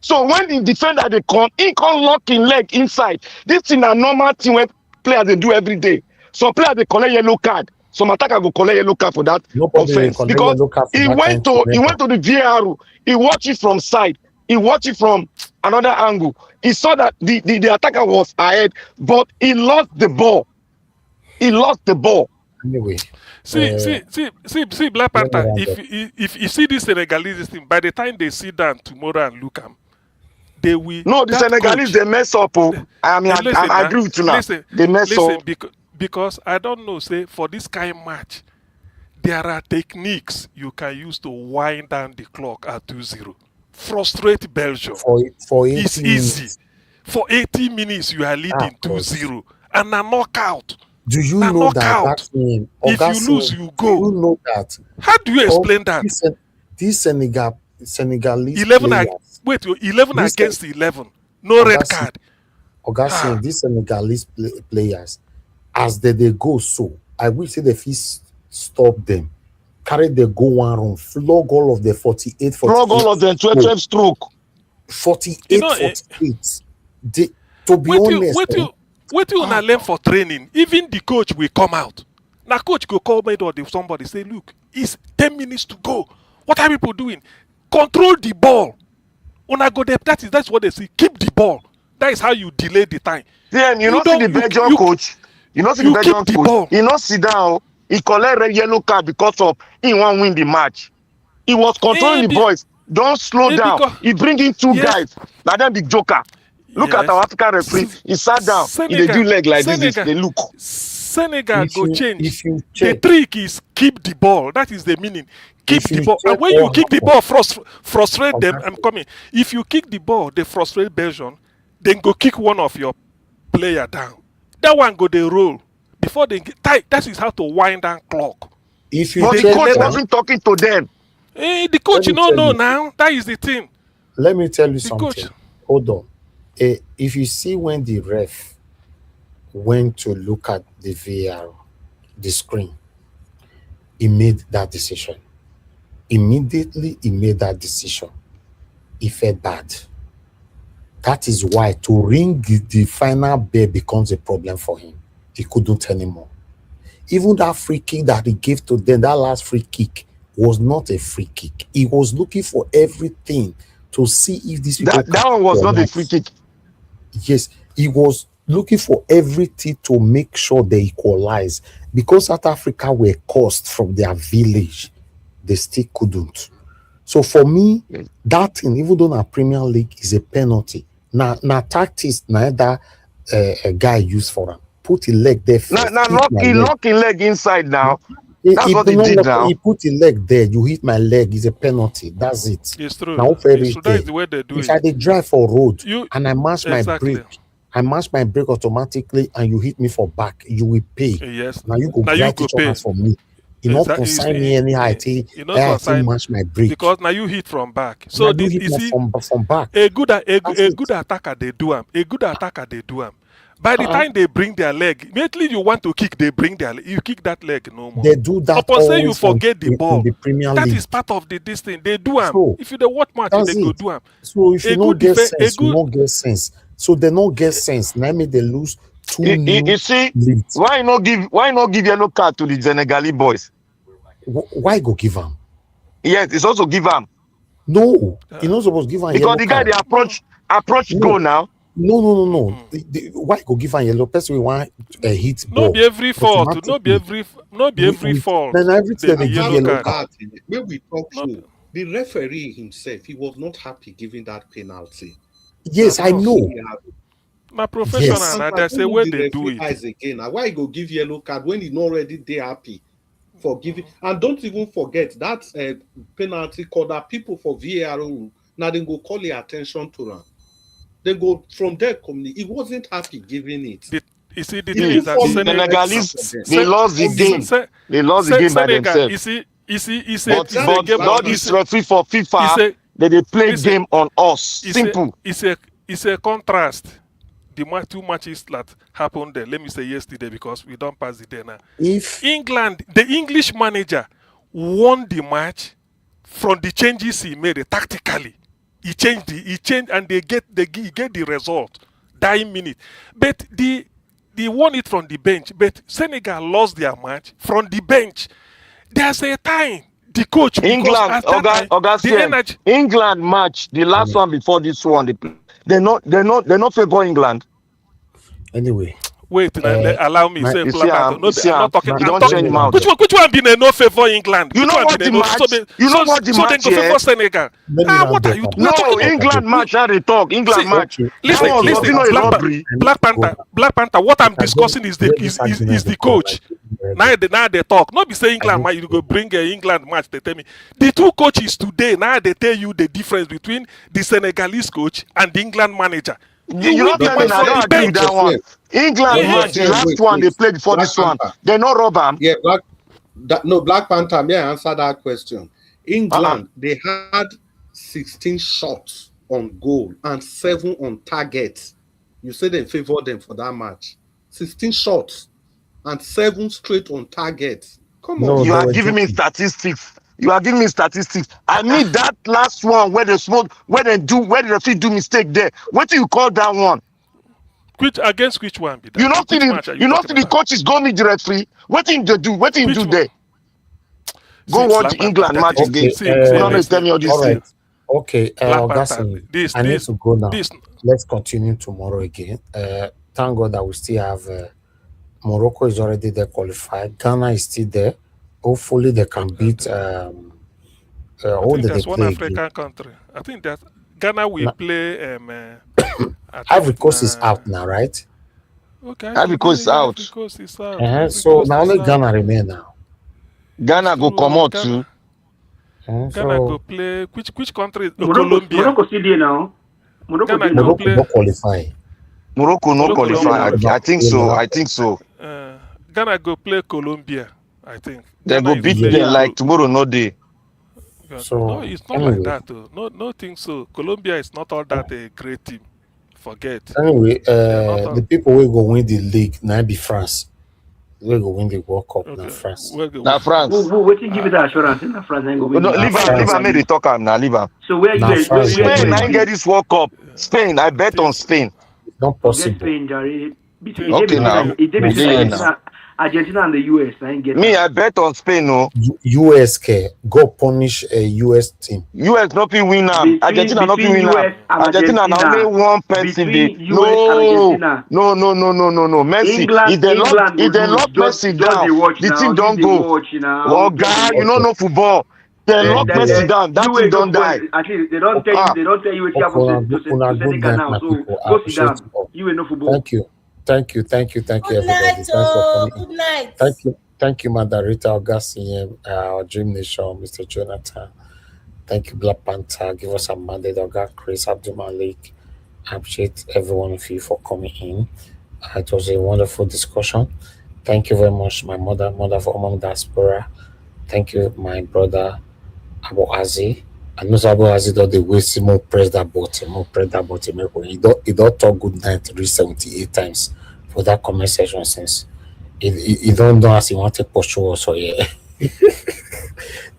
So when the defender they come, he can't lock in leg inside. This is a normal thing when players they do every day. Some players they collect yellow card. Some attacker go collect yellow card for that Nobody will offense collect because yellow card for he that went kind of to the VAR. He watched it from side. He watched it from another angle. He saw that the attacker was ahead, but he lost the ball. He lost the ball. Anyway, see, Black let me Panther. round up. If you see this Senegalese thing, by the time they sit down tomorrow and look at, they will. No, the that Senegalese coach, they mess up. Oh, I mean, listen, I agree with you now. listen, They mess listen, up. because I don't know. Say for this kind of match, there are techniques you can use to wind down the clock at 2-0. Frustrate Belgium. For 80 It's minutes. easy. For 80 minutes, you are leading 2-0 and a knockout. Do you Na know that knockout. that thing? If you lose, you go. Do you know that? How do you explain that? These Senegalese 11 players. wait, 11 This- against 11. No red Oga card. Oga these Senegalese players, as they go so, I wish say the fees stop them. Carry the go one round, flog all of the 48, 48. Flog all of them 12 stroke. 48, 48. To be honest, What you na learn for training? Even the coach will come out. Now coach go call me or somebody say, look, it's 10 minutes to go. What are people doing? Control the ball. Una go there. That's what they say. Keep the ball. That is how you delay the time. Then you know see the Belgian coach. You know see the Belgian coach. He not sit down. He collect red yellow card because of he won't win the match. He was controlling the boys. Don't slow down. He bring in two guys. Like them big joker. Look at our African referee. He sat down. He they do leg like this. They look. Senegal go change. The trick is keep the ball. That is the meaning. Keep the ball. And when you kick the ball, frustrate them. I'm coming. If you kick the ball, they frustrate Belgium. Then go kick one of your player down. That one go they roll before they get tight. That is how to wind down clock. If you but the coach wasn't talking to them. The coach, you don't know now. That is the thing. Let me tell you something. Coach. Hold on. If you see when the ref went to look at the VAR, the screen, he made that decision. Immediately, he made that decision. He felt bad. That is why to ring the final bell becomes a problem for him. He couldn't anymore. Even that free kick that he gave to them, that last free kick, was not a free kick. He was looking for everything to see if these people. That one was not a free kick. Yes, he was looking for everything to make sure they equalize. Because South Africa were cursed from their village, they still couldn't. So for me, that thing, even though na Premier League, is a penalty. Now tactics, neither a guy used for him. Put his leg there first. Now lock his leg inside now. That's what he did now. He put his leg there. You hit my leg. It's a penalty. That's it. It's true. Now, That is the way they do if it. I did drive for road and I mash my Exactly. brake, I mash my brake automatically, and you hit me for back, you will pay. Yes. Now you go Now you grant go each other pay. for me. You not consign me anyhow. You not consign mash my brake. because now you hit from back. So Now you this, hit you me see, from back. a good attacker they do him. A good attacker they do him. By the time they bring their leg, immediately you want to kick, they bring their leg. You kick that leg no more. They do that Upon say you always forget the in ball. the Premier That League. is part of this thing. They do them. So, If you don't watch match, that's they go it. do them. So if you A don't good get defen- sense, you don't get sense. So they don't get sense. Now me they lose 2-0. You see, why not give yellow card to the Senegalese boys? Why go give him? Yes, it's also give him. No, you're not supposed to give him Because yellow the guy card. they approach goal now. No. Why go give him yellow? Person we want a hit ball. No be every fault. No be every fault. Then everything they give yellow That, card. when we talk so, the referee himself, he was not happy giving that penalty. Yes, I know. My professional, Yes. and that's the way they do it. it. Again, now why go give yellow card when he not already they happy for giving? And don't even forget that penalty call that people for VAR now they go call your attention to them. They go from there. He wasn't happy giving it. You see, the thing is that Senegalese, they lost the game. They lost the game by themselves. You see, But all this referee for FIFA, they play game on us. Simple. It's a contrast. the two matches that happened there, let me say yesterday because we don't pass the day now. If England, the English manager won the match from the changes he made tactically. He changed, and he get the result dying minute. But they won it from the bench. But Senegal lost their match from the bench. There's a time the coach, because England, at that time the Augustine, energy. England match, the last one before this one, they're not favor England. anyway, Wait, allow me my say You see, Black Panther. No, you see, I'm not talking. my you I'm don't talking. change wait mouth. now. Which one been a no favor England? You Which know one what been the a no? match? You know what the So they match go here? favor Senegal. Let me What round are up you? a We're bit. No, talking. England match. How they talk? England See, match. Okay, That listen, one was listen. not a Augustine, robbery. I need Black to go Panther, now. Black Panther. What I'm Because discussing is this argument the go come coach. like already. Now they talk. Not be saying I England need match. to You go go bring a England match. They tell me the two coaches today. Now they tell you the difference between the Senegalese coach and the England manager. You You win not the tell me match now. I from the don't agree with bench. that Okay, one. Sim. England Okay, match, the Sim, last wait, one they wait. played before Black this one. Panther. They not rob them. Yeah, Black Panther, may I answer that question? England, they had 16 shots on goal and 7 on target. You said they favored them for that match. 16 shots and 7 straight on target. Come No, on. You they are were giving me joking. statistics. You are giving me statistics. I mean that last one where they smoke, where the referee do mistake there. What do you call that one? Which one be that? Which match are you You not talking see the about? coaches go meet the referee. What did they do? What did he Which do one? there? Go See, watch Black the Panther. England That match is again. see You don't know tell listen, me all these All listen. right. things. Okay, Black Panther. Augustine, This I need this to go now. this. Let's continue tomorrow again. Thank God that we still have Morocco is already there qualified. Ghana is still there. Hopefully they can beat I who think did they that's one play again? African country. I think that Ghana will Na- play. I Ivory think Coast is na out now, right? okay. Ivory Coast is Yeah, Ivory out. Coast is out. Ivory So Coast now is only out. Ghana remain now. It's Ghana go come true. out too. Ghana go So play. Which country? Colombia. Morocco still there now. Morocco Ghana there go now. Morocco play. don't qualify. Morocco no Morocco Morocco there don't qualify. now. qualify. I think They so. never I think qualify. so. Ghana go play Colombia. I think They Ghana go is beat Yeah. them playing. Yeah. like tomorrow, no day. No, So it's not like anyway, that. Though. No, think so. Colombia is not all that a great team. Forget. They are not all. the people will go win the league now be France. We go win the World Cup now Okay. France. Where go? Now France. Wait till give you that assurance. In France ain't gonna win No, the Now league. leave France, am. Make they talk am now. Leave am. So where you now guys France go where you Spain, win guys I now. get dey? this World Cup. Spain, I bet on Things, Spain. It's not Forget possible. Spain, Jare. Between Okay, now. it Now between France, Argentina and the US. I ain't get Me, them. I bet on Spain. No, US care go punish a US team. US not be win am. Argentina not be Between win am. US and Argentina na only Argentina. one person dey. Between US and No, Argentina. no, no, no, no, no, no. Messi, England go if they lose. lock Messi Just down, the watch the now. team Just don't the go. watch now. Oh, Just the guy, you watch. don't know football. They lock Messi down, that You team ain't no don't football. die. At least they don't tell you. Ah, They don't tell you what Okay, happened una to good Senegal night, now. my So people. I go sit appreciate down. you all. You ain't no football. Thank you. Thank you, Good night, everybody. Thanks for oh, coming in. good night. Thank you, Madarita Augustine, our Dream Nation, Mr. Jonathan. Thank you, Black Panther. Give us a mandate, Oga Chris Abdul Malik. I appreciate every one of you for coming in. It was a wonderful discussion. Thank you very much, my mother for Mom Diaspora. Thank you, my brother Abu Azi. I know Abu Azi don't they waste more press that button. He don't talk good night reach 78 times for that comment section since. He don't know as he want to pursue us. So yeah.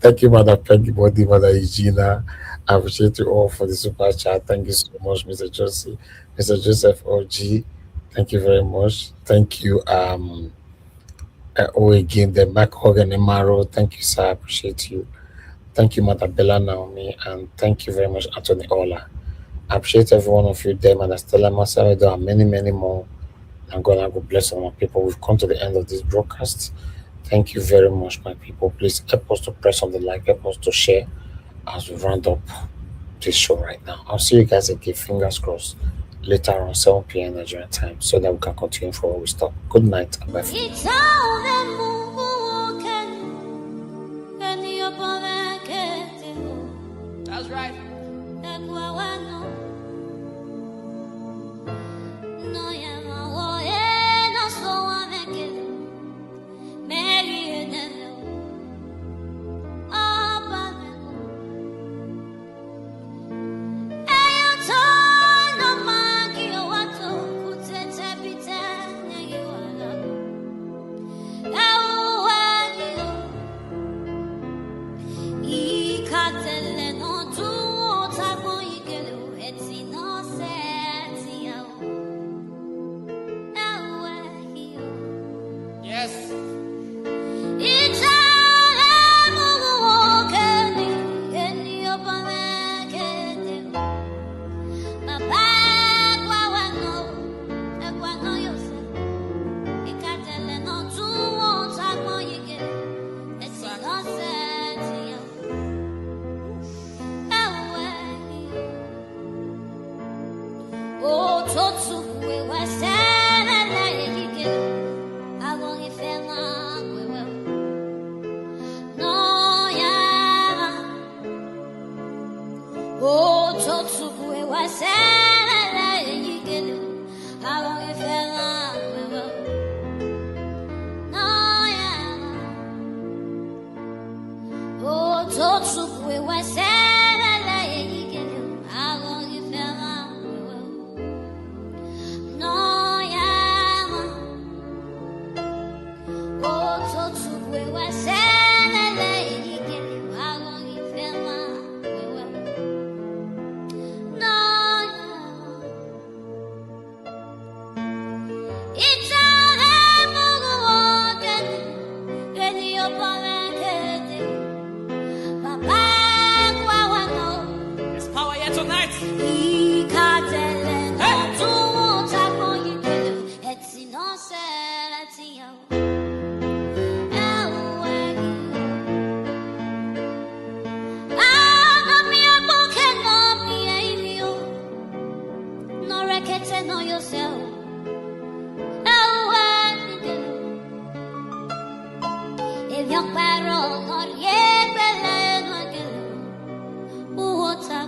Thank you, Mother Peggy Body, Mother Eugenia. I appreciate you all for the super chat. Thank you so much, Mr. Josie, Mr. Joseph OG. Thank you very much. Thank you, again, the Mac Hogan Emaro. Thank you, sir. I appreciate you. Thank you, Mother Bella Naomi, and thank you very much, Anthony Ola. I appreciate every one of you there, Mother Stella Masawedo, and many, many more. And God, I will bless all my people. We've come to the end of this broadcast. Thank you very much, my people. Please help us to press on the like, help us to share as we round up this show right now. I'll see you guys again, fingers crossed, later on 7 p.m. Nigerian time so that we can continue from where we stop. Good night and bye for now. That's right. There's power here tonight. Uota